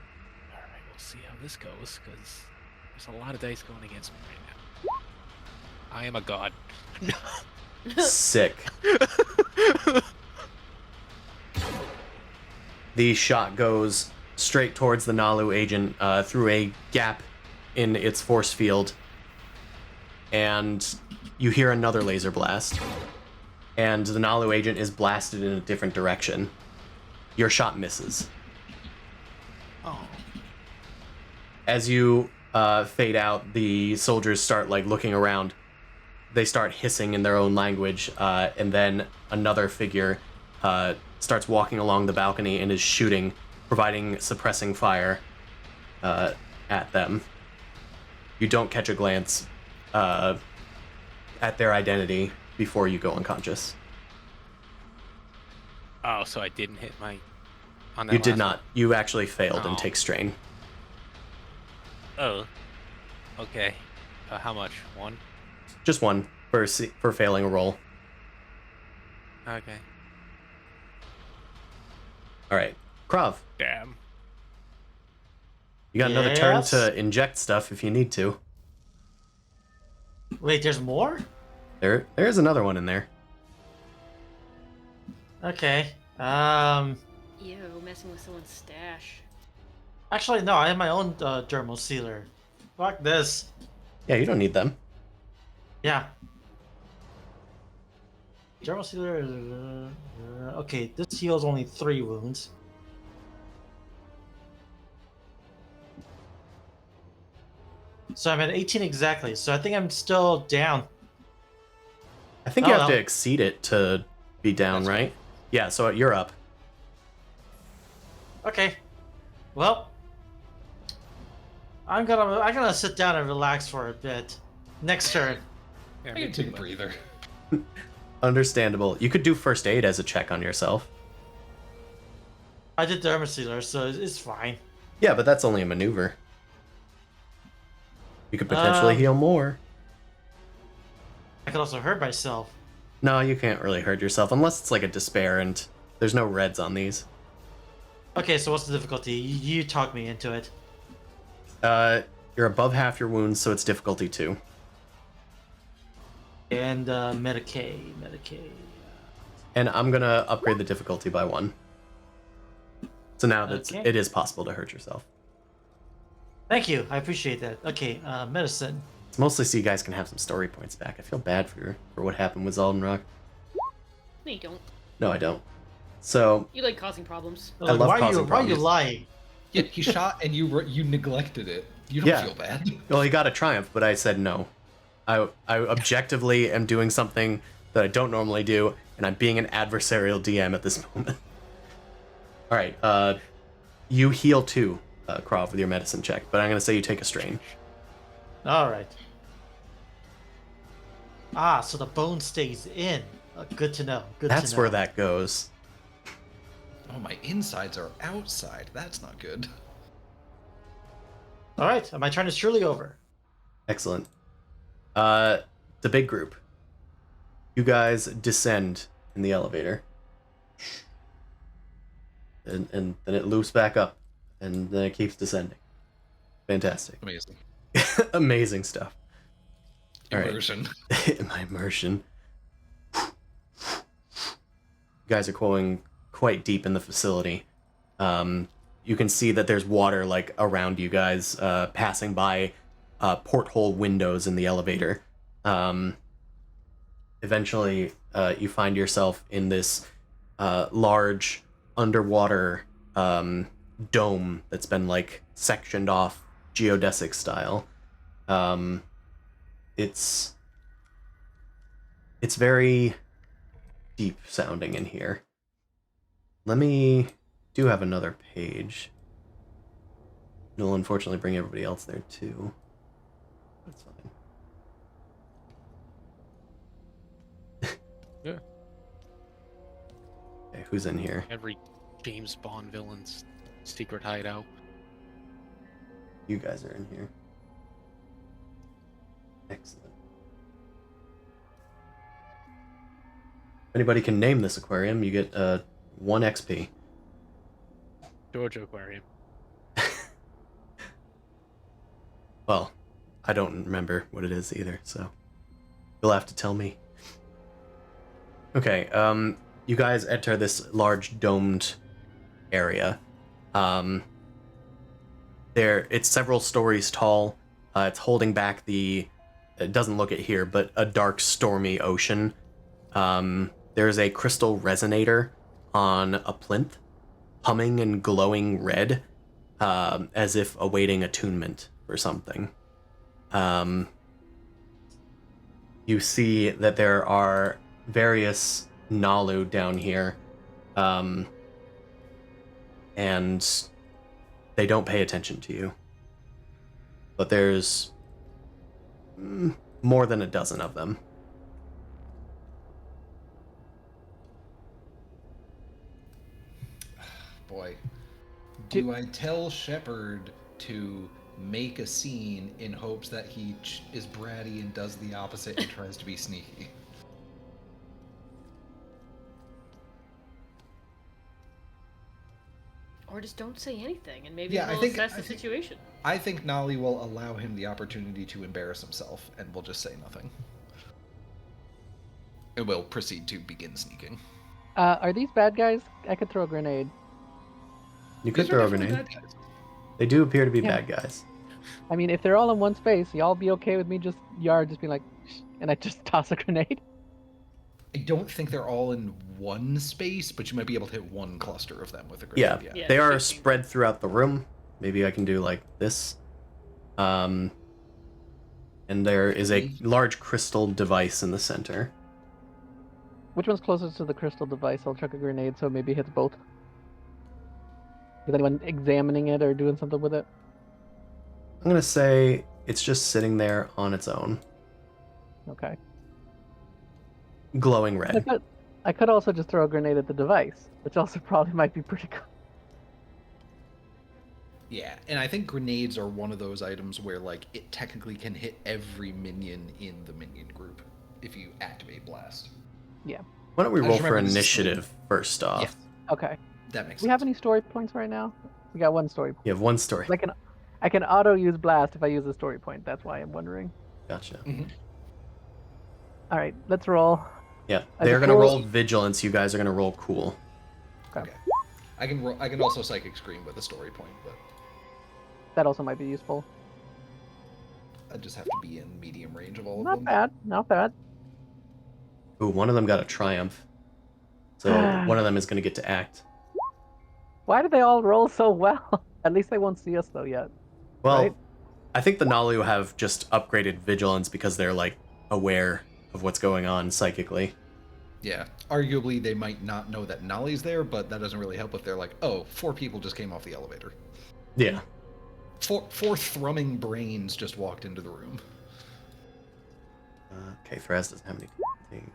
Alright, we'll see how this goes, because there's a lot of dice going against me right now. I am a god. Sick. The shot goes straight towards the Naalu agent through a gap in its force field. And you hear another laser blast. And the Naalu agent is blasted in a different direction. Your shot misses. Oh. As you fade out, the soldiers start looking around. They start hissing in their own language, and then another figure starts walking along the balcony and is shooting, providing suppressing fire at them. You don't catch a glance at their identity before you go unconscious. Oh, so I didn't hit my... on that You did last not. You actually failed and Oh. take strain. one? Oh. Okay. How much? 1? Just one for failing a roll. Okay. All right, Krav. Damn. You got another turn Yes? to inject stuff if you need to. Wait, there's more? There is another one in there. Okay. Ew, messing with someone's stash. Actually, no, I have my own dermal sealer. Fuck this. Yeah, you don't need them. Yeah. Dermal sealer. Okay, this heals only 3 wounds. So I'm at 18 exactly. So I think I'm still down. I think you Oh, have to well. exceed it to be down, That's right? Yeah, so you're up. Okay. Well, I'm gonna sit down and relax for a bit. Next turn. Yeah, I me can too, take a but- breather. Understandable. You could do first aid as a check on yourself. I did dermal sealer, so it's fine. Yeah, but that's only a maneuver. You could potentially heal more. I could also hurt myself. No, you can't really hurt yourself unless it's like a despair and there's no reds on these. Okay, so what's the difficulty? You talk me into it. You're above half your wounds, so it's difficulty 2. And Medicaid. And I'm gonna upgrade the difficulty by 1. So now that Okay. it is possible to hurt yourself. Thank you. I appreciate that. Okay, medicine. It's mostly so you guys can have some story points back. I feel bad for what happened with Zaldenrock. No, you don't. No, I don't. So You like causing problems. I love why causing you problems. lying? Yeah, he shot and you neglected it. You don't Yeah. feel bad. Well, he got a triumph, but I said no. I objectively am doing something that I don't normally do, and I'm being an adversarial DM at this moment. All right, you heal 2, Krav, with your medicine check, but I'm gonna say you take a strain. All right. Ah, so the bone stays in. Good to know. That's where that goes. Oh, my insides are outside. That's not good. All right, my turn is surely over. Excellent. The big group. You guys descend in the elevator. And then it loops back up, and then it keeps descending. Fantastic. Amazing. Amazing stuff. All right. Immersion. My immersion. You guys are going quite deep in the facility. You can see that there's water like around you guys, passing by porthole windows in the elevator. Eventually, you find yourself in this large underwater dome that's been like sectioned off geodesic style. It's very deep sounding in here. Let me do have another page. It'll unfortunately bring everybody else there too. That's fine. Yeah. Okay, who's in here? Every James Bond villain's secret hideout. You guys are in here. Excellent. If anybody can name this aquarium, you get 1 XP. Georgia Aquarium. Well, I don't remember what it is either, so you'll have to tell me. Okay, you guys enter this large domed area. It's several stories tall. It's holding back it doesn't look it here, but a dark, stormy ocean. There's a crystal resonator on a plinth, humming and glowing red, as if awaiting attunement for something. You see that there are various Naalu down here, and they don't pay attention to you. But there's more than a dozen of them. Boy. Do I tell Shepard to make a scene in hopes that he is bratty and does the opposite and tries to be sneaky? Or just don't say anything, and maybe Yeah, we'll I think- assess I the think- situation. I think Nolly will allow him the opportunity to embarrass himself, and will just say nothing. And will proceed to begin sneaking. Are these bad guys? I could throw a grenade. You could These are throw a definitely grenade. bad guys. They do appear to be Yeah. bad guys. I mean, if they're all in one space, y'all be okay with me just be like, "Shh," and I just toss a grenade? I don't think they're all in one space, but you might be able to hit one cluster of them with a Yeah, grenade. Yeah. they are 15. spread throughout the room. Maybe I can do like this. And there is a large crystal device in the center. Which one's closest to the crystal device? I'll chuck a grenade so maybe it hits both. Is anyone examining it or doing something with it? I'm gonna say it's just sitting there on its own, Okay. glowing red. I could also just throw a grenade at the device, which also probably might be pretty cool. Yeah, and I think grenades are one of those items where, like, it technically can hit every minion in the minion group if you activate blast. Yeah. Why don't we I roll just for remember this is initiative first off? Yeah. Okay. That makes Do we sense. have any story points right now? We got one story. You have 1 story. Like I can auto use blast if I use a story point. That's why I'm wondering. Gotcha. All right, let's roll. Yeah, As they're a gonna cool- roll vigilance. You guys are gonna roll cool. Okay. I can also psychic scream with a story point, but That also might be useful. I just have to be in medium range of all of Not them. bad. Not bad. Ooh, one of them got a triumph. So one of them is gonna get to act. Why do they all roll so well? At least they won't see us though yet. Well, Right? I think the Naalu have just upgraded vigilance because they're like aware of what's going on psychically. Yeah. Arguably, they might not know that Nolly's there, but that doesn't really help if they're like, oh, 4 people just came off the elevator. Yeah. Four thrumming brains just walked into the room. Okay, Thraz doesn't have anything.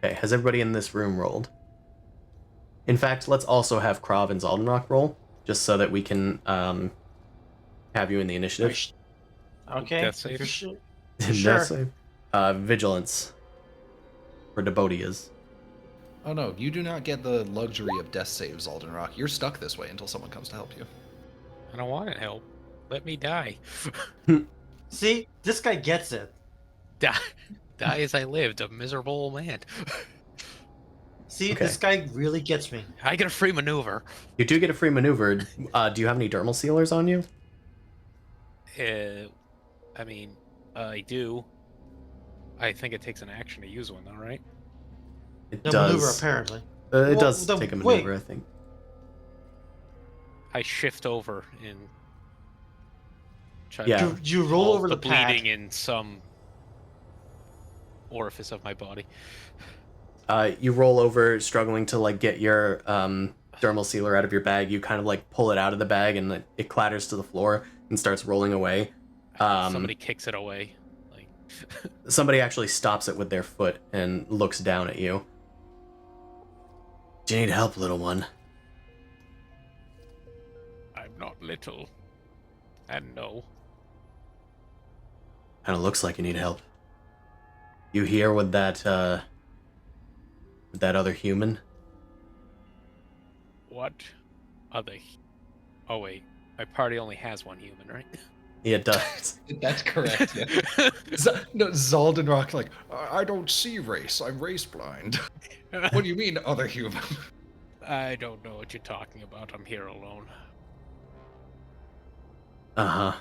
Okay, has everybody in this room rolled? In fact, let's also have Krav and Zaldenrock roll, just so that we can have you in the initiative. Okay. Death save? for sure. Death Sure. save. Vigilance. For Debodias. Oh no, you do not get the luxury of death saves, Aldenrock. You're stuck this way until someone comes to help you. I don't want help. Let me die. See, this guy gets it. Die as I lived, a miserable old man. See, Okay. this guy really gets me. I get a free maneuver. You do get a free maneuver. Do you have any dermal sealers on you? I mean, I do. I think it takes an action to use one, though, right? It The does. maneuver, apparently. It Well, does the- take a wait. maneuver, I think. I shift over and try Yeah. to You roll halt over the bleeding pad. in some orifice of my body. You roll over, struggling to like get your dermal sealer out of your bag. You kind of like pull it out of the bag, and it clatters to the floor and starts rolling away. Somebody kicks it away. Like, Somebody actually stops it with their foot and looks down at you. Do you need help, little one? I'm not little. And no. Kind of looks like you need help. You here with that other human? What? Oh wait, my party only has one human, right? Yeah, it does. That's correct, yeah. No, Zaldenrock, like, I don't see race. I'm race blind. What do you mean, other human? I don't know what you're talking about. I'm here alone. Uh-huh.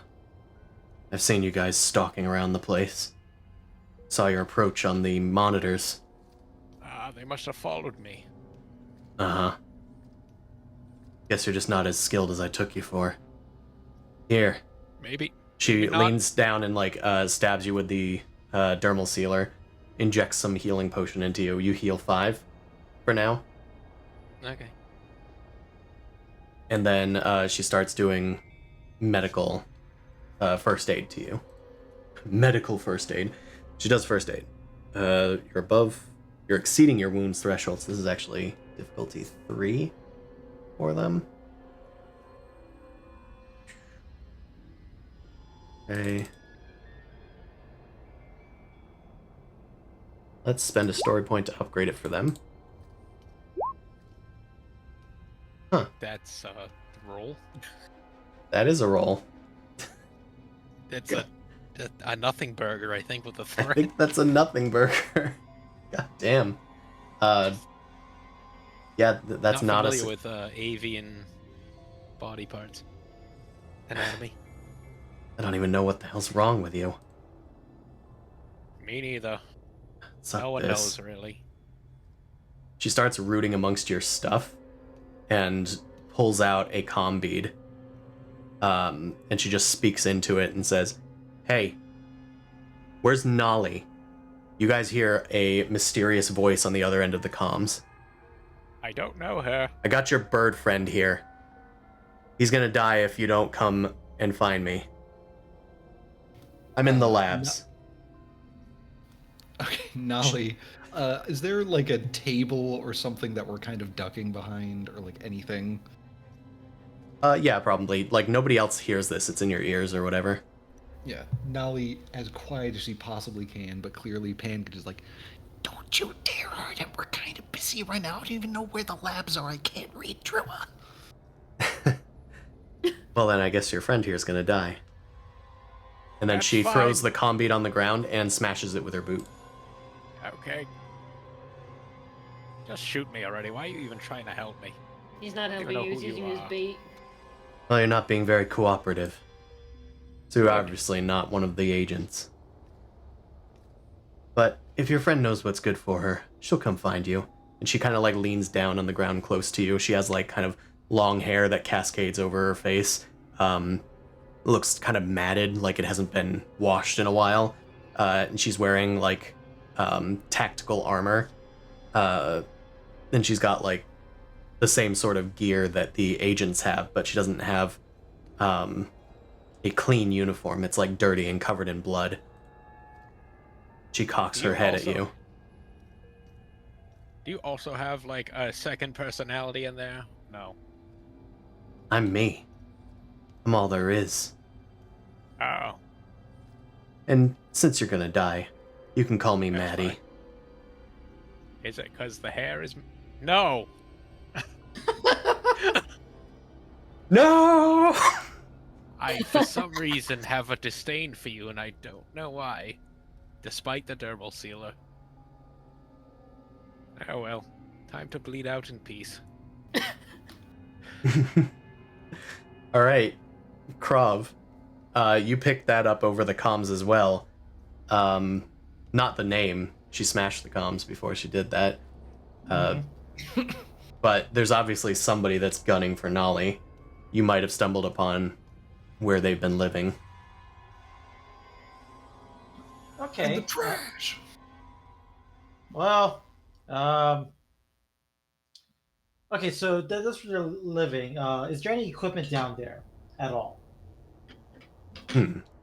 I've seen you guys stalking around the place. Saw your approach on the monitors. They must have followed me. Uh-huh. Guess you're just not as skilled as I took you for. Here. Maybe. She Maybe not. leans down and like stabs you with the dermal sealer, injects some healing potion into you. You heal 5 for now. Okay. And then she starts doing medical first aid to you. Medical first aid. She does first aid. You're exceeding your wounds thresholds. This is actually difficulty 3 for them. Okay. Let's spend a story point to upgrade it for them. Huh. That's roll. That is a roll. That's Good. a nothing burger, I think, with a I threat. think that's a nothing burger. God damn. Yeah, that's not familiar a... with avian body parts. Anatomy. I don't even know what the hell's wrong with you. Me neither. Suck No one this. knows, really. She starts rooting amongst your stuff and pulls out a comm bead. And she just speaks into it and says, "Hey, where's Nolly?" You guys hear a mysterious voice on the other end of the comms. I don't know her. "I got your bird friend here. He's gonna die if you don't come and find me. I'm in the labs." Okay, Nolly, is there like a table or something that we're kind of ducking behind, or like anything? Yeah, probably. Like, nobody else hears this. It's in your ears or whatever. Yeah, Nolly, as quiet as she possibly can, but clearly Pancake is like, don't you dare hurt him. We're kind of busy right now. I don't even know where the labs are. I can't read Drua. Well, then I guess your friend here is gonna die. And then That's she throws fine. the comm bead on the ground and smashes it with her boot. Okay. Just shoot me already. Why are you even trying to help me? He's not I don't helping even you. know He's who you using his are. bait. Well, you're not being very cooperative. So you're Good. obviously not one of the agents. But if your friend knows what's good for her, she'll come find you. And she kind of like leans down on the ground close to you. She has like kind of long hair that cascades over her face. Looks kind of matted, like it hasn't been washed in a while. And she's wearing like tactical armor. And she's got like the same sort of gear that the agents have, but she doesn't have a clean uniform. It's like dirty and covered in blood. She cocks Do you her head also- at you. Do you also have like a second personality in there? No. I'm me. I'm all there is. Oh. And since you're gonna die, you can call me That's Maddie. fine. Is it because the hair is... No! No! I, for some reason, have a disdain for you, and I don't know why. Despite the dermal sealer. Oh well. Time to bleed out in peace. Alright. Krav. You picked that up over the comms as well. Not the name. She smashed the comms before she did that. But there's obviously somebody that's gunning for Nolly. You might have stumbled upon where they've been living. Okay. In the trash. Well, okay, so that's where they're living. Is there any equipment down there at all?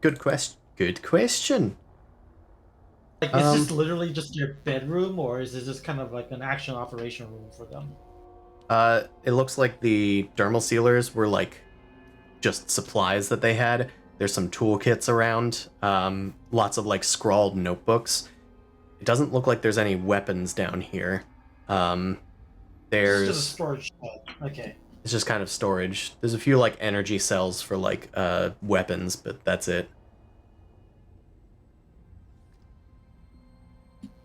Good question. Good question. Like, is this literally just their bedroom, or is this just kind of like an action operation room for them? It looks like the dermal sealers were like just supplies that they had. There's some toolkits around, lots of like scrawled notebooks. It doesn't look like there's any weapons down here. It's There's just a storage shed. Okay. it's just kind of storage. There's a few like energy cells for like weapons, but that's it.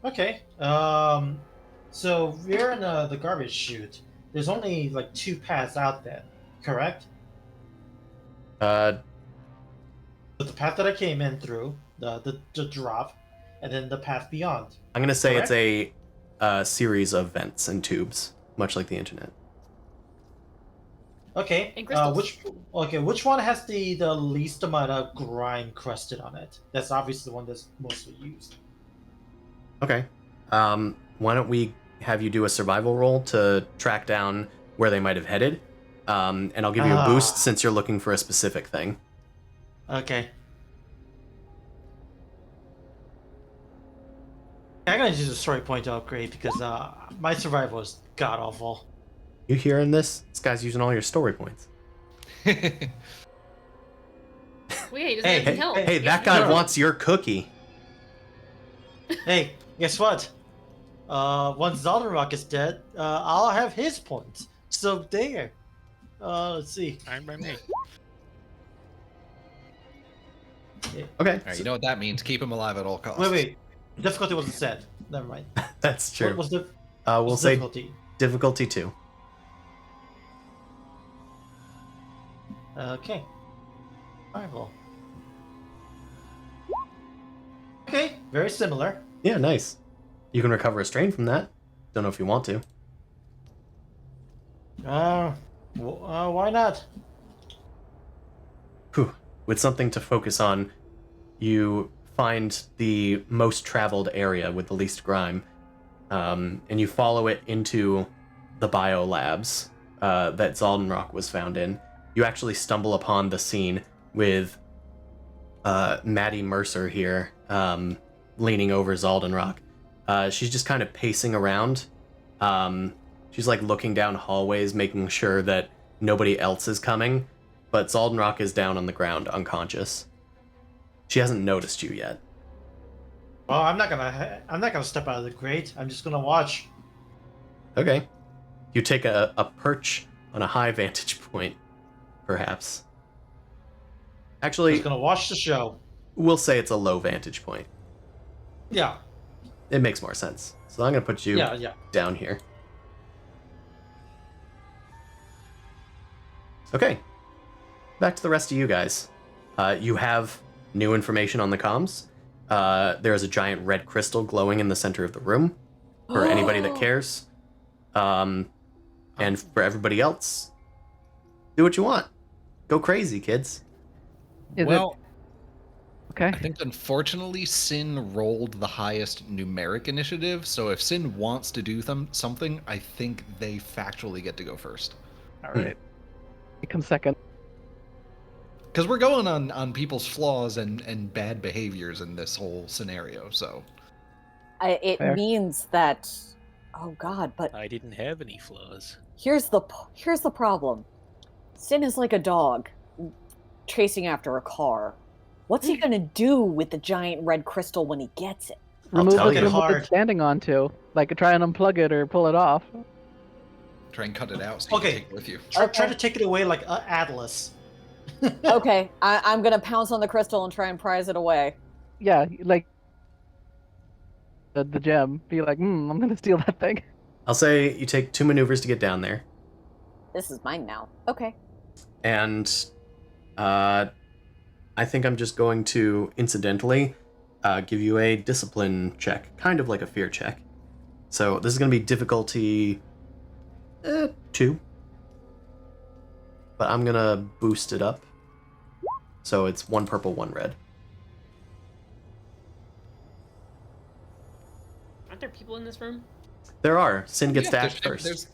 Okay. So we're in the garbage chute. There's only like 2 paths out there, correct? Uh, The path that I came in through, the drop, and then the path beyond. I'm gonna say Correct? it's a series of vents and tubes, much like the internet. Okay. And crystals. Which one has the least amount of grime crusted on it? That's obviously the one that's mostly used. Okay. Why don't we have you do a survival roll to track down where they might have headed? And I'll give you a boost since you're looking for a specific thing. Okay. I'm gonna use a story point to upgrade because my survival is god awful. You hearing this? This guy's using all your story points. Well, yeah, he doesn't Hey, have any help. Hey, He that has guy to- wants your cookie. Hey, guess what? Once Zaldenrock is dead, I'll have his points. So there. Let's see. Fine by me. Okay, Alright, you know what that means. Keep him alive at all costs. Wait. Difficulty wasn't set. Never mind. that's true. What was the We'll say difficulty? difficulty 2. Okay. Survival. Okay, very similar. Yeah, nice. You can recover a strain from that. Don't know if you want to. Why not? Whew. With something to focus on, you find the most traveled area with the least grime, and you follow it into the biolabs that Zaldenrock was found in. You actually stumble upon the scene with Maddie Mercer here, leaning over Zaldenrock. She's just kind of pacing around. She's like looking down hallways, making sure that nobody else is coming, but Zaldenrock is down on the ground, unconscious. She hasn't noticed you yet. Well, I'm not gonna step out of the grate. I'm just gonna watch. Okay. You take a perch on a high vantage point, perhaps. Actually, Just gonna watch the show. we'll say it's a low vantage point. Yeah. It makes more sense. So I'm gonna put you Yeah. down here. Okay. Back to the rest of you guys. You have new information on the comms. There is a giant red crystal glowing in the center of the room for anybody that cares. And for everybody else, do what you want. Go crazy, kids. Is well, Okay. I think unfortunately Sin rolled the highest numeric initiative, so if Sin wants to do something, I think they factually get to go first. All right. He comes second. Because we're going on people's flaws and bad behaviors in this whole scenario, so... It Fair. means that. Oh God! But I didn't have any flaws. here's the problem. Sin is like a dog chasing after a car. What's he gonna do with the giant red crystal when he gets it? Remove tell the you. symbol Hard. it's standing onto. Like try and unplug it or pull it off. Try and cut it out so you Okay. can take it with you. Try Okay. to take it away like Atlas. Okay, I'm gonna pounce on the crystal and try and prise it away. Yeah, like the gem. Be like, I'm gonna steal that thing. I'll say you take 2 maneuvers to get down there. This is mine now. Okay. And I think I'm just going to incidentally give you a discipline check, kind of like a fear check. So this is going to be difficulty 2. But I'm going to boost it up. So it's 1 purple, 1 red. Aren't there people in this room? There are. Sin gets Yeah, to act first.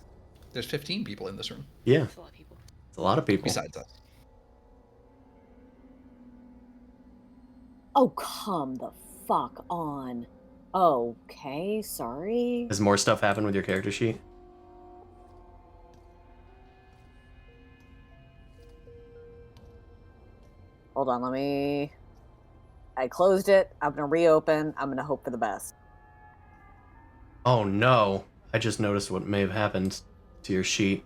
There's 15 people in this room, Yeah, That's a lot of people. it's a lot of people. besides us. Oh, come the fuck on. Okay, sorry. Has more stuff happened with your character sheet? Hold on, I closed it. I'm gonna reopen. I'm gonna hope for the best. Oh no. I just noticed what may have happened to your sheet.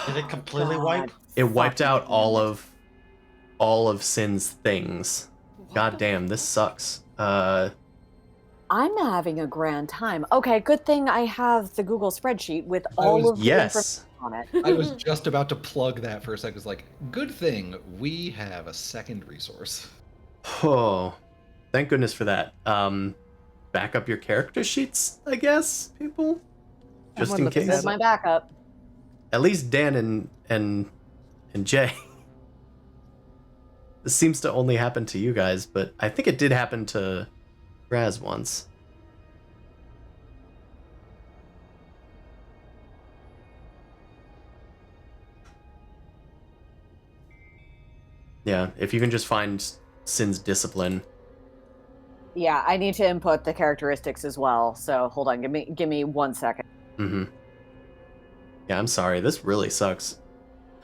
Did it completely God. wipe? It wiped Fucking out all damn of Sin's things. God damn, this sucks. I'm having a grand time. Okay, good thing I have the Google spreadsheet with all of the Yes. information on it. I was just about to plug that for a second. It's like, good thing we have a second resource. Oh, thank goodness for that. Back up your character sheets, I guess, people? Just I'm in on the case. This is my backup. At least Dan and Jay. This seems to only happen to you guys, but I think it did happen to Raz once. Yeah, if you can just find Sin's discipline. Yeah, I need to input the characteristics as well. So hold on, give me 1 second. Mm-hmm. Yeah, I'm sorry. This really sucks.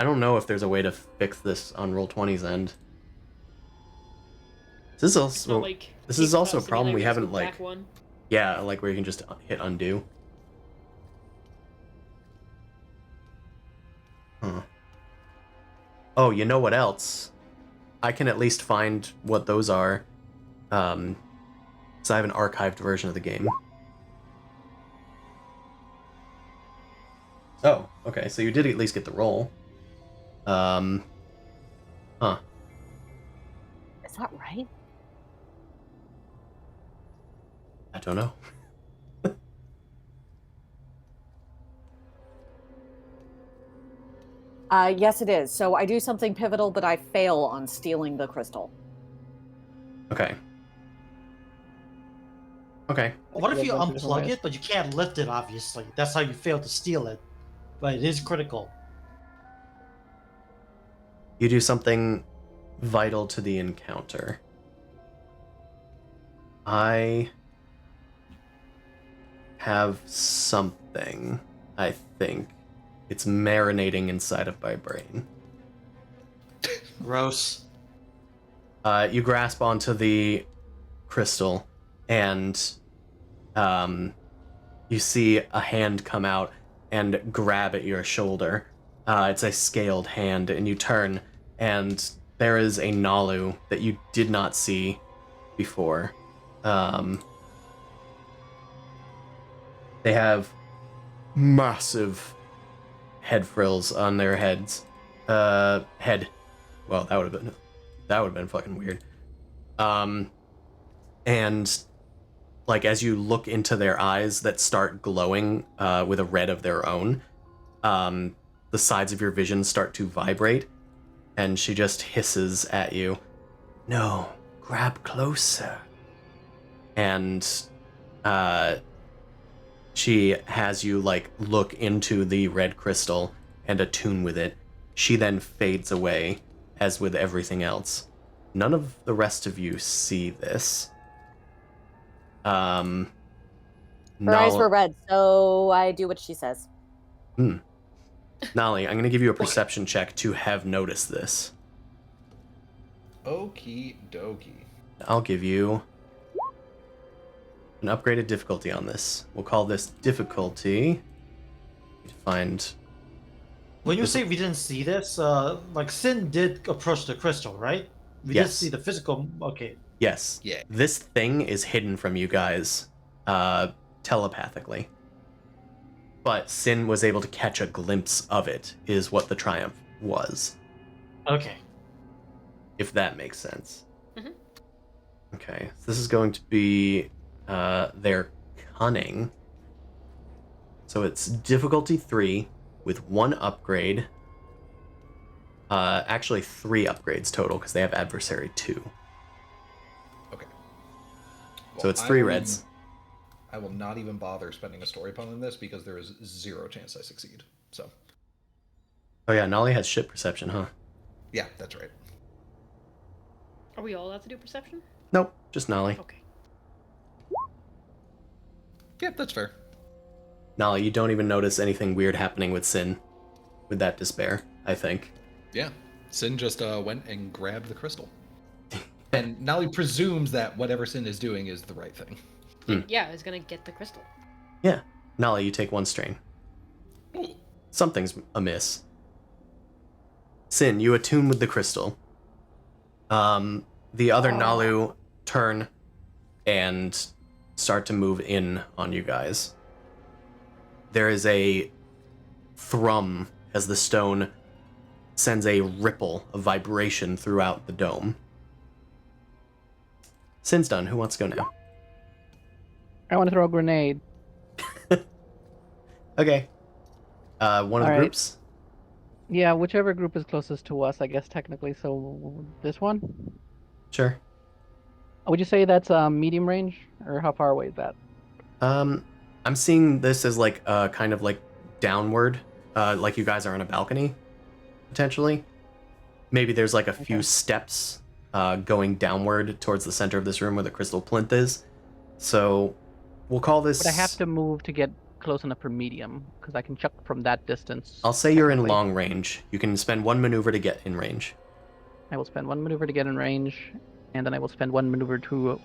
I don't know if there's a way to fix this on Roll20's end. This is It's not also like this is keep also a us problem and we then I haven't go back like one. yeah, like where you can just hit undo. Huh. Oh, you know what else? I can at least find what those are. So I have an archived version of the game. Oh, okay, so you did at least get the roll. Huh. Is that right? I don't know. Yes, it is. So I do something pivotal, but I fail on stealing the crystal. Okay. Okay. What if you Yeah, bunch of different unplug ways. it, but you can't lift it, obviously? That's how you fail to steal it. But it is critical. You do something vital to the encounter. I have something, I think. It's marinating inside of my brain. Gross. You grasp onto the crystal, and you see a hand come out and grab at your shoulder. It's a scaled hand, and you turn, and there is a Naalu that you did not see before. They have massive head frills on their heads. Head. Well, that would have been fucking weird. And like as you look into their eyes that start glowing with a red of their own, the sides of your vision start to vibrate, and she just hisses at you, "No, grab closer." And she has you like look into the red crystal and attune with it. She then fades away, as with everything else. None of the rest of you see this. Her eyes were red, so I do what she says. Nolly, I'm going to give you a perception check to have noticed this. Okie dokie. I'll give you an upgraded difficulty on this. We'll call this difficulty. To find. When you say we didn't see this, like Sin did approach the crystal, right? We Yes. did see the physical. Okay. Yes. Yeah. This thing is hidden from you guys telepathically. But Sin was able to catch a glimpse of it, is what the triumph was. Okay. If that makes sense. Mhm. Okay. So this is going to be their cunning. So it's difficulty 3 with 1 upgrade. Actually 3 upgrades total because they have adversary 2. Okay. So it's I 3 will- reds. I will not even bother spending a story point on this because there is 0 chance I succeed. So, Oh yeah, Nolly has shit perception, huh? yeah, that's right. Are we all allowed to do perception? Nope, just Nolly. Okay. Yeah, that's fair. Nolly, you don't even notice anything weird happening with Sin. With that despair, I think. Yeah. Sin just went and grabbed the crystal. And now he presumes that whatever Sin is doing is the right thing. Yeah, I was gonna get the crystal. Yeah. Nolly, you take 1 strain. Ooh. Something's amiss. Sin, you attune with the crystal. The other Naalu turn and start to move in on you guys. There is a thrum as the stone sends a ripple of vibration throughout the dome. Sin's done. Who wants to go now? I want to throw a grenade. Okay. One of the Alright. groups? Yeah, whichever group is closest to us, I guess technically. So this one. Sure. Would you say that's medium range, or how far away is that? I'm seeing this as like kind of like downward, like you guys are on a balcony, potentially. Maybe there's like a few steps going downward towards the center of this room where the crystal plinth is. So we'll call this. But I have to move to get close enough for medium, because I can chuck from that distance. I'll say you're in technically. long range. You can spend 1 maneuver to get in range. I will spend 1 maneuver to get in range, and then I will spend 1 maneuver to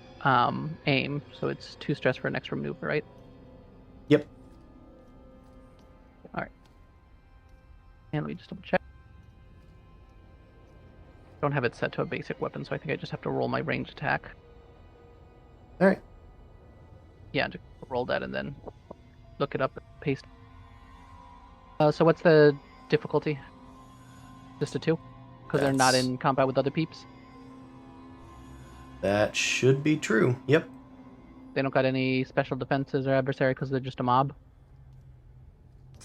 aim. So it's 2 stress for an extra maneuver, right? Yep. All right. And let me just double check. Don't have it set to a basic weapon, so I think I just have to roll my ranged attack. All right. Yeah, just roll that and then look it up and paste. So what's the difficulty? Just a 2? Because they're not That's- in combat with other peeps? That should be true. Yep. They don't got any special defenses or adversary because they're just a mob?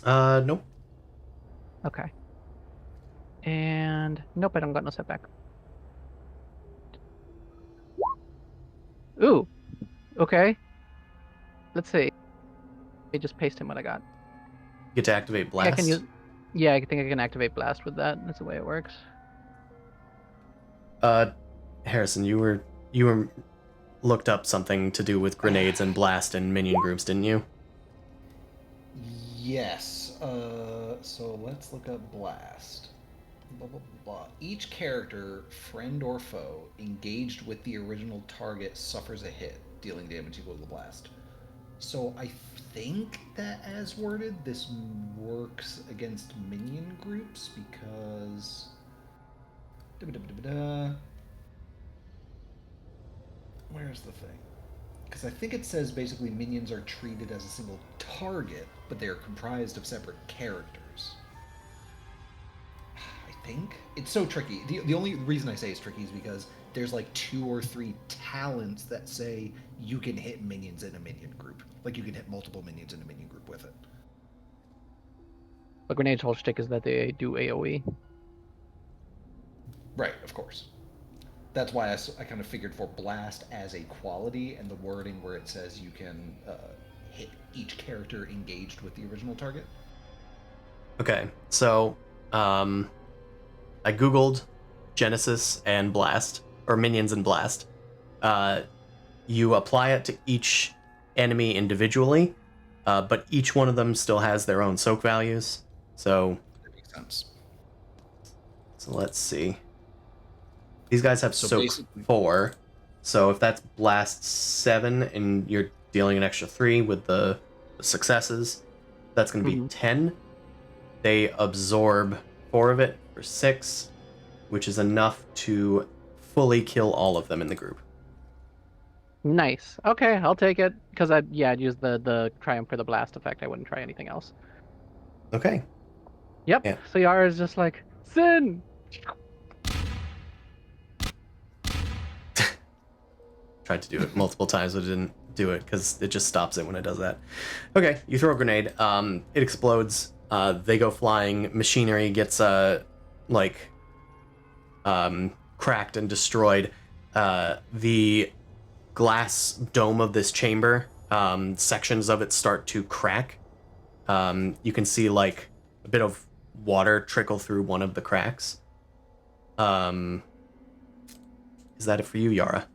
Nope. Okay. And nope, I don't got no setback. Ooh. Okay. Let's see. I just paste in what I got. You get to activate I blast. can use. Yeah, I think I can activate blast with that. That's the way it works. Harrison, you were looked up something to do with grenades and blast and minion groups, didn't you? Yes. So let's look up blast. Blah, blah, blah. Each character, friend or foe, engaged with the original target suffers a hit, dealing damage equal to the blast. So I think that, as worded, this works against minion groups because Where's the thing? Because I think it says basically minions are treated as a single target, but they are comprised of separate characters. I think it's so tricky. The only reason I say it's tricky is because there's like 2 or 3 talents that say you can hit minions in a minion group. Like you can hit multiple minions in a minion group with it. The grenade's whole shtick is that they do AoE. Right, of course. That's why I kind of figured for blast as a quality and the wording where it says you can hit each character engaged with the original target. Okay, so I googled Genesis and Blast, or minions and Blast. You apply it to each enemy individually, but each one of them still has their own soak values. So That makes sense. So let's see. These guys have So soak basically- 4. So if that's blast 7 and you're dealing an extra 3 with the successes, that's going to be 10. They absorb 4 of it for 6, which is enough to fully kill all of them in the group. Nice. Okay, I'll take it. Because I'd use the triumph for the blast effect. I wouldn't try anything else. Okay. Yep. Yeah. So Yara is just like, Sin! Tried to do it multiple times, but it didn't do it because it just stops it when it does that. Okay, you throw a grenade. It explodes. They go flying. Machinery gets cracked and destroyed. The glass dome of this chamber, sections of it start to crack. You can see like a bit of water trickle through one of the cracks. Is that it for you, Yara?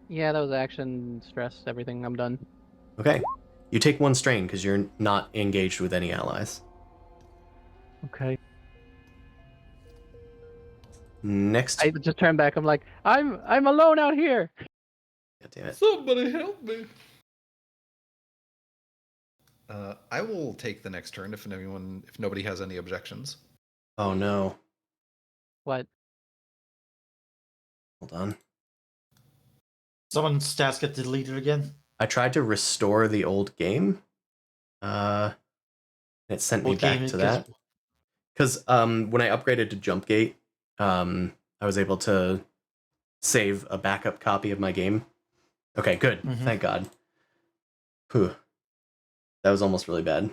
Yeah, that was action, stress, everything. I'm done. Okay. You take 1 strain because you're not engaged with any allies. Okay. Next. I just turn back. I'm like, I'm alone out here. God damn it. Somebody help me. I will take the next turn if nobody has any objections. Oh no. What? Hold on. Someone's stats get deleted again. I tried to restore the old game. It sent me Old back game to is- that. Because when I upgraded to Jumpgate, I was able to save a backup copy of my game. Okay, good. Thank God. Whew. That was almost really bad.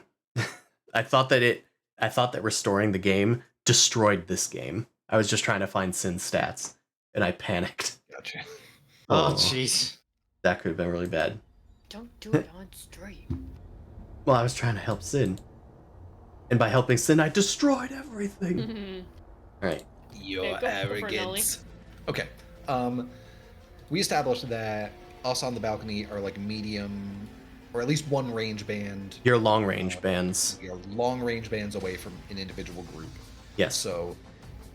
I thought that restoring the game destroyed this game. I was just trying to find Sin's stats, and I panicked. Gotcha. Oh, jeez. That could have been really bad. Don't do it on stream. Well, I was trying to help Sin. And by helping Sin, I destroyed everything. Alright. Your Okay, go for it, arrogance. Okay. We established that us on the balcony are like medium, or at least one range band. Your long range bands. We are long range bands away from an individual group. Yes. So,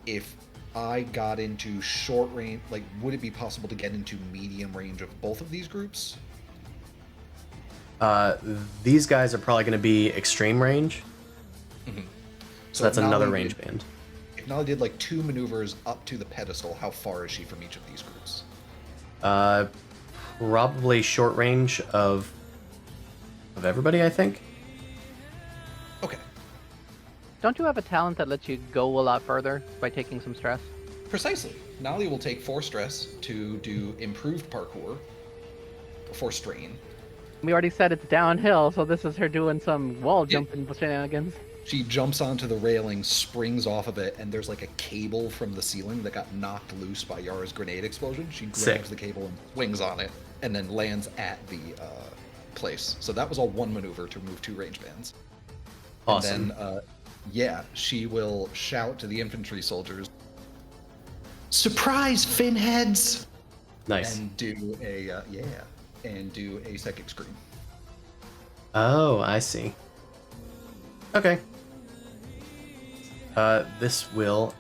if I got into short range, like, would it be possible to get into medium range of both of these groups? These guys are probably going to be extreme range. So that's if another Naalu range did- band. If Naalu did like 2 maneuvers up to the pedestal, how far is she from each of these groups? Probably short range of everybody, I think. Okay, Don't you have a talent that lets you go a lot further by taking some stress? precisely. Naalu will take 4 stress to do improved parkour, 4 strain. We already said it's downhill, so this is her doing some wall Yeah. jumping shenanigans. She jumps onto the railing, springs off of it, and there's like a cable from the ceiling that got knocked loose by Yara's grenade explosion. She grabs Sick. the cable and swings on it, and then lands at the place. So that was all one maneuver to move 2 range bands. Awesome. And then, she will shout to the infantry soldiers, "Surprise, finheads!" Nice. and do a psychic scream. Oh, I see. Okay. This will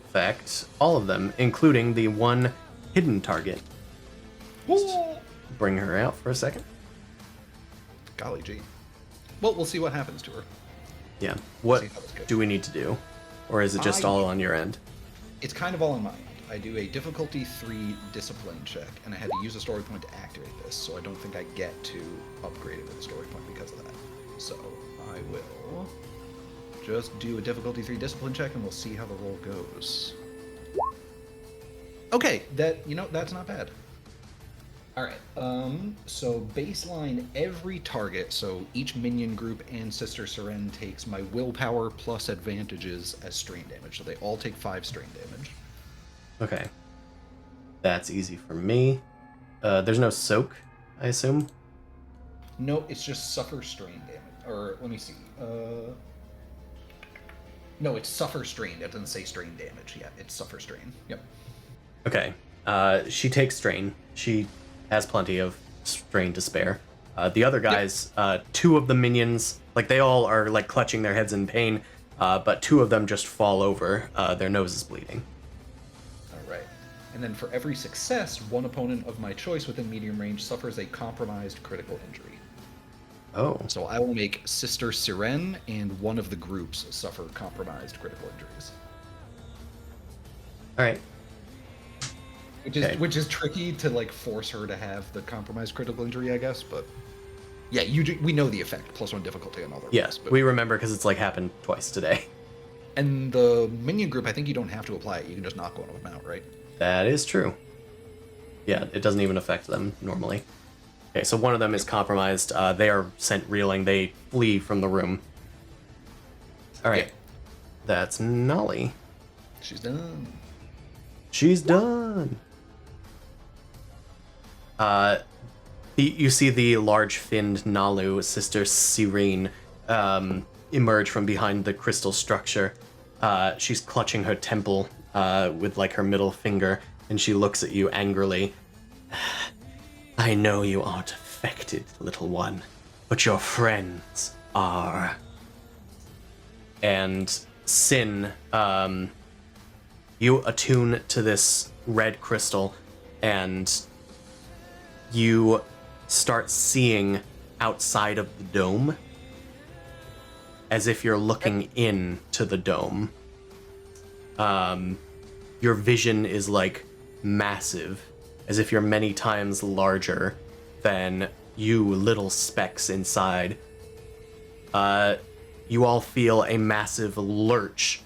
affect all of them, including the one hidden target. Bring her out for a second. Golly gee. Well, we'll see what happens to her. Yeah. What See how this goes. do we need to do? Or is it just I- all on your end? It's kind of all on mine. I do a difficulty 3 discipline check, and I had to use a story point to activate this, so I don't think I get to upgrade it with a story point because of that. So I will just do a difficulty 3 discipline check, and we'll see how the roll goes. Okay, that's not bad. All right. So baseline, every target, so each minion group and Sister Seren takes my willpower plus advantages as strain damage. So they all take 5 strain damage. Okay. That's easy for me. There's no soak, I assume? No, it's just suffer strain damage. Or let me see. No, it's suffer strain. It doesn't say strain damage. Yeah, it's suffer strain. Yep. Okay. She takes strain. She has plenty of strain to spare. The other guys, 2 of the minions, like they all are like clutching their heads in pain, but 2 of them just fall over. Their nose is bleeding. All right. And then for every success, one opponent of my choice within medium range suffers a compromised critical injury. Oh. So I will make Sister Seren and one of the groups suffer compromised critical injuries. All right. Which is tricky to like force her to have the compromised critical injury, I guess. But yeah, we know the effect, +1 difficulty on all the Yes, we remember because it's like happened twice today. And the minion group, I think you don't have to apply it. You can just knock one of them out, right? That is true. Yeah, it doesn't even affect them normally. Okay, so one of them is compromised. They are sent reeling. They flee from the room. All right. Yeah. That's Nolly. She's done. She's done. You see the large-finned Naalu, Sister Serene, emerge from behind the crystal structure. She's clutching her temple with like her middle finger, and she looks at you angrily. I know you aren't affected, little one, but your friends are. And Sin, you attune to this red crystal, and you start seeing outside of the dome as if you're looking into the dome. Your vision is like massive, as if you're many times larger than you little specks inside. You all feel a massive lurch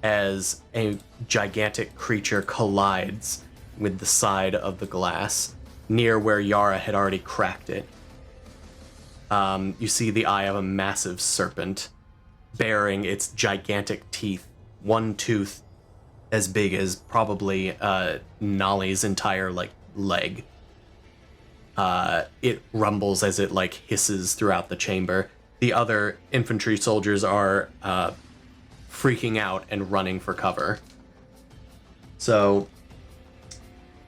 as a gigantic creature collides with the side of the glass near where Yara had already cracked it. You see the eye of a massive serpent baring its gigantic teeth, one tooth as big as probably Nolly's entire leg. It rumbles as it hisses throughout the chamber. The other infantry soldiers are freaking out and running for cover. So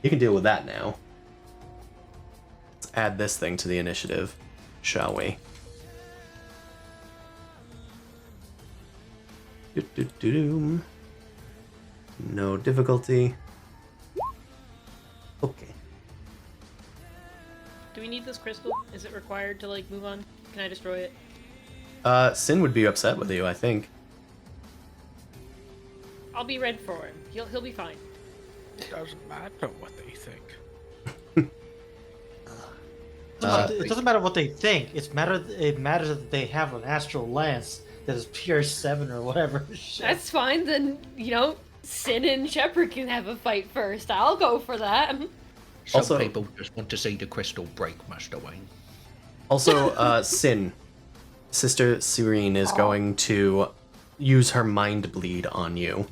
you can deal with that now. Let's add this thing to the initiative, shall we? No difficulty. Okay. Do we need this crystal? Is it required to move on? Can I destroy it? Sin would be upset with you, I think. I'll be red for him. He'll be fine. It doesn't matter what they think. It doesn't matter what they think. It matters that they have an astral lance that is pure 7 or whatever. That's fine. Then Sin and Shepard can have a fight first. I'll go for that. Some people just want to see the crystal break, Master Wayne. Also, Sin, Sister Serene is going to use her mind bleed on you.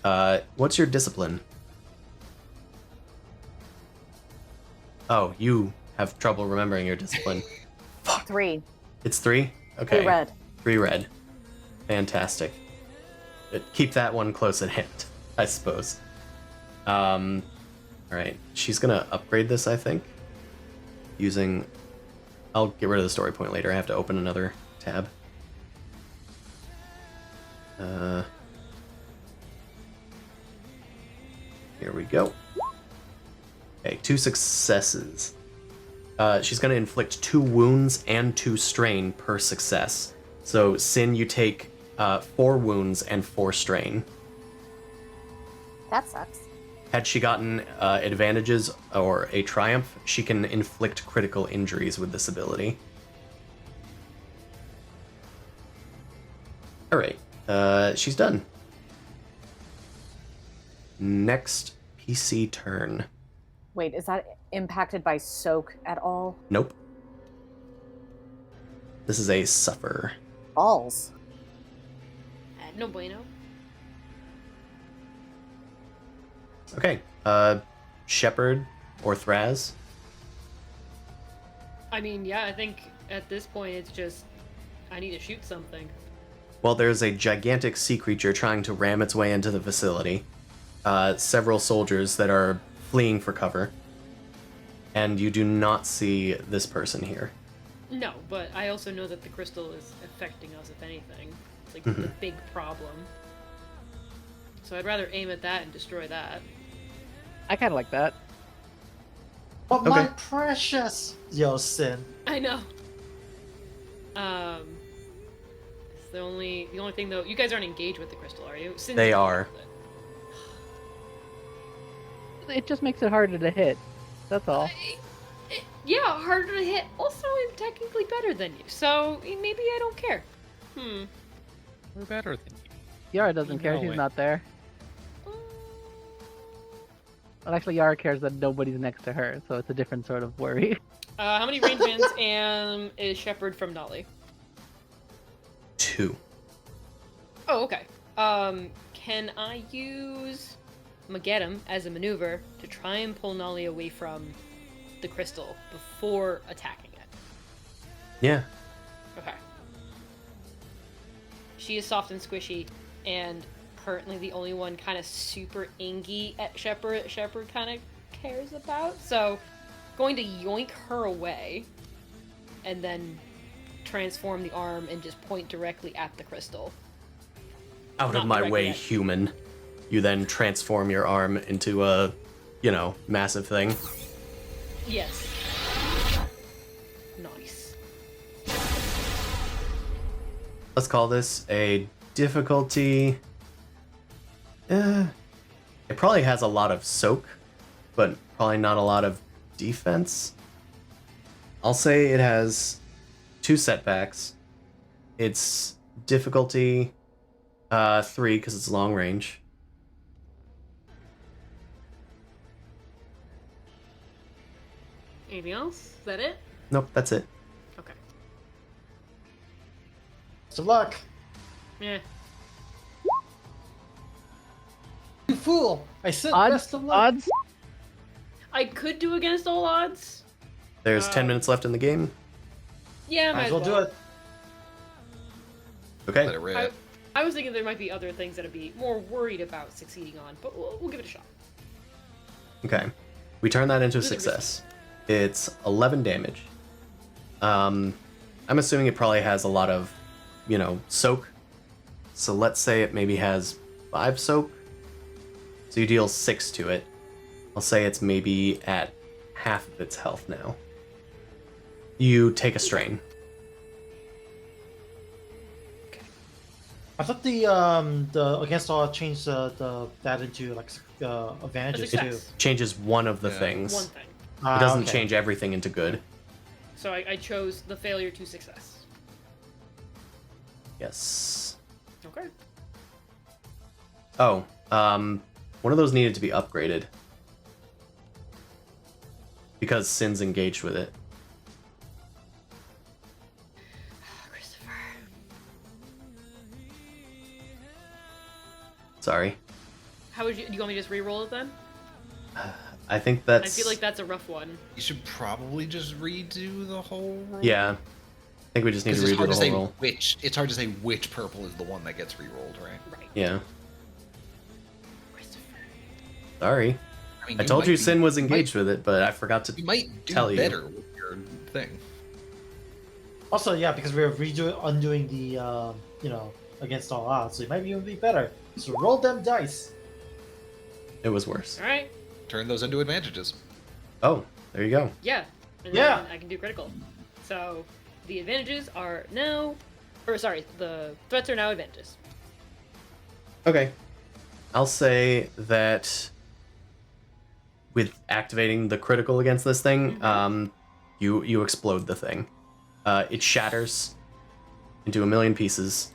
What's your discipline? Oh, you have trouble remembering your discipline. Fuck. 3. It's 3? Okay. 3 red. 3 red. Fantastic. Keep that one close at hand, I suppose. Alright. She's gonna upgrade this, I think. Using... I'll get rid of the story point later. I have to open another tab. Here we go. Okay, 2 successes. She's going to inflict 2 wounds and 2 strain per success. So, Sin, you take 4 wounds and 4 strain. That sucks. Had she gotten advantages or a triumph, she can inflict critical injuries with this ability. Alright, she's done. Next PC turn. Wait, is that impacted by soak at all? Nope. This is a suffer. Balls. No bueno. Okay, Shepherd or Thraz? I mean, yeah, I think at this point it's just I need to shoot something. Well, there's a gigantic sea creature trying to ram its way into the facility. Several soldiers that are fleeing for cover. And you do not see this person here. No, but I also know that the crystal is affecting us, if anything. It's like the big problem. So I'd rather aim at that and destroy that. I kind of like that. But my Okay. precious Sin. I know. It's the only thing though. You guys aren't engaged with the crystal, are you? Since They you're are. with it. It just makes it harder to hit. That's all. Yeah, harder to hit. Also, I'm technically better than you, so maybe I don't care. We're better than you. Yara doesn't care. No She's way. not there. Well, actually, Yara cares that nobody's next to her, so it's a different sort of worry. How many range bands is Shepherd from Nolly? 2. Oh, okay. Can I use Mageddon as a maneuver to try and pull Nolly away from the crystal before attacking it? Yeah. Okay. She is soft and squishy, and currently the only one kind of super ingy at Shepherd kind of cares about. So, going to yoink her away, and then transform the arm and just point directly at the crystal. Out of Not my directly way, at- human. You then transform your arm into a, massive thing. Yes. Nice. Let's call this a difficulty. It probably has a lot of soak, but probably not a lot of defense. I'll say it has 2 setbacks. It's difficulty 3 because it's long range. Anything else? Is that it? Nope, that's it. Okay. Best of luck. Yeah. You fool! I said Odds? best of luck. Odds? I could do against all odds. There's 10 minutes left in the game. Yeah, Might as well do it. Okay. Let it rip. I was thinking there might be other things that I'd be more worried about succeeding on, but we'll give it a shot. Okay. We turn that into a Really success. It's 11 damage. I'm assuming it probably has a lot of, soak. So let's say it maybe has 5 soak. So you deal 6 to it. I'll say it's maybe at half of its health now. You take a strain. I thought the against all changed that into like advantages A too. success. Changes one of the Yeah. things. One thing. It doesn't Okay. change everything into good. So I chose the failure to success. Yes. Okay. Oh, one of those needed to be upgraded. Because Sin's engaged with it. Christopher. Sorry. How would you? Do you want me to just re-roll it then? I think that's... I feel like that's a rough one. You should probably just redo the whole roll. Yeah. I think we just need to 'Cause it's redo hard the to whole say roll. which. It's hard to say which purple is the one that gets re-rolled, right? Right. Yeah. Christopher. Sorry. I mean, I told might you be- Sin was might- engaged with it, but I forgot to You might do tell you. better with your thing. Also, yeah, because we're undoing the against all odds, so it might even be better. So roll them dice. It was worse. All right. Turn those into advantages. Oh, there you go. Yeah. And Yeah. then I can do critical. So the advantages are now, or sorry, the threats are now advantages. Okay. I'll say that with activating the critical against this thing, you explode the thing. It shatters into a million pieces.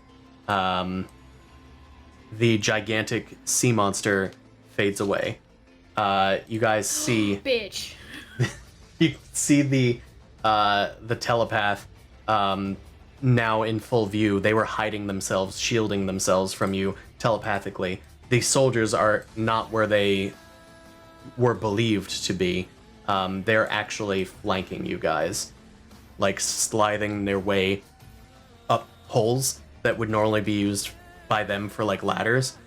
The gigantic sea monster fades away. You guys see Bitch. you see the telepath now in full view. They were hiding themselves, shielding themselves from you telepathically. The soldiers are not where they were believed to be. They're actually flanking you guys, like slithing their way up holes that would normally be used by them for like ladders,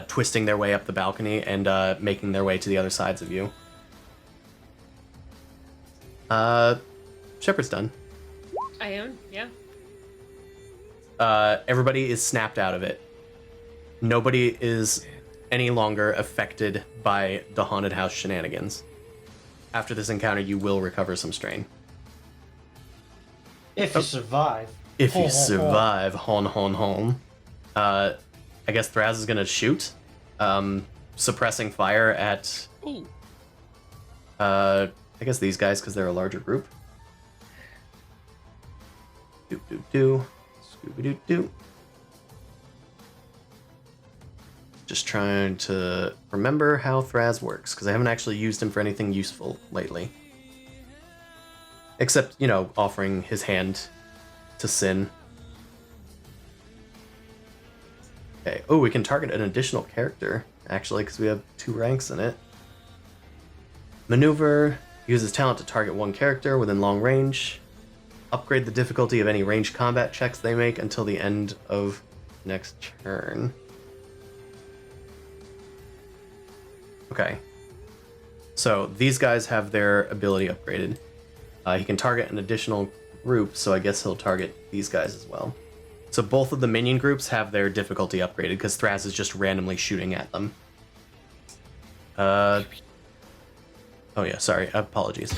twisting their way up the balcony and making their way to the other sides of you. Shepard's done. I own, yeah. Everybody is snapped out of it. Nobody is any longer affected by the haunted house shenanigans. After this encounter, you will recover some strain. If you survive. If you survive, hon. I guess Thraz is gonna shoot, suppressing fire at. I guess these guys because they're a larger group. Scooby-Doo. Just trying to remember how Thraz works, because I haven't actually used him for anything useful lately. Except, offering his hand to Sin. Okay. Oh, we can target an additional character, actually, because we have 2 ranks in it. Maneuver. Uses talent to target one character within long range. Upgrade the difficulty of any ranged combat checks they make until the end of next turn. Okay. So these guys have their ability upgraded. He can target an additional group, so I guess he'll target these guys as well. So both of the minion groups have their difficulty upgraded because Thraz is just randomly shooting at them. Oh yeah, sorry, apologies.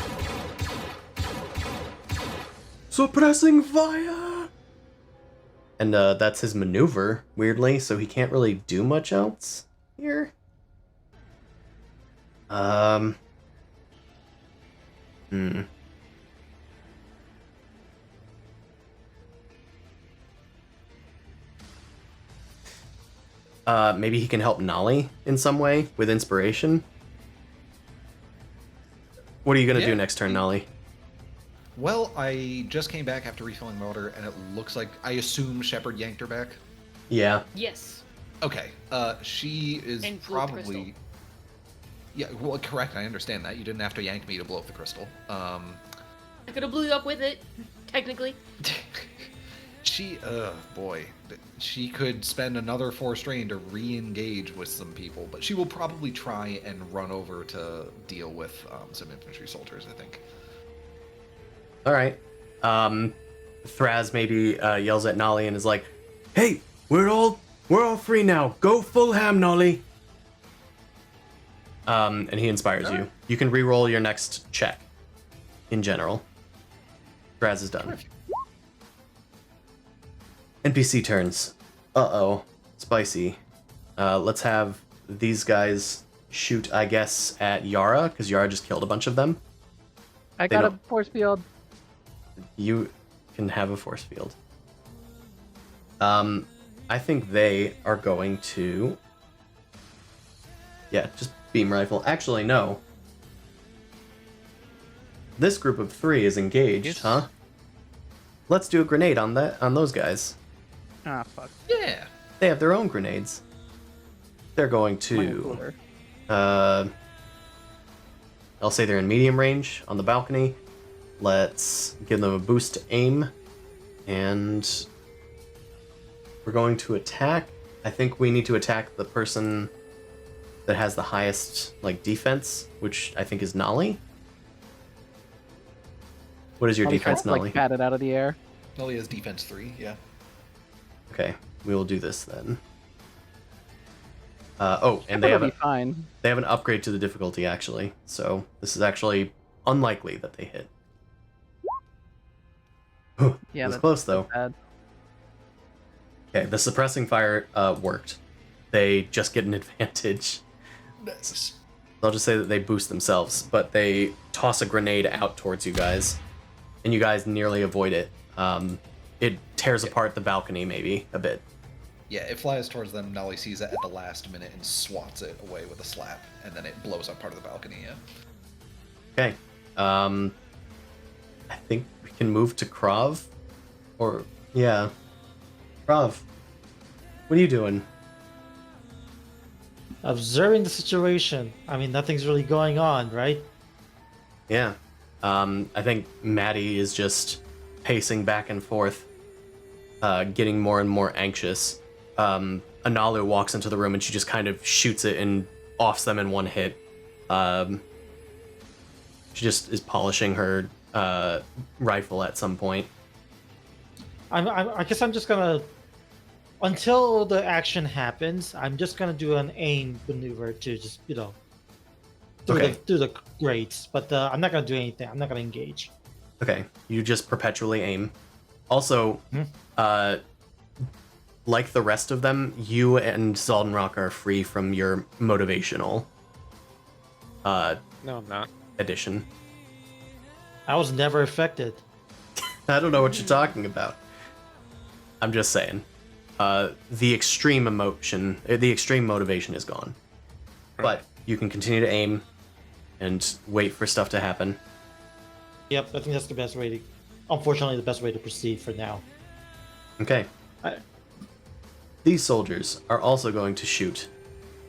Suppressing fire! And that's his maneuver, weirdly, so he can't really do much else here. Maybe he can help Naalu in some way with inspiration. What are you gonna do next turn, Naalu? Well, I just came back after refilling my water, and it looks like I assume Shepard yanked her back. Yeah. Yes. Okay. She is And blew up the probably. crystal. Yeah. Well, correct. I understand that you didn't have to yank me to blow up the crystal. I could have blew you up with it, technically. She, boy, she could spend another 4 strain to re-engage with some people, but she will probably try and run over to deal with some infantry soldiers, I think. All right. Thraz maybe yells at Naalu and is like, "Hey, we're all free now. Go full ham, Naalu." And he inspires you. You can re-roll your next check. In general, Thraz is done. NPC turns. Uh-oh. Spicy. Let's have these guys shoot, I guess, at Yara, because Yara just killed a bunch of them. I got a force field. You can have a force field. I think they are going to... Yeah, just beam rifle. Actually, no. This group of 3 is engaged, huh? Let's do a grenade on those guys. Ah, fuck. Yeah. They have their own grenades. They're going to... I'll say they're in medium range on the balcony. Let's give them a boost to aim. And we're going to attack. I think we need to attack the person that has the highest defense, which I think is Naalu. What is your defense, Naalu? Bat it out of the air. Naalu has defense 3, yeah. Okay, we will do this then. And they That'll be fine. They have an upgrade to the difficulty, actually. So this is actually unlikely that they hit. Yeah, it was close, though. Bad. Okay, the suppressing fire worked. they just get an advantage. Nice. I'll just say that they boost themselves, but they toss a grenade out towards you guys, and you guys nearly avoid it. It tears apart the balcony maybe a bit. Yeah, it flies towards them. Nolly sees it at the last minute and swats it away with a slap, and then it blows up part of the balcony. Yeah. Okay. I think we can move to Krav. Or, yeah. Krav, what are you doing? Observing the situation. I mean, nothing's really going on, right? Yeah. I think Maddie is just pacing back and forth, getting more and more anxious. Naalu walks into the room and she just kind of shoots it and offs them in one hit. She just is polishing her rifle at some point. I guess I'm just gonna, until the action happens, I'm just gonna do an aim maneuver to just, do the grades. But I'm not gonna do anything. I'm not gonna engage. Okay, you just perpetually aim. Also, like the rest of them, you and Zaldenrock are free from your motivational No, I'm not. addition. I was never affected. I don't know what you're talking about. I'm just saying. The extreme emotion, the extreme motivation is gone. But you can continue to aim and wait for stuff to happen. Yep, I think that's the best way to, unfortunately, the best way to proceed for now. Okay. These soldiers are also going to shoot,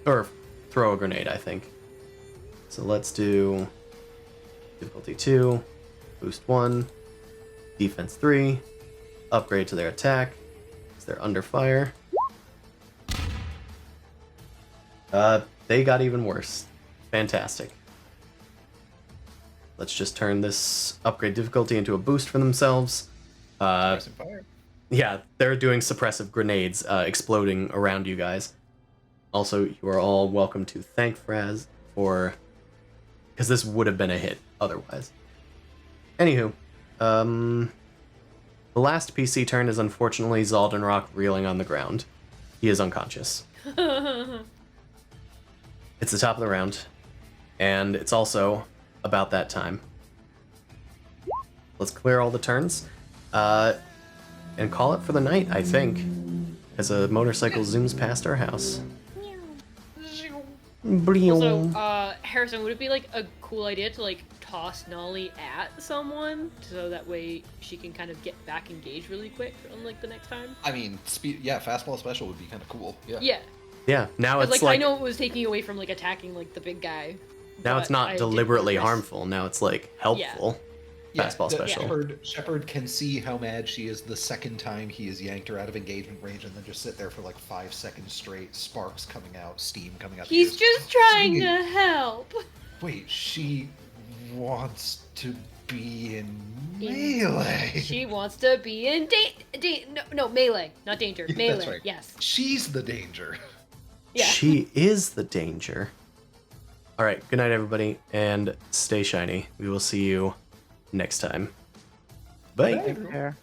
or throw a grenade, I think. So let's do difficulty 2, boost 1, defense 3, upgrade to their attack, because they're under fire. They got even worse. Fantastic. Let's just turn this upgrade difficulty into a boost for themselves. Suppressing fire. Yeah, they're doing suppressive grenades exploding around you guys. Also, you are all welcome to thank Fraz for... because this would have been a hit otherwise. Anywho, the last PC turn is unfortunately Zaldenrock reeling on the ground. He is unconscious. It's the top of the round, and it's also about that time. Let's clear all the turns. And call it for the night, I think, as a motorcycle zooms past our house. Also, Harrison, would it be like a cool idea to like toss Nolly at someone so that way she can kind of get back engaged really quick on like the next time? I mean, speed. Yeah, fastball special would be kind of cool. Yeah. Yeah. Yeah, now 'Cause, it's like I know it was taking away from like attacking like the big guy. now it's but not I didn't deliberately realize- harmful. Now it's like helpful. Fastball special. Shepard can see how mad she is the second time he has yanked her out of engagement range, and then just sit there for like 5 seconds straight, sparks coming out, steam coming out. He's just trying to help. Wait, she wants to be in melee. She wants to be in no melee, not danger. Yeah, Melee. that's right. Yes. She's the danger. Yeah. She is the danger. All right, good night, everybody, and stay shiny. We will see you next time. Bye. Take care.